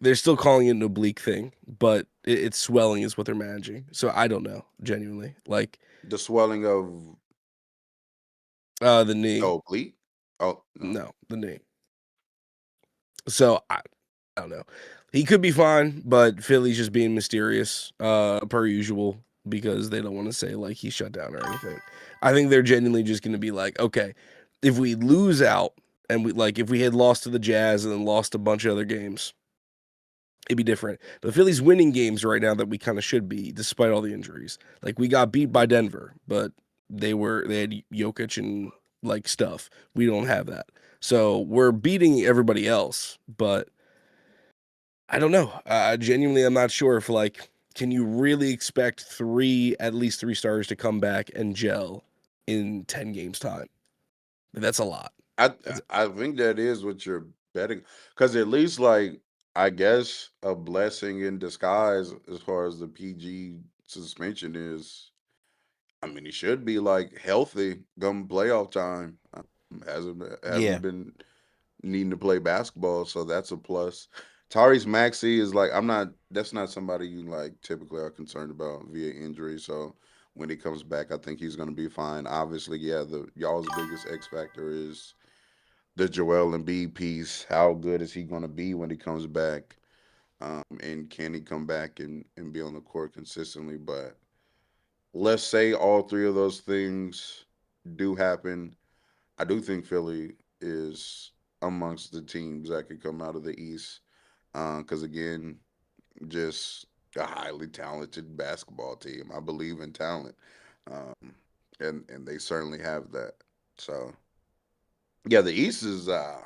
They're still calling it an oblique thing, but it's swelling is what they're managing. So I don't know, genuinely. Like The swelling of the knee. the oblique. Oh no. No, the knee. So I don't know. He could be fine, but Philly's just being mysterious, per usual, because they don't want to say like he shut down or anything. I think they're genuinely just gonna be like, okay, if we lose out and we like if we had lost to the Jazz and then lost a bunch of other games, it'd be different. But Philly's winning games right now that we kind of should be, despite all the injuries. Like we got beat by Denver, but they had Jokic and like stuff. We don't have that. So we're beating everybody else, but I don't know. Genuinely, I'm not sure if like, can you really expect at least three stars to come back and gel in 10 games time? That's a lot. I think that is what you're betting, because at least like I guess a blessing in disguise as far as the PG suspension is. I mean, he should be like healthy come playoff time. Yeah. Hasn't been needing to play basketball, so that's a plus. Tyrese Maxey is like I'm not. That's not somebody you like typically are concerned about via injury. So when he comes back, I think he's going to be fine. Obviously, yeah, the y'all's biggest X factor is the Joel Embiid piece. How good is he going to be when he comes back? And can he come back and be on the court consistently? But let's say all three of those things do happen. I do think Philly is amongst the teams that could come out of the East. Because again, just a highly talented basketball team. I believe in talent, um, and they certainly have that. So yeah, the East is I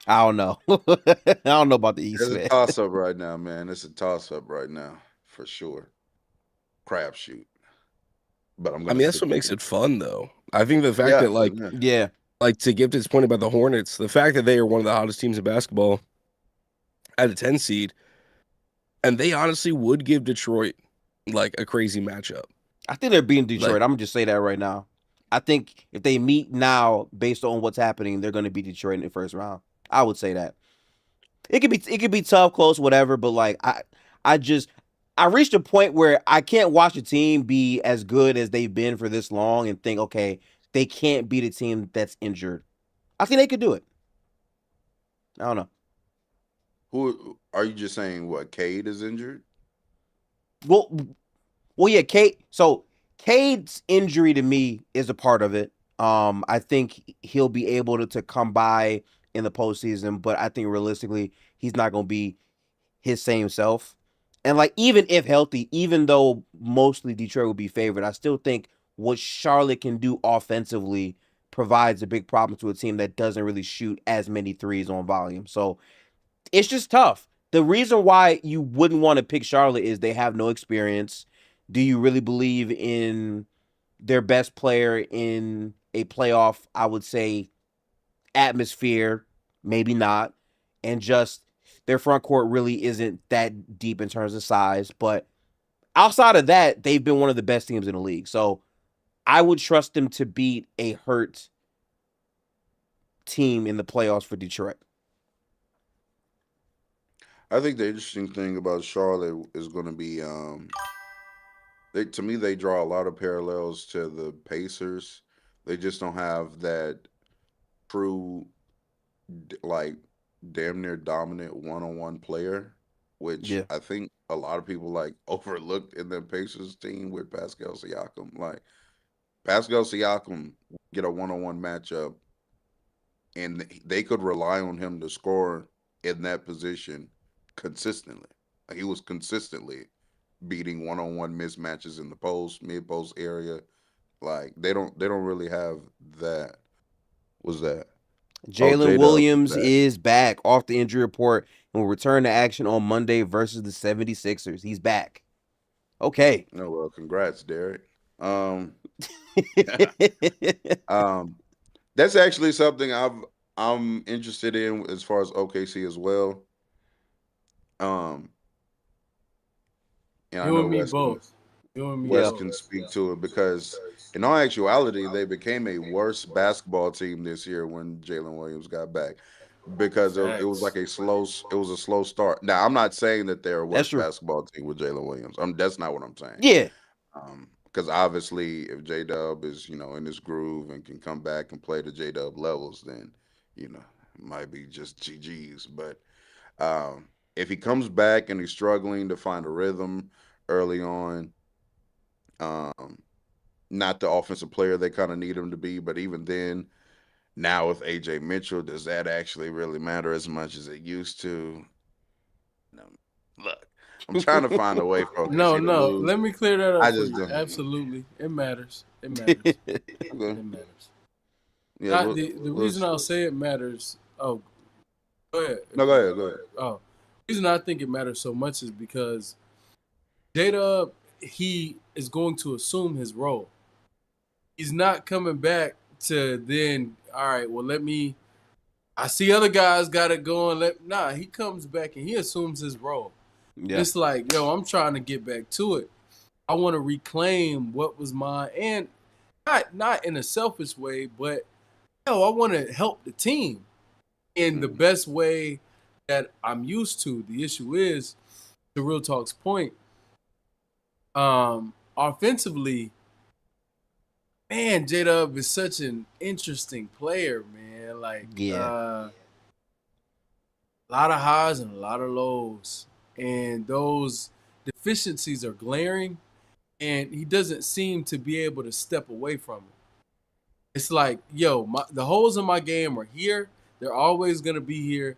don't know. I don't know about the East, it's a man. toss up right now, man. It's a toss up right now for sure. Crapshoot, but I'm I gonna mean, that's stick what with makes them. it fun, though. I think the fact Yeah, that, yeah. Yeah. like to Gifted's point about the Hornets, the fact that they are one of the hottest teams in basketball at a 10 seed, and they honestly would give Detroit like a crazy matchup. I think they're beating Like, Detroit. I'm gonna just say that right now. I think if they meet now, based on what's happening, they're gonna beat Detroit in the first round. I would say that. It could be tough, close, whatever, but like I reached a point where I can't watch a team be as good as they've been for this long and think, okay, they can't beat a team that's injured. I think they could do it. I don't know. Who are you just saying? What Cade is injured? Well, well, yeah, Cade. So Cade's injury to me is a part of it. I think he'll be able to come by in the postseason, but I think realistically, he's not going to be his same self. And like, even if healthy, even though mostly Detroit will be favored, I still think what Charlotte can do offensively provides a big problem to a team that doesn't really shoot as many threes on volume. So it's just tough. The reason why you wouldn't want to pick Charlotte is they have no experience. Do you really believe in their best player in a playoff, I would say, atmosphere? Maybe not. And just their front court really isn't that deep in terms of size. But outside of that, they've been one of the best teams in the league. So I would trust them to beat a hurt team in the playoffs for Detroit. I think the interesting thing about Charlotte is going to be they to me they draw a lot of parallels to the Pacers. They just don't have that true like damn near dominant one-on-one player, which Yeah. I think a lot of people like overlooked in the Pacers team with Pascal Siakam. Like Pascal Siakam get a one-on-one matchup and they could rely on him to score in that position consistently. He was consistently beating one-on-one mismatches in the post, mid-post area. Like they don't really have that. Was that? Oh, Jalen J Dub is Williams back. is back off the injury report and will return to action on Monday versus the 76ers. He's back. Okay. No, well, congrats, Derek. Um, um, that's actually something I'm interested in as far as OKC as well. Um, and I You know and me both. Yeah. Wes can speak to it because, in all actuality, they became a worse basketball team this year when Jalen Williams got back because it was like Facts. it was a slow start. Now, I'm not saying that they're a That's worse true. basketball team with Jalen Williams. That's not what I'm saying. Yeah. Because obviously, if J Dub is in his groove and can come back and play the J Dub levels, then it might be just GG's. But if he comes back and he's struggling to find a rhythm early on, um, not the offensive player they kind of need him to be, but even then, now with AJ Mitchell, does that actually really matter as much as it used to? No. Look, I'm trying to find a way for No, OKC to no. lose. Let me clear that I up for just you. don't. Absolutely, it matters. It matters. Okay. It matters. Yeah, Not the reason let's. I'll say it matters. Oh, go ahead. No, go ahead. Go ahead. Oh, the reason I think it matters so much is because Jada, he is going to assume his role. He's not coming back to then. All right, well, let me. I see other guys got it going. He comes back and he assumes his role. Yeah. It's like, yo, I'm trying to get back to it. I want to reclaim what was mine, and not in a selfish way, but yo, I want to help the team in the best way that I'm used to. The issue is, to Real Talk's point, offensively, man, J Dub is such an interesting player, man. Like, Yeah. a lot of highs and a lot of lows, and those deficiencies are glaring, and he doesn't seem to be able to step away from it. It's like, yo, the holes in my game are here. They're always gonna be here,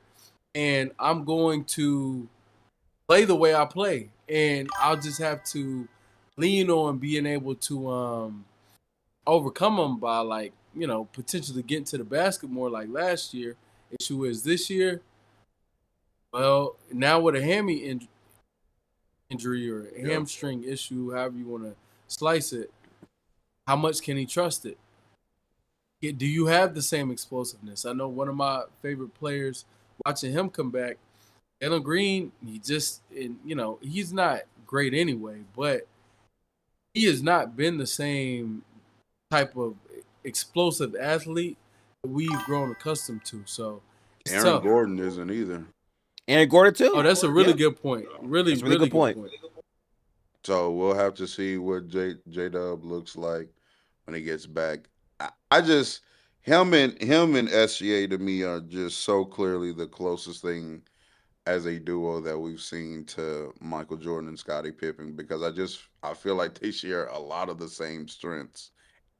and I'm going to play the way I play, and I'll just have to lean on being able to overcome them by, like, potentially getting to the basket more like last year. Issue is this year, well, now with a injury or a Yeah. hamstring issue, however you want to slice it, how much can he trust it? Do you have the same explosiveness? I know one of my favorite players, watching him come back, Jalen Green, he's not great anyway, but he has not been the same type of explosive athlete that we've grown accustomed to. So it's Aaron tough. Gordon isn't either. Aaron Gordon too. Oh, that's a really Yeah. good point. Really, That's a really really good point. So we'll have to see what J Dub looks like when he gets back. I just him and SGA to me are just so clearly the closest thing as a duo that we've seen to Michael Jordan and Scottie Pippen because I feel like they share a lot of the same strengths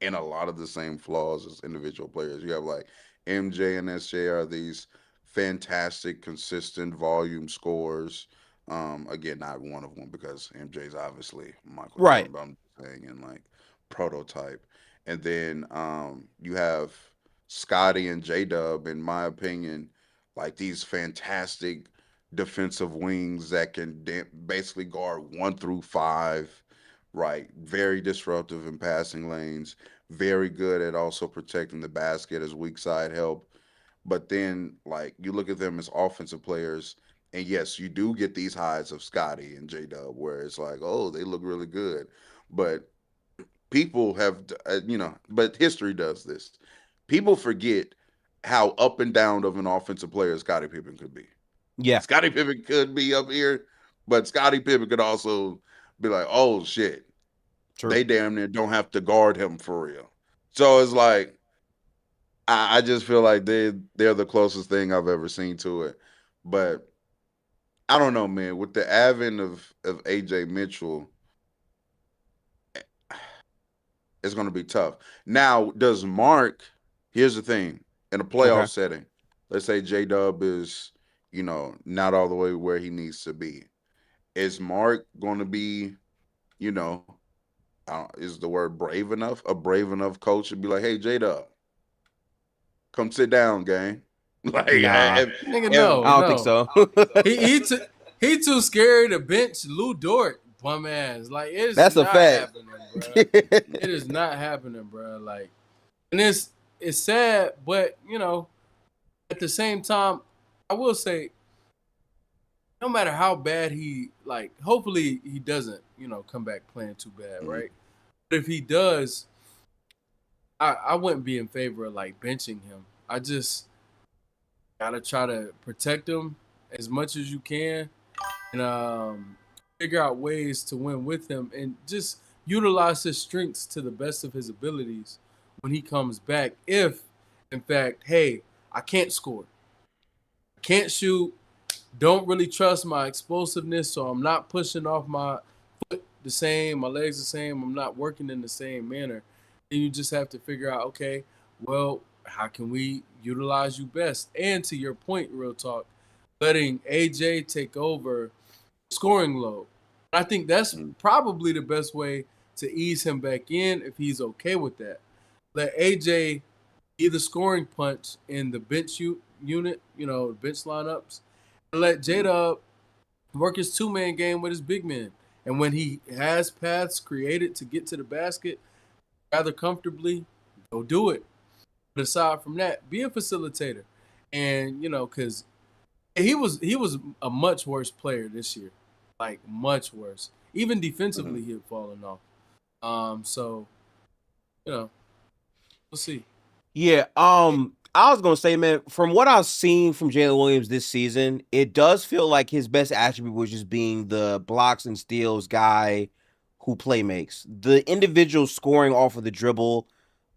and a lot of the same flaws as individual players. You have like MJ and SJ are these fantastic, consistent volume scorers. Again, not one of them because MJ's obviously Michael Right. Jordan, but I'm just saying in like prototype. And then you have Scotty and J Dub, in my opinion, like these fantastic defensive wings that can basically guard 1 through 5, right? Very disruptive in passing lanes, very good at also protecting the basket as weak side help. But then, like, you look at them as offensive players, and yes, you do get these highs of Scotty and J Dub where it's like, oh, they look really good. But people have, but history does this. People forget how up and down of an offensive player Scottie Pippen could be. Yeah. Scottie Pippen could be up here, but Scottie Pippen could also be like, oh shit, True. they damn near don't have to guard him for real. So it's like I just feel like they're the closest thing I've ever seen to it. But I don't know, man. With the advent of AJ Mitchell, it's gonna be tough. Now, does Mark, here's the thing, in a playoff Okay. setting, let's say J Dub is, not all the way where he needs to be. Is Mark gonna be, you know, is the word brave enough? A brave enough coach to be like, "Hey, J Dub, come sit down, gang." Like, Nah. Nigga, if no, I don't think no. so. He too scary to bench Lou Dort, bum ass. Like, it's That's a not fact. happening, bro. It is not happening, bro. Like, and it's sad, but at the same time, I will say no matter how bad hopefully he doesn't, come back playing too bad, Mhm. right? But if he does, I wouldn't be in favor of like benching him. I just gotta try to protect him as much as you can, and figure out ways to win with him, and just utilize his strengths to the best of his abilities when he comes back. If, in fact, hey, I can't score, I can't shoot, don't really trust my explosiveness, so I'm not pushing off my foot the same, my legs the same, I'm not working in the same manner. Then you just have to figure out, okay, well, how can we utilize you best? And to your point, real talk, letting AJ take over scoring load. I think that's Mhm. probably the best way to ease him back in if he's okay with that. Let AJ be the scoring punch in the bench unit, bench lineups, and let J-Dub work his two-man game with his big men. And when he has paths created to get to the basket rather comfortably, go do it. But aside from that, be a facilitator. And, because he was a much worse player this year. Like much worse. Even defensively he had fallen off. So, we'll see. Yeah, I was gonna say, man, from what I've seen from Jalen Williams this season, it does feel like his best attribute was just being the blocks and steals guy who play makes. The individual scoring off of the dribble,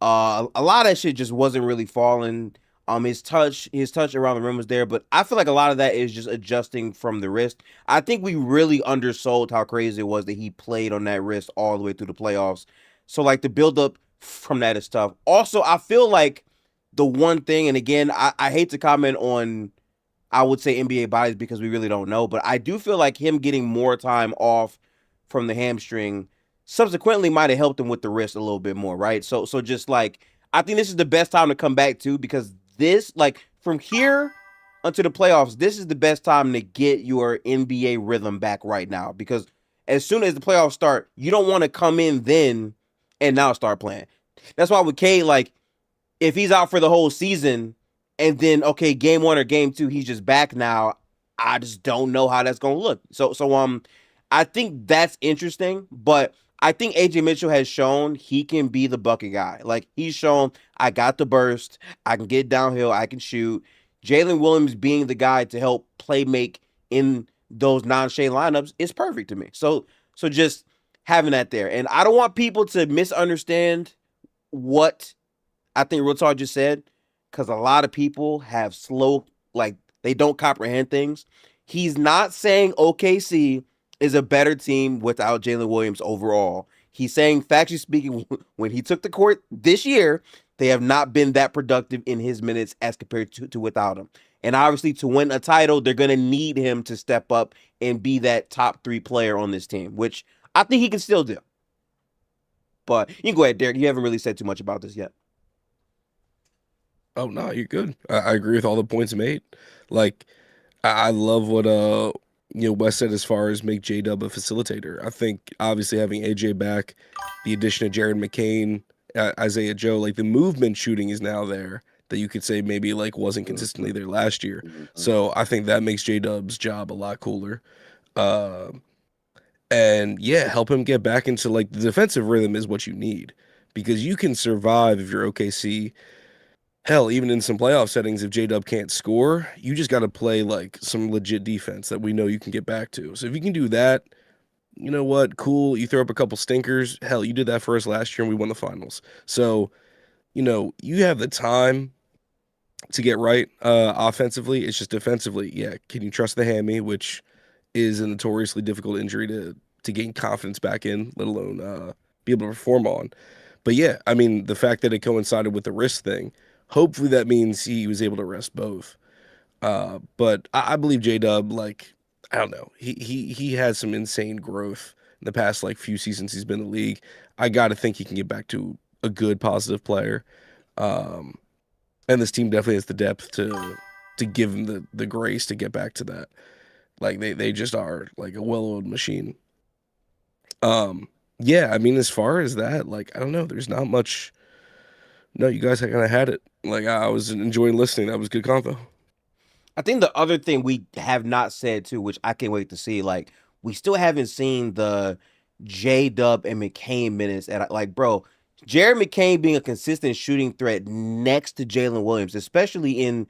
a lot of that shit just wasn't really falling. His touch around the rim was there, but I feel like a lot of that is just adjusting from the wrist. I think we really undersold how crazy it was that he played on that wrist all the way through the playoffs. So like the build up from that is tough. Also, I feel like the one thing, and again, I hate to comment on, I would say NBA bodies because we really don't know, but I do feel like him getting more time off from the hamstring subsequently might have helped him with the wrist a little bit more, right? So just like, I think this is the best time to come back too, because this, like, from here until the playoffs, this is the best time to get your NBA rhythm back right now, because as soon as the playoffs start, you don't want to come in then and now start playing. That's why with Cade, like, if he's out for the whole season and then, okay, game one or game two, he's just back now, I just don't know how that's gonna look. So I think that's interesting, but I think AJ Mitchell has shown he can be the bucket guy. Like, he's shown, I got the burst, I can get downhill, I can shoot. Jalen Williams being the guy to help play make in those non-Shea lineups is perfect to me. So just having that there. And I don't want people to misunderstand what I think Real Talk just said, because a lot of people have slow, like, they don't comprehend things. He's not saying OKC is a better team without Jalen Williams overall. He's saying, factually speaking, when he took the court this year, they have not been that productive in his minutes as compared to without him. And obviously, to win a title, they're going to need him to step up and be that top 3 player on this team, which I think he can still do. But you can go ahead, Derek. You haven't really said too much about this yet. Oh no, you're good. I agree with all the points made. Like, I love what Wes said as far as make J Dub a facilitator. I think obviously having AJ back, the addition of Jared McCain, Isaiah Joe, like the movement shooting is now there that you could say maybe like wasn't consistently there last year. So I think that makes J Dub's job a lot cooler. And yeah, help him get back into like the defensive rhythm is what you need, because you can survive if you're OKC. Hell, even in some playoff settings, if J-Dub can't score, you just got to play like some legit defense that we know you can get back to. So if you can do that, you know what? Cool. You throw up a couple stinkers. Hell, you did that for us last year and we won the finals. So, you have the time to get right offensively. It's just defensively. Yeah. Can you trust the hammy, which is a notoriously difficult injury to gain confidence back in, let alone be able to perform on. But yeah, I mean, the fact that it coincided with the wrist thing, hopefully that means he was able to rest both. But I believe J-Dub, like, I don't know, he has some insane growth in the past like few seasons he's been in the league. I got to think he can get back to a good positive player. And this team definitely has the depth to give him the grace to get back to that. Like they just are like a well-oiled machine. Yeah, I mean, as far as that, like, I don't know, there's not much. No, you guys kind of had it. Like, I was enjoying listening. That was good convo. I think the other thing we have not said too, which I can't wait to see, like we still haven't seen the J-Dub and McCain minutes. And like, bro, Jared McCain being a consistent shooting threat next to Jalen Williams, especially in,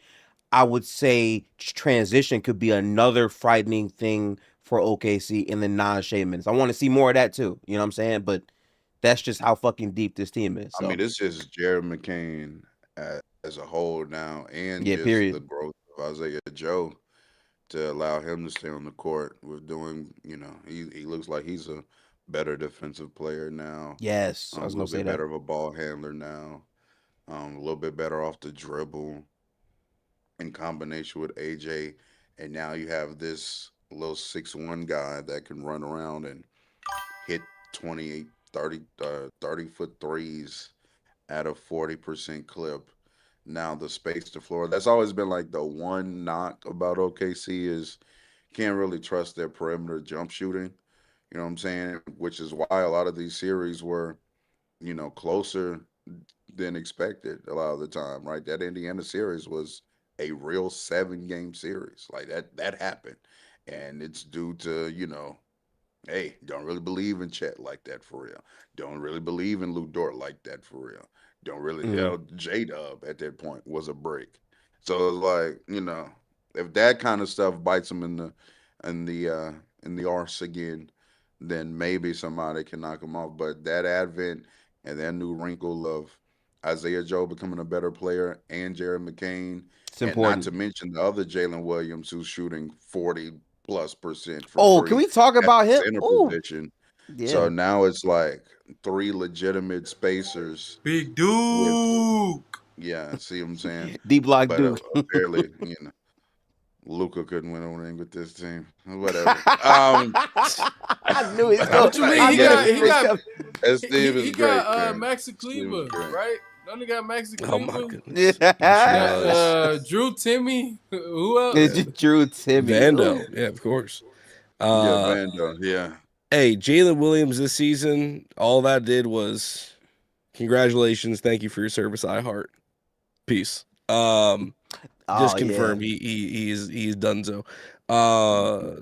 I would say, transition, could be another frightening thing for OKC in the non-Shea minutes. I want to see more of that too. You know what I'm saying? But that's just how fucking deep this team is. I So mean, it's just Jared McCain as a whole now, and yeah, just the period. growth of Isaiah Joe to allow him to stay on the court with doing, he looks like he's a better defensive player now, Yes, I a was gonna little say bit that. better of a ball handler now, a little bit better off the dribble in combination with AJ, and now you have this little 6'1" guy that can run around and hit 28, 30-foot threes at a 40% clip. Now the space to floor. That's always been like the one knock about OKC is can't really trust their perimeter jump shooting. You know what I'm saying? Which is why a lot of these series were, closer than expected a lot of the time, right? That Indiana series was a real 7-game series. Like that happened. And it's due to, hey, don't really believe in Chet like that for real. Don't really believe in Lou Dort like that for real. Don't really Mhm. J Dub at that point was a break. So it's like, if that kind of stuff bites him in the uh in the arse again, then maybe somebody can knock him off. But that advent and that new wrinkle of Isaiah Joe becoming a better player and Jared McCain, It's and not to important. mention the other Jalen Williams who's shooting 40+% from Oh, can three we talk at about the him? center Oh, position. So yeah. now it's like three legitimate spacers Big with, Duke. yeah, see what I'm saying? D Block But Duke. apparently, Luka couldn't win a ring with this team. Whatever. I knew it's But going. What you mean? I He knew yeah, got this he was got coming. that he, Steve is he got great, man. Maxi Steve is Kleber, great. right? Don't he got Maxi Oh my Kleber? goodness. Yeah. He sure Got does. Drew Timmy. Who else? It's just Drew Timmy. Vando, Ooh. yeah, of course. Yeah, Uh, Vando. Yeah. hey, Jalen Williams this season, all that did was congratulations, thank you for your service, I heart. Peace. Oh Just yeah. confirm he's donezo. Uh,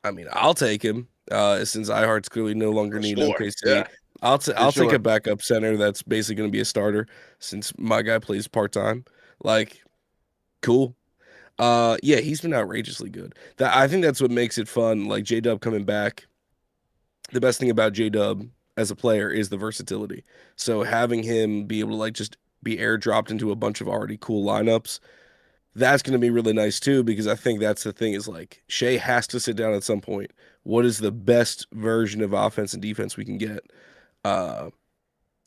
I mean, I'll take him. Since iHeart's clearly no longer For needing sure. OKC, Yeah. For I'll take a sure. backup center that's basically going to be a starter since my guy plays part time. Like, cool. Yeah, he's been outrageously good. I think that's what makes it fun. Like J Dub coming back. The best thing about J Dub as a player is the versatility. So having him be able to like just be airdropped into a bunch of already cool lineups, that's going to be really nice too, because I think that's the thing is like Shea has to sit down at some point. What is the best version of offense and defense we can get uh,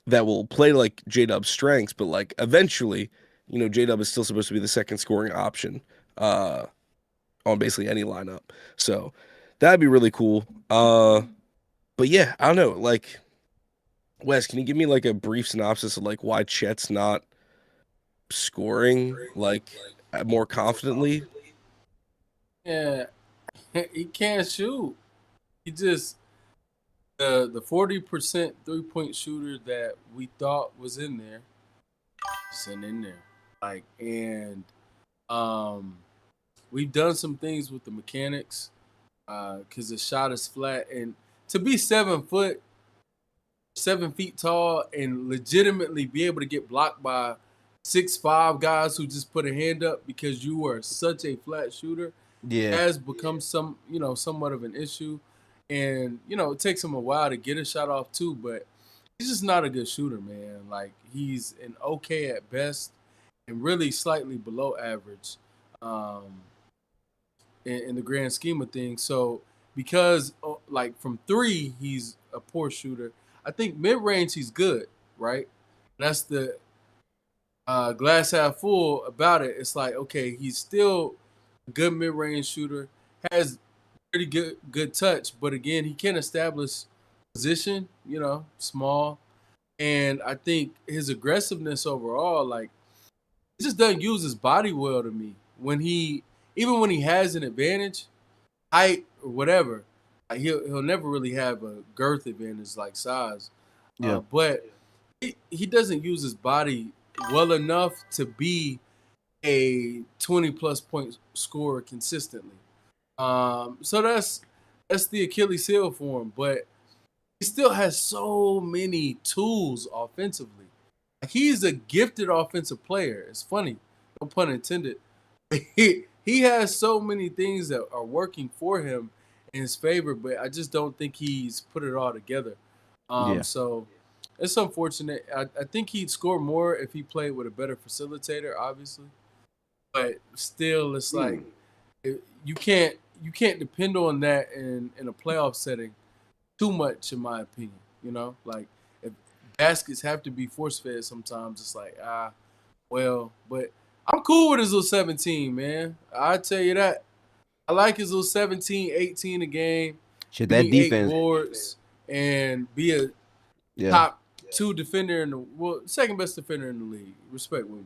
that will play like J Dub's strengths, but like eventually, J Dub is still supposed to be the second scoring option on basically any lineup. So that'd be really cool. But yeah, I don't know. Like, Wes, can you give me like a brief synopsis of like why Chet's not scoring like more confidently? Yeah, he can't shoot. He just the 40% 3-point shooter that we thought was in there, isn't in there. Like, and we've done some things with the mechanics because the shot is flat, and to be 7 feet tall, and legitimately be able to get blocked by 6'5" guys who just put a hand up because you are such a flat shooter Yeah. has become somewhat of an issue. And, it takes him a while to get a shot off too, but he's just not a good shooter, man. Like, he's an okay at best and really slightly below average in the grand scheme of things. So because like from three, he's a poor shooter. I think mid-range, he's good, right? That's the glass half full about it. It's like, okay, he's still a good mid-range shooter, has pretty good touch, but again, he can't establish position, small. And I think his aggressiveness overall, like, he just doesn't use his body well to me. Even when he has an advantage, height or whatever, like he'll never really have a girth advantage like size. Yeah. But he doesn't use his body well enough to be a 20-plus point scorer consistently. So that's the Achilles heel for him. But he still has so many tools offensively. He's a gifted offensive player. It's funny, no pun intended. He has so many things that are working for him in his favor, but I just don't think he's put it all together. Yeah. So it's unfortunate. I think he'd score more if he played with a better facilitator, obviously. But still, it's like you can't depend on that in a playoff setting too much, in my opinion. You know, like if baskets have to be force fed sometimes, it's like well, but I'm cool with his little 17, man. I tell you that. I like his little 17, 18 a game, Shit, give that me 8 defense. boards, and be a Yeah. top 2 defender second best defender in the league. Respect Wimby.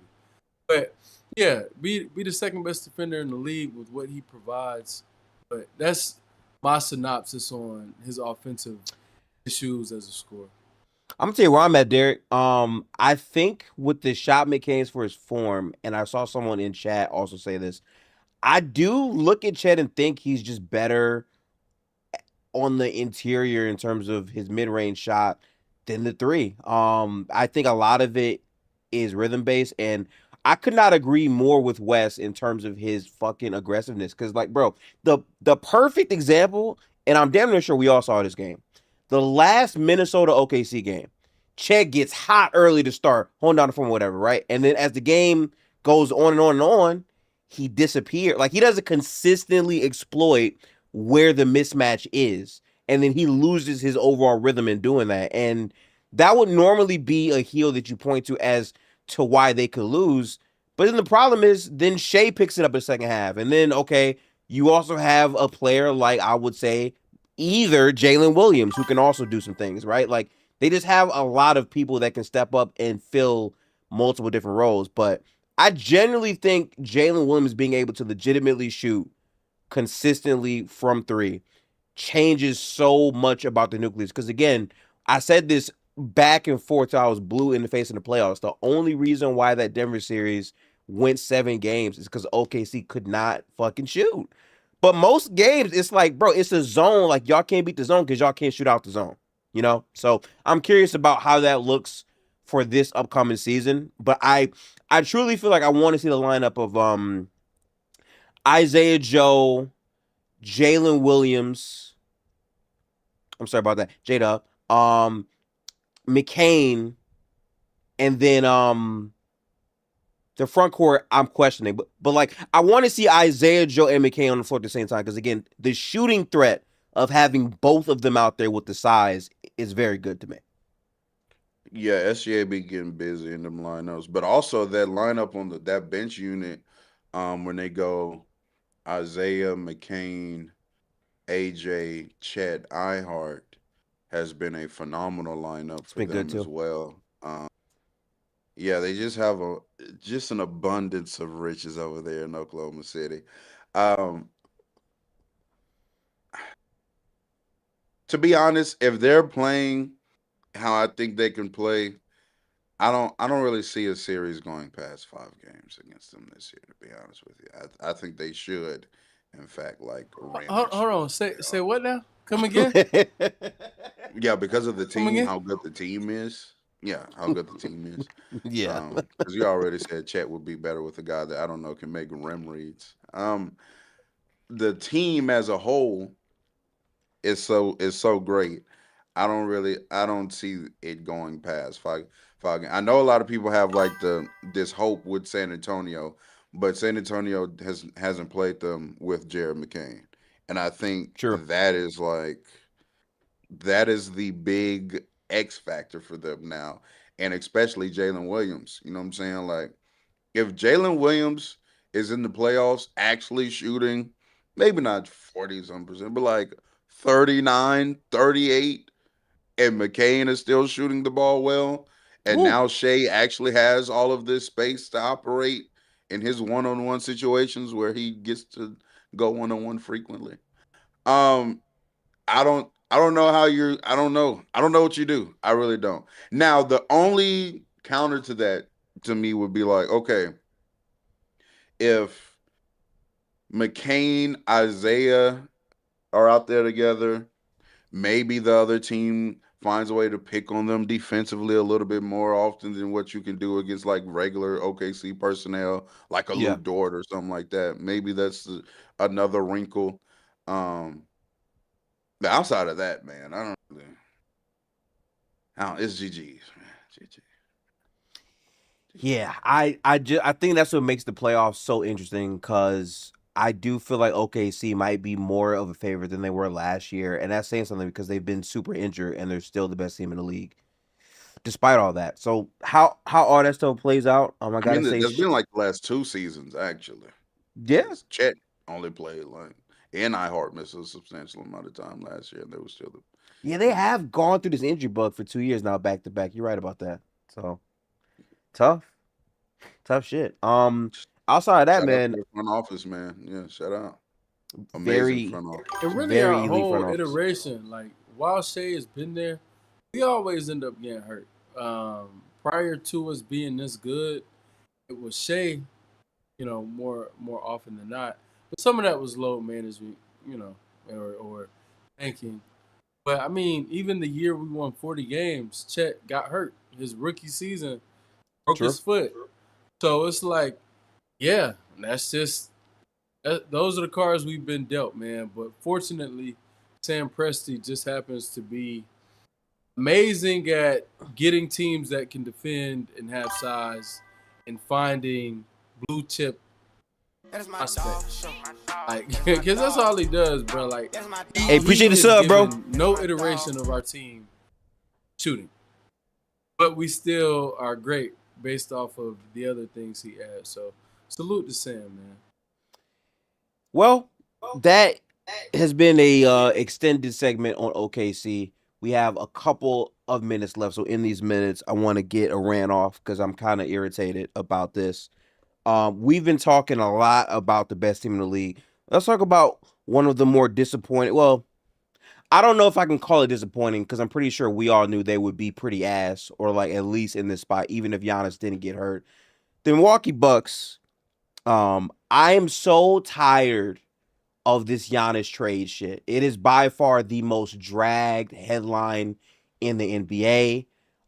But yeah, be the second best defender in the league with what he provides. But that's my synopsis on his offensive issues as a scorer. I'm gonna tell you where I'm at, Derek. I think with the shot mechanics for his form, and I saw someone in chat also say this. I do look at Chet and think he's just better on the interior in terms of his mid-range shot than the three. I think a lot of it is rhythm based, and I could not agree more with Wes in terms of his fucking aggressiveness. Because, like, bro, the perfect example, and I'm damn near sure we all saw this game, the last Minnesota OKC game. Chet gets hot early to start, holding down the phone, whatever, right? And then as the game goes on and on and on, he disappeared. Like, he doesn't consistently exploit where the mismatch is. And then he loses his overall rhythm in doing that. And that would normally be a heel that you point to as to why they could lose. But then the problem is then SHAI picks it up in the second half. And then, okay, you also have a player like, I would say, either Jalen Williams, who can also do some things, right? Like, they just have a lot of people that can step up and fill multiple different roles. But I generally think Jalen Williams being able to legitimately shoot consistently from three changes so much about the nucleus. Because again, I said this back and forth till I was blue in the face in the playoffs. The only reason why that Denver series went 7 games is because OKC could not fucking shoot. But most games, it's like, bro, it's a zone. Like, y'all can't beat the zone because y'all can't shoot out the zone. You know? So I'm curious about how that looks for this upcoming season. But I truly feel like I want to see the lineup of Isaiah Joe, Jalen Williams. I'm sorry about that. J-Dub. McCain, and then the front court I'm questioning. But like I want to see Isaiah Joe and McCain on the floor at the same time. Because again, the shooting threat of having both of them out there with the size is very good to me. Yeah, SGA be getting busy in them lineups, but also that lineup on that bench unit, when they go Isaiah, McCain, AJ, Chet, Ihart, has been a phenomenal lineup It's for been good them as too. well. Yeah, they just have just an abundance of riches over there in Oklahoma City. Um, to be honest, if they're playing how I think they can play, I don't really see a series going past 5 games against them this year, to be honest with you. I think they should, in fact, like Hold ramage on. through Say there. what now? Come again? Yeah, because of the Come team, again? how good the team is. Yeah, how good the team is. Yeah. Because you already said Chet would be better with a guy that I don't know can make rim reads. The team as a whole is so great. I don't see it going past five. I know a lot of people have like this hope with San Antonio, but San Antonio hasn't played them with Jared McCain, and I think True. that is the big X factor for them now, and especially Jalen Williams. You know what I'm saying? Like if Jalen Williams is in the playoffs actually shooting, maybe not 40 some percent, but like 39, 38, and McCain is still shooting the ball well, and Woo. now SHAI actually has all of this space to operate in his one-on-one situations where he gets to go one-on-one frequently. Um, I don't know how you're I don't know what you do. I really don't. Now, the only counter to that to me would be like, okay, if McCain, Isaiah are out there together, maybe the other team finds a way to pick on them defensively a little bit more often than what you can do against like regular OKC personnel, like a Yeah. Luke Dort or something like that. Maybe that's another wrinkle. But outside of that, man, it's GG's, man. GG. Yeah, I think that's what makes the playoffs so interesting because I do feel like OKC might be more of a favorite than they were last year, and that's saying something because they've been super injured and they're still the best team in the league despite all that. So how all that stuff plays out, I I mean, gotta say, that's been like the last 2 seasons actually. yeah, Chet only played like, and iHeart missed a substantial amount of time last year, and they were still yeah, they have gone through this injury bug for 2 years now, back to back. You're right about that. So tough, tough shit. Outside of that, shout out to man, the front office, man. Yeah, shout out. Amazing very, front office. And really, very our elite front whole office. iteration, like while Shai has been there, we always end up getting hurt. Prior to us being this good, it was Shai, more often than not. But some of that was load management, or tanking. But I mean, even the year we won 40 games, Chet got hurt. His rookie season broke True. his foot. So it's like, yeah, that's just those are the cards we've been dealt, man. But fortunately, Sam Presti just happens to be amazing at getting teams that can defend and have size and finding blue chip prospects. Like, because that's all he does, bro. Like, Hey, appreciate the has sub, bro. given no iteration of our team shooting, but we still are great based off of the other things he adds. So, salute to Sam, man. Well, that has been a extended segment on OKC. We have a couple of minutes left, so in these minutes, I want to get a rant off because I'm kind of irritated about this. We've been talking a lot about the best team in the league. Let's talk about one of the more disappointing. Well, I don't know if I can call it disappointing because I'm pretty sure we all knew they would be pretty ass or like at least in this spot, even if Giannis didn't get hurt. The Milwaukee Bucks. I am so tired of this Giannis trade shit. It is by far the most dragged headline in the NBA.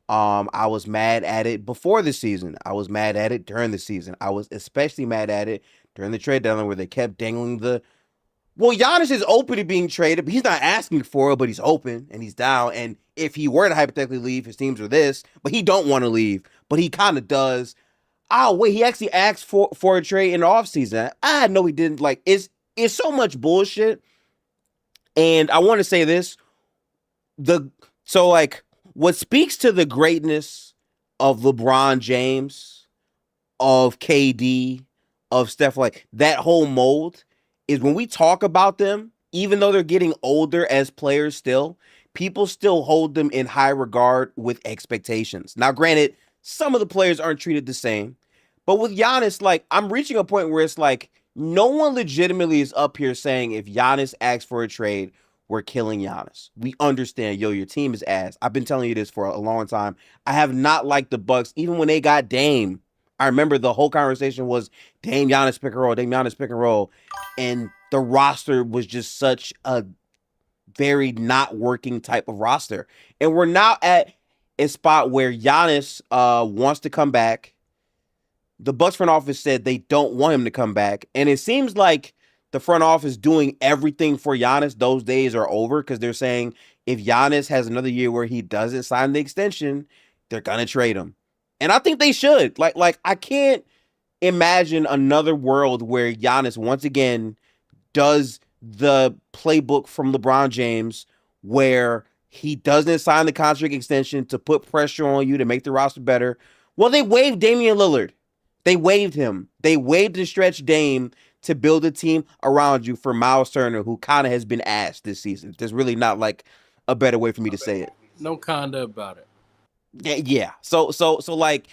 I was mad at it before the season. I was mad at it during the season. I was especially mad at it during the trade deadline where they kept dangling Giannis is open to being traded, but he's not asking for it, but he's open and he's down. And if he were to hypothetically leave, his teams are this, but he don't want to leave, but he kind of does. Oh, wait, he actually asked for a trade in the offseason. I know he didn't. Like, it's so much bullshit. And I want to say this. What speaks to the greatness of LeBron James, of KD, of Steph, like that whole mold is when we talk about them, even though they're getting older as players still, people still hold them in high regard with expectations. Now, granted, some of the players aren't treated the same, but with Giannis, like, I'm reaching a point where it's like, no one legitimately is up here saying if Giannis asks for a trade, we're killing Giannis. We understand, your team is ass. I've been telling you this for a long time. I have not liked the Bucks, even when they got Dame. I remember the whole conversation was Dame, Giannis, pick and roll, Dame, Giannis, pick and roll. And the roster was just such a very not working type of roster. And we're now at a spot where Giannis wants to come back. The Bucks front office said they don't want him to come back. And it seems like the front office doing everything for Giannis. Those days are over because they're saying if Giannis has another year where he doesn't sign the extension, they're going to trade him. And I think they should. Like I can't imagine another world where Giannis once again does the playbook from LeBron James where he doesn't sign the contract extension to put pressure on you to make the roster better. Well, they waived Damian Lillard. They waived him. They waived the stretch Dame to build a team around you for Miles Turner, who kind of has been asked this season. There's really not like a better way for me to say it. No kinda about it. Yeah. So like,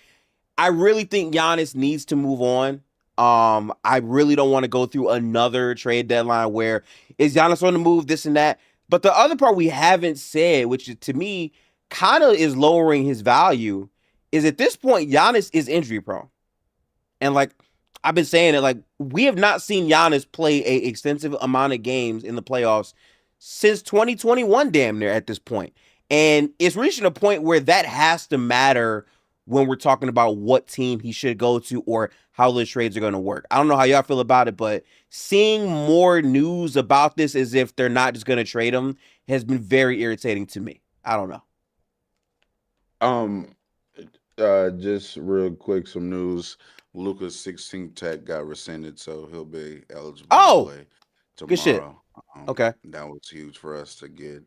I really think Giannis needs to move on. I really don't want to go through another trade deadline where is Giannis on the move, this and that. But the other part we haven't said, which to me kind of is lowering his value, is at this point Giannis is injury prone. And like, I've been saying it, like, we have not seen Giannis play a extensive amount of games in the playoffs since 2021, damn near at this point. And it's reaching a point where that has to matter when we're talking about what team he should go to or how the trades are going to work. I don't know how y'all feel about it, but seeing more news about this as if they're not just going to trade him has been very irritating to me. I don't know. Just real quick, some news. Luka's 16th tech got rescinded, so he'll be eligible to Oh, play good shit. tomorrow. Okay. That was huge for us to get,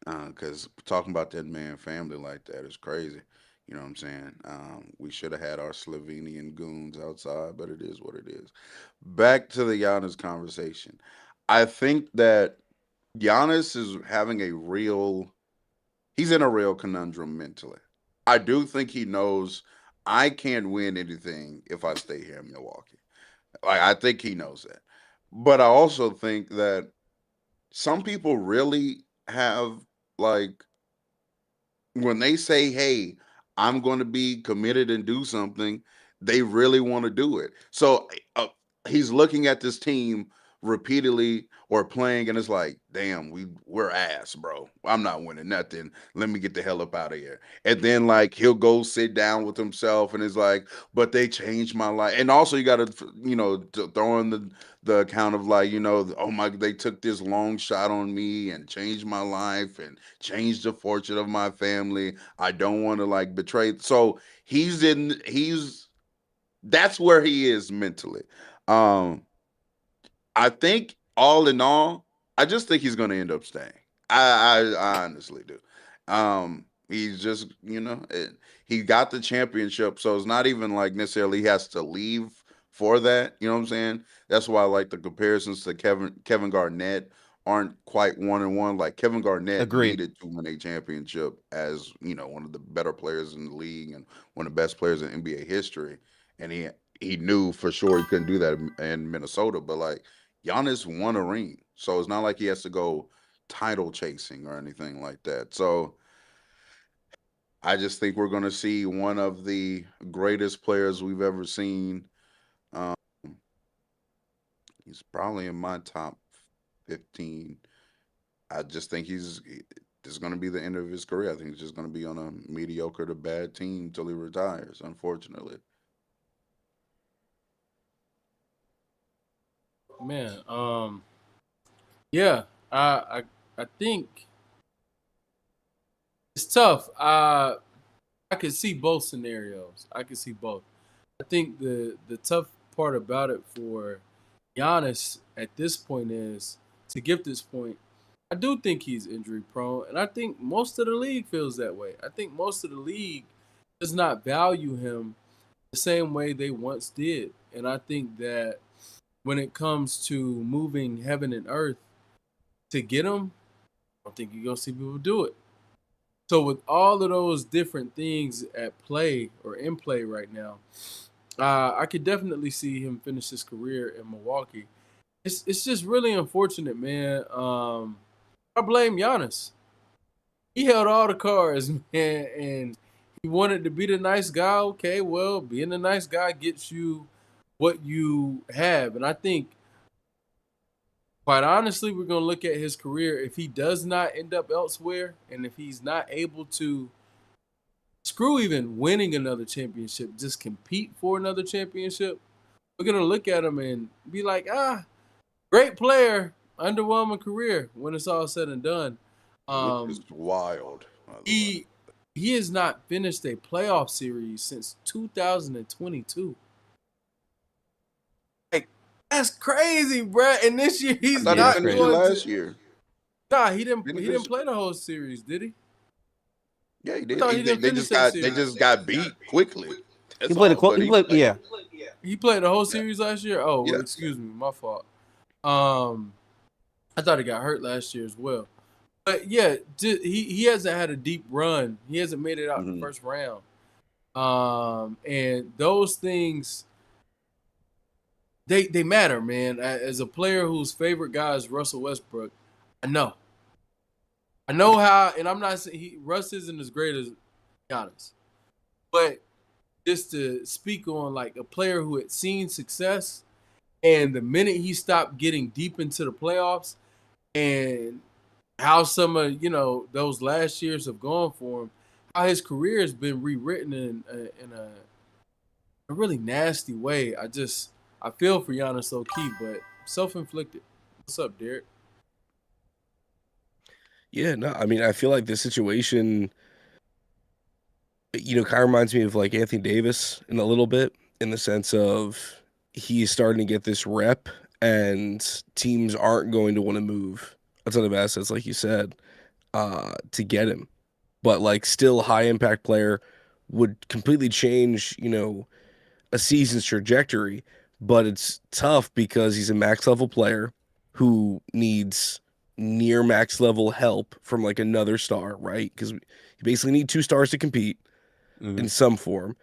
because talking about that man family like that is crazy. You know what I'm saying? We should have had our Slovenian goons outside, but it is what it is. Back to the Giannis conversation. I think that Giannis is having a real he's in a real conundrum mentally. I do think he knows I can't win anything if I stay here in Milwaukee. Like I think he knows that. But I also think that some people really have like when they say, "Hey, I'm going to be committed and do something," they really want to do it. So he's looking at this team repeatedly or playing, and it's like, "Damn, we're ass, bro. I'm not winning nothing. Let me get the hell up out of here." And then like he'll go sit down with himself, and it's like, "But they changed my life." And also, you got to throw in the account of like, oh my, they took this long shot on me and changed my life and changed the fortune of my family. I don't want to like betray. So he's that's where he is mentally. Um, I think all in all, I just think he's going to end up staying. I honestly do. He's just he got the championship, so it's not even like necessarily he has to leave for that. You know what I'm saying? That's why I like the comparisons to Kevin Garnett aren't quite 1-1. Like Kevin Garnett Agreed. needed to win a championship as one of the better players in the league and one of the best players in NBA history, and he knew for sure he couldn't do that in Minnesota, but like Giannis won a ring, so it's not like he has to go title chasing or anything like that. So I just think we're going to see one of the greatest players we've ever seen. Um, he's probably in my top 15. I just think this is going to be the end of his career. I think he's just going to be on a mediocre to bad team till he retires, unfortunately. Man, yeah, I think it's tough. I can see both scenarios. I can see both. I think the tough part about it for Giannis at this point is to get this point. I do think he's injury prone, and I think most of the league feels that way. I think most of the league does not value him the same way they once did, and I think that when it comes to moving heaven and earth to get him, I don't think you're gonna see people do it. So with all of those different things at play or in play right now, I could definitely see him finish his career in Milwaukee. It's just really unfortunate, man. I blame Giannis. He held all the cards, man, and he wanted to be the nice guy. Okay, well, being the nice guy gets you what you have, and I think, quite honestly, we're gonna look at his career. If he does not end up elsewhere, and if he's not able to screw even winning another championship, just compete for another championship, we're gonna look at him and be like, great player, underwhelming career when it's all said and done. Which is wild, by the way. He he has not finished a playoff series since 2022. Like that's crazy, bruh. And this year I he's thought he is not finished it crazy. going last to. year. Nah, he didn't. Didn't he He finish? didn't play the whole series, did he? Yeah, he I did. thought he didn't They finish just that they series. just got beat quickly. He That's played a all. close. But He he played, played. yeah. He played the whole Yeah, series last year. Oh, well, yeah. excuse me, my fault. Um, I thought he got hurt last year as well. But yeah, he hasn't had a deep run. He hasn't made it out the Mhm. first round. And those things they matter, man. As a player whose favorite guy is Russell Westbrook, I know how, and I'm not saying Russ isn't as great as Giannis, but just to speak on like a player who had seen success, and the minute he stopped getting deep into the playoffs, and how some of those last years have gone for him, how his career has been rewritten in a really nasty way. I feel for Giannis low key, but self-inflicted. What's up, Derek? Yeah, no, I mean, I feel like this situation, kind of reminds me of like Anthony Davis in a little bit, in the sense of he's starting to get this rep, and teams aren't going to want to move a ton of assets, like you said, to get him. But like, still high impact player, would completely change, a season's trajectory. But it's tough because he's a max level player who needs near max level help from like another star, right? Because you basically need 2 stars to compete in some form.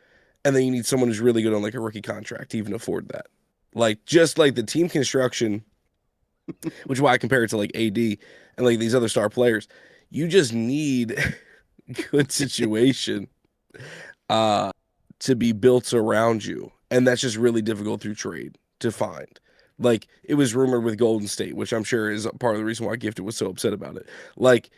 And then you need someone who's really good on like a rookie contract to even afford that. Like, just like the team construction, which is why I compare it to like AD and like these other star players. You just need good situation to be built around you. And that's just really difficult through trade to find. Like, it was rumored with Golden State, which I'm sure is part of the reason why Gifted was so upset about it. Like,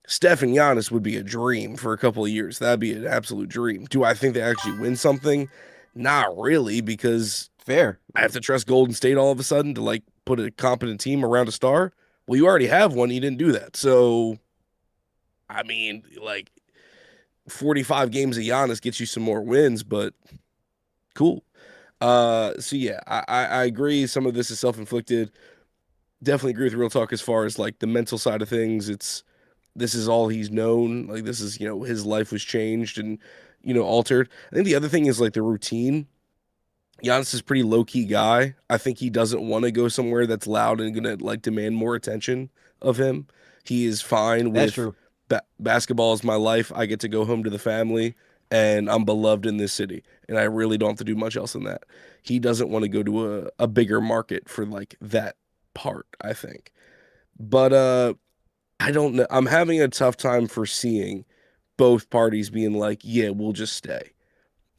Steph and Giannis would be a dream for a couple of years. That'd be an absolute dream. Do I think they actually win something? Not really, because Fair. I have to trust Golden State all of a sudden to like put a competent team around a star. Well, you already have one. You didn't do that. So, I mean, like, 45 games of Giannis gets you some more wins, but cool. So yeah, I agree. Some of this is self-inflicted. Definitely agree with Real Talk as far as like the mental side of things. This is all he's known. Like, this is, his life was changed and, altered. I think the other thing is like the routine. Giannis is a pretty low-key guy. I think he doesn't want to go somewhere that's loud and gonna like demand more attention of him. He is fine That's with true. Basketball is my life. I get to go home to the family, and I'm beloved in this city, and I really don't have to do much else than that. He doesn't want to go to a bigger market for like that part, I think. But I don't know. I'm having a tough time foreseeing both parties being like, yeah, we'll just stay.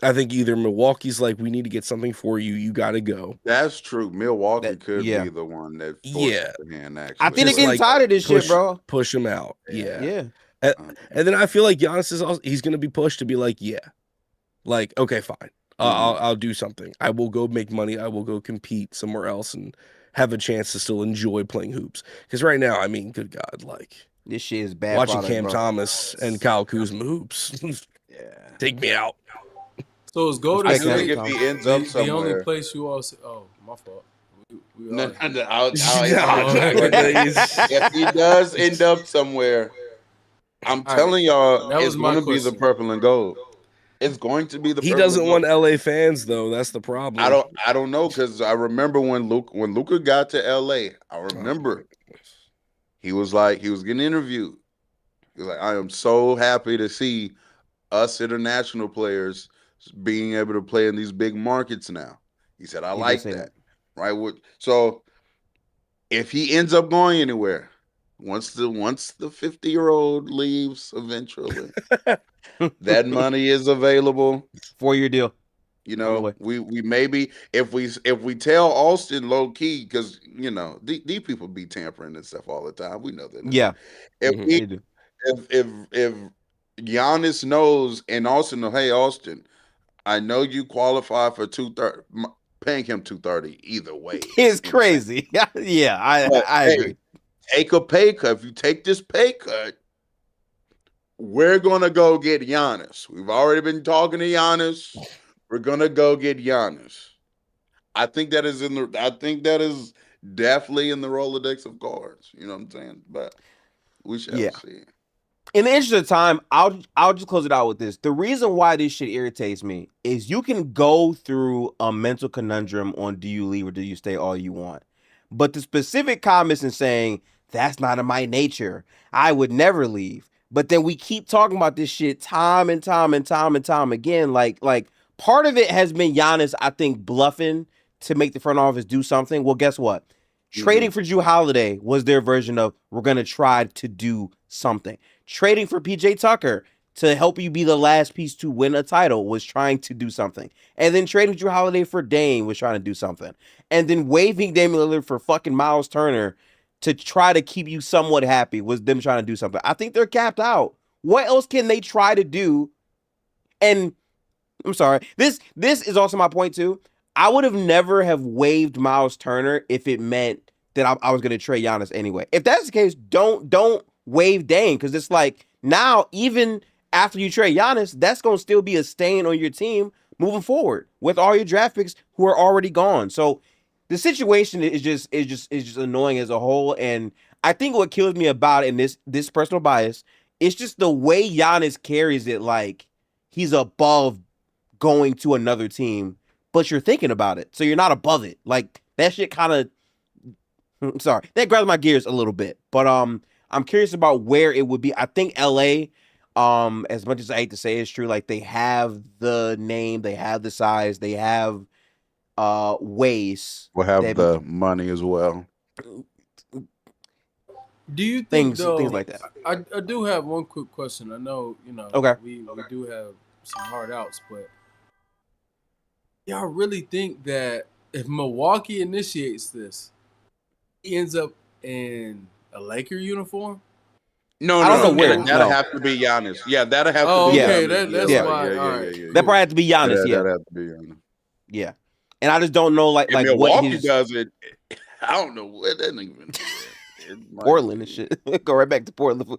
I think either Milwaukee's like, we need to get something for you. You got to go. That's true. Milwaukee That- could yeah. be the one that forces Yeah. the hand. I Actually, think they're Just getting like tired of this shit, bro. Push him out. Yeah. Yeah. And then I feel like Giannis is also, he's going to be pushed to be like, yeah, like, okay, fine. I'll do something. I will go make money. I will go compete somewhere else and have a chance to still enjoy playing hoops. Because right now, I mean, good God, like, This shit is bad. watching product, Cam bro. Thomas and Kyle Kuzma hoops. yeah. Take me out. So is Golden I Respect think State if he ends up the only somewhere, place you all say, oh, my fault. We no, all- no, I'll Please. if he does end up somewhere, I'm All right. telling y'all, That it's was my going to be the question. purple and gold. It's going to be the. He purple doesn't and want gold. LA fans though. That's the problem. I don't know, because I remember when Luka got to LA. I remember he was getting interviewed. He was like, I am so happy to see us international players being able to play in these big markets now. He said, I He did like say that. Right. So if he ends up going anywhere, once the 50-year-old leaves eventually, that money is available. 4-year deal. You On the know, way. we maybe if we tell Austin low key, because these people be tampering and stuff all the time. We know that. Yeah. If Mhm. we They do. if Giannis knows and Austin know, hey Austin, I know you qualify for 230. Paying him 230 either way. It's crazy. Yeah, I Hey, agree. take a pay cut. If you take this pay cut, we're gonna go get Giannis. We've already been talking to Giannis. We're gonna go get Giannis. I think that is definitely in the Rolodex of cards. You know what I'm saying? But we shall Yeah. see. In the interest of time, I'll just close it out with this. The reason why this shit irritates me is you can go through a mental conundrum on do you leave or do you stay all you want. But the specific comments and saying, that's not in my nature, I would never leave. But then we keep talking about this shit time and time and time and time again. Like part of it has been Giannis, I think, bluffing to make the front office do something. Well, guess what? Trading for Jrue Holiday was their version of we're going to try to do something. Trading for PJ Tucker, to help you be the last piece to win a title was trying to do something. And then trading Drew Holiday for Dame was trying to do something. And then waiving Damian Lillard for fucking Miles Turner to try to keep you somewhat happy was them trying to do something. I think they're capped out. What else can they try to do? And I'm sorry. This is also my point too. I would have never have waived Miles Turner if it meant that I was going to trade Giannis anyway. If that's the case, don't waive Dame, because it's like now even after you trade Giannis, that's going to still be a stain on your team moving forward with all your draft picks who are already gone. So the situation is just annoying as a whole, and I think what kills me about it, and this personal bias, it's just the way Giannis carries it. Like he's above going to another team, but you're thinking about it, so you're not above it. Like that shit kind of, sorry, that grabs my gears a little bit. But I'm curious about where it would be. I think LA, as much as I hate to say it's true, like they have the name, they have the size, they have ways. We'll have the money as well. Do you think things like that? I do have one quick question. I know, Okay. we do have some hard outs, but y'all really think that if Milwaukee initiates this, he ends up in a Laker uniform? No, I don't know where. That'll have to be Giannis. Yeah, that'll have to be okay. Giannis. That's Yeah. why. That probably have to be Giannis. Yeah, That'll have to be Giannis. Yeah. And I just don't know, like Milwaukee what his does it. I don't know what that even. Portland and shit. Go right back to Portland.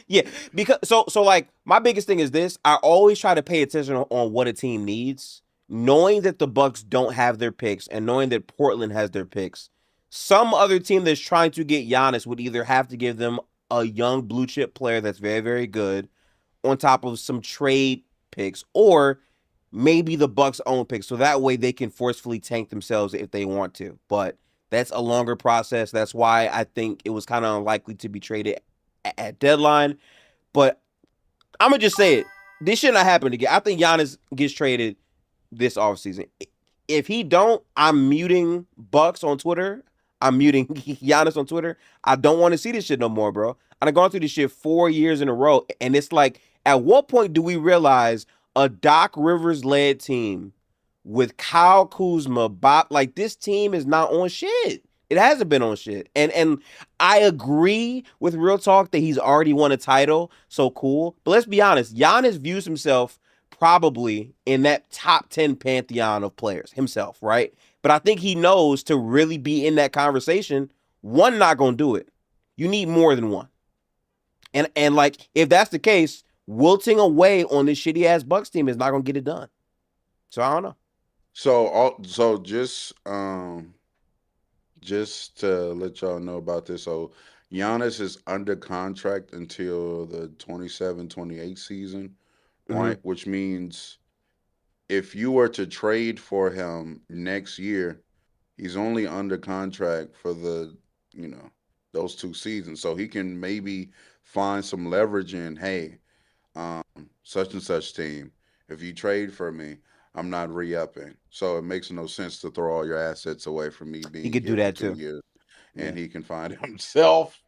Yeah, because so like my biggest thing is this: I always try to pay attention on what a team needs, knowing that the Bucks don't have their picks and knowing that Portland has their picks. Some other team that's trying to get Giannis would either have to give them a young blue chip player that's very, very good on top of some trade picks, or maybe the Bucks' own picks, so that way they can forcefully tank themselves if they want to. But that's a longer process. That's why I think it was kind of unlikely to be traded at deadline. But I'm going to just say it. This should not happen again. I think Giannis gets traded this offseason. If he don't, I'm muting Bucks on Twitter. I'm muting Giannis on Twitter. I don't want to see this shit no more, bro. I've gone through this shit 4 years in a row. And it's like, at what point do we realize a Doc Rivers-led team with Kyle Kuzma, Bob, like this team is not on shit. It hasn't been on shit. And I agree with Real Talk that he's already won a title, so cool. But let's be honest, Giannis views himself probably in that top 10 pantheon of players himself, right? But I think he knows to really be in that conversation, one not going to do it. You need more than one. And like, if that's the case, wilting away on this shitty-ass Bucks team is not going to get it done. So I don't know. So just to let y'all know about this. So Giannis is under contract until the 27-28 season, right? Which means if you were to trade for him next year, he's only under contract for the, those 2 seasons. So he can maybe find some leverage in, hey, such and such team, if you trade for me, I'm not re-upping. So it makes no sense to throw all your assets away from me being He could do that too. Years, and he can find himself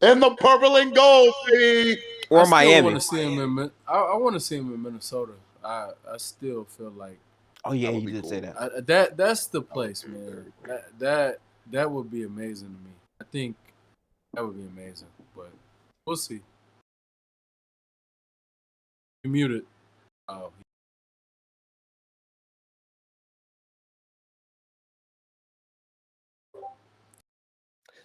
in the purple and gold, baby. Or Miami. Want to see him I want to see him in Minnesota. I still feel like. Oh yeah, you did say that. That's the place, man. That would be amazing to me. I think that would be amazing, but we'll see. You're muted. Oh.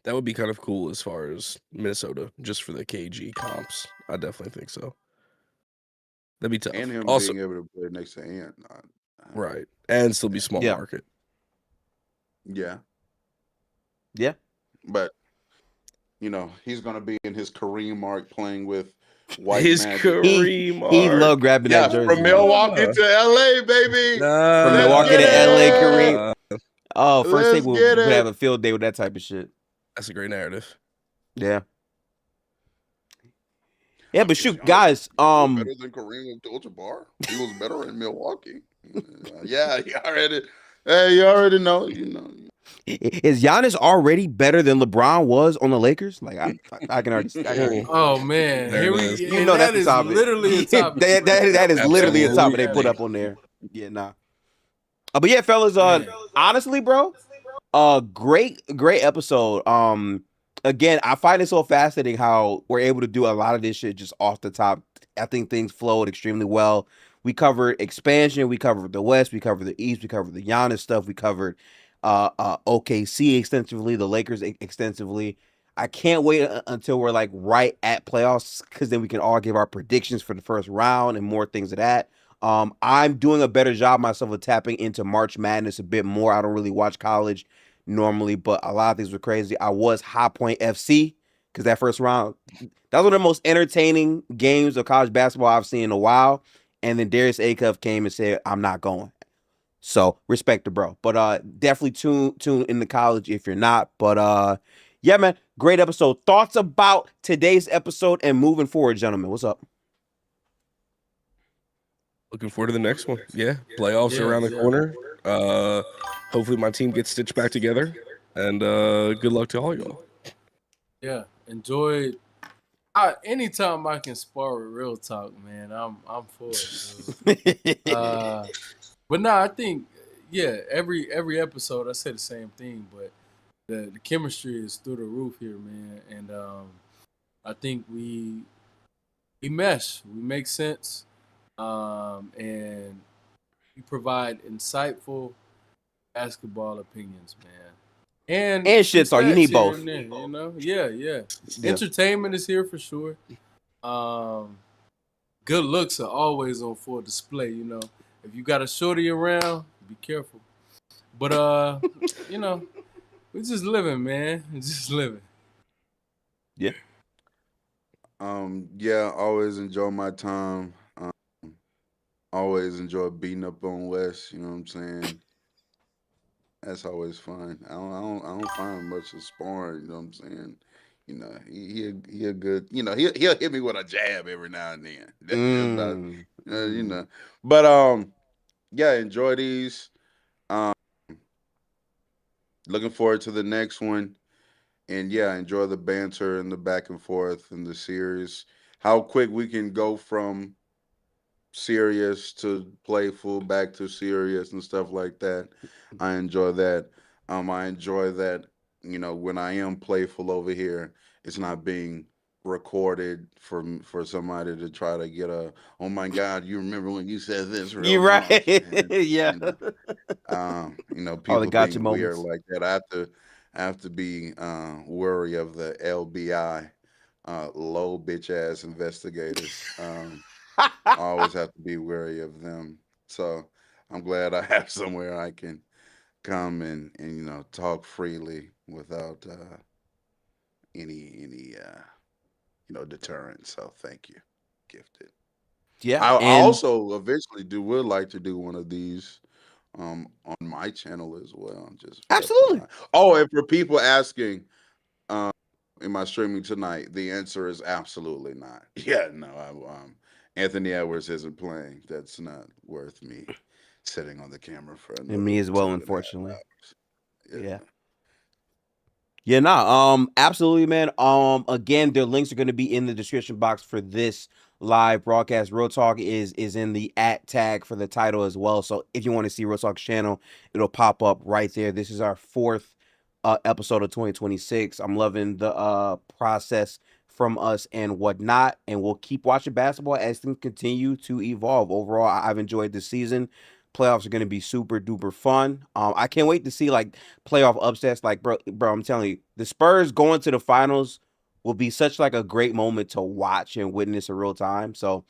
That would be kind of cool as far as Minnesota, just for the KG comps. I definitely think so. That'd be tough. And him also, being able to play next to Ant. Right. And still be small market. Yeah. Yeah. But, he's going to be in his Kareem mark playing with White his Magic. Kareem mark. He loved grabbing that jersey. From Milwaukee to LA, baby. From Milwaukee to LA, Kareem. Oh, first thing we could have a field day with that type of shit. That's a great narrative. Yeah. Yeah, but shoot, guys. Better than Kareem Abdul-Jabbar. He was better in Milwaukee. Yeah, you already know. Is Giannis already better than LeBron was on the Lakers? Like I can already. Oh man, There here it we is. You and know that that's the is topic. literally a topic. that is literally a topic they put Absolutely. up on there. Yeah, nah. But yeah, fellas. Man. Honestly, bro. Great episode. Again, I find it so fascinating how we're able to do a lot of this shit just off the top. I think things flowed extremely well. We covered expansion, we covered the West, we covered the East, we covered the Giannis stuff, we covered OKC extensively, the Lakers extensively. I can't wait until we're like right at playoffs because then we can all give our predictions for the first round and more things of that. I'm doing a better job myself of tapping into March Madness a bit more. I don't really watch college normally, but a lot of things were crazy. I was High Point FC because that first round, that was one of the most entertaining games of college basketball I've seen in a while. And then Darius Acuff came and said, "I'm not going." So respect the bro, but definitely tune into college if you're not. But yeah, man, great episode. Thoughts about today's episode and moving forward, gentlemen? What's up? Looking forward to the next one. Yeah, playoffs are around the corner. Hopefully my team gets stitched back together, and good luck to all y'all. Yeah, enjoy. Anytime I can spar with real talk, man, I'm for it. Dude. But no, I think every episode I say the same thing, but the chemistry is through the roof here, man, and I think we mesh, we make sense, and we provide insightful basketball opinions, man. And shit talk. You need both. There, yeah. Entertainment is here for sure. Good looks are always on full display. If you got a shorty around, be careful. But we're just living, man. We're just living. Yeah. Yeah, always enjoy my time. Always enjoy beating up on Wes. You know what I'm saying? That's always fun. I don't find much of sparring. You know what I'm saying? He a good. He'll hit me with a jab every now and then. That's about, But yeah, enjoy these. Um, looking forward to the next one. And yeah, enjoy the banter and the back and forth and the series. How quick we can go from serious to playful, back to serious and stuff like that. I enjoy that. I enjoy that, when I am playful over here, it's not being recorded for somebody to try to get oh my God, you remember when you said this real You're right. And, Yeah. All the All the people gotcha being weird moments. like that. I have to be worry of the LBI, low bitch ass investigators. I always have to be wary of them. So I'm glad I have somewhere I can come and talk freely without any deterrent. So thank you, gifted. Yeah. I And also eventually would like to do one of these on my channel as well. Just absolutely. FYI. Oh, and for people asking, um, am I streaming tonight? The answer is absolutely not. Yeah, no. Anthony Edwards isn't playing. That's not worth me sitting on the camera for And another me as well, 2.5 unfortunately. hours. Yeah. Yeah, nah, absolutely, man. Again, their links are going to be in the description box for this live broadcast. Real Talk is in the @ tag for the title as well. So if you want to see Real Talk's channel, it'll pop up right there. This is our 4th episode of 2026. I'm loving the process from us and whatnot, and we'll keep watching basketball as things continue to evolve. Overall, I've enjoyed this season. Playoffs are going to be super duper fun. I can't wait to see like playoff upsets. Like, bro, I'm telling you, the Spurs going to the finals will be such like a great moment to watch and witness in real time. So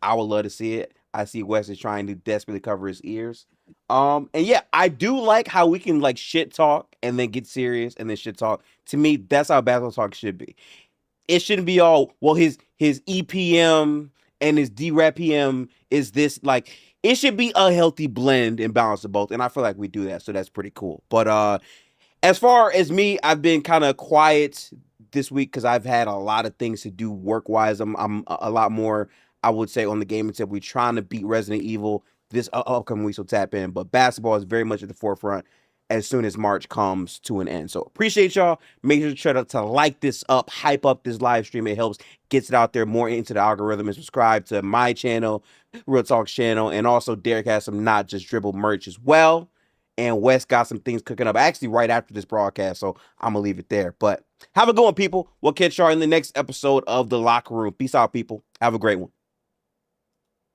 I would love to see it. I see Wes is trying to desperately cover his ears. And yeah, I do like how we can like shit talk and then get serious and then shit talk. To me, that's how basketball talk should be. It shouldn't be all, well, his EPM and his DRAP PM is this. Like, it should be a healthy blend and balance of both. And I feel like we do that. So that's pretty cool. But as far as me, I've been kind of quiet this week because I've had a lot of things to do work-wise. I'm a lot more, I would say, on the gaming tip. We're trying to beat Resident Evil this upcoming week, so tap in. But basketball is very much at the forefront. as soon as March comes to an end. So appreciate y'all. Make sure to try to like this up, hype up this live stream. It helps, gets it out there more into the algorithm. And subscribe to my channel, Real Talk's channel, and also Derek has some Not Just Dribble merch as well. And Wes got some things cooking up actually right after this broadcast, so I'm gonna leave it there. But have a good one, people. We'll catch y'all in the next episode of The Locker Room. Peace out, people. Have a great one.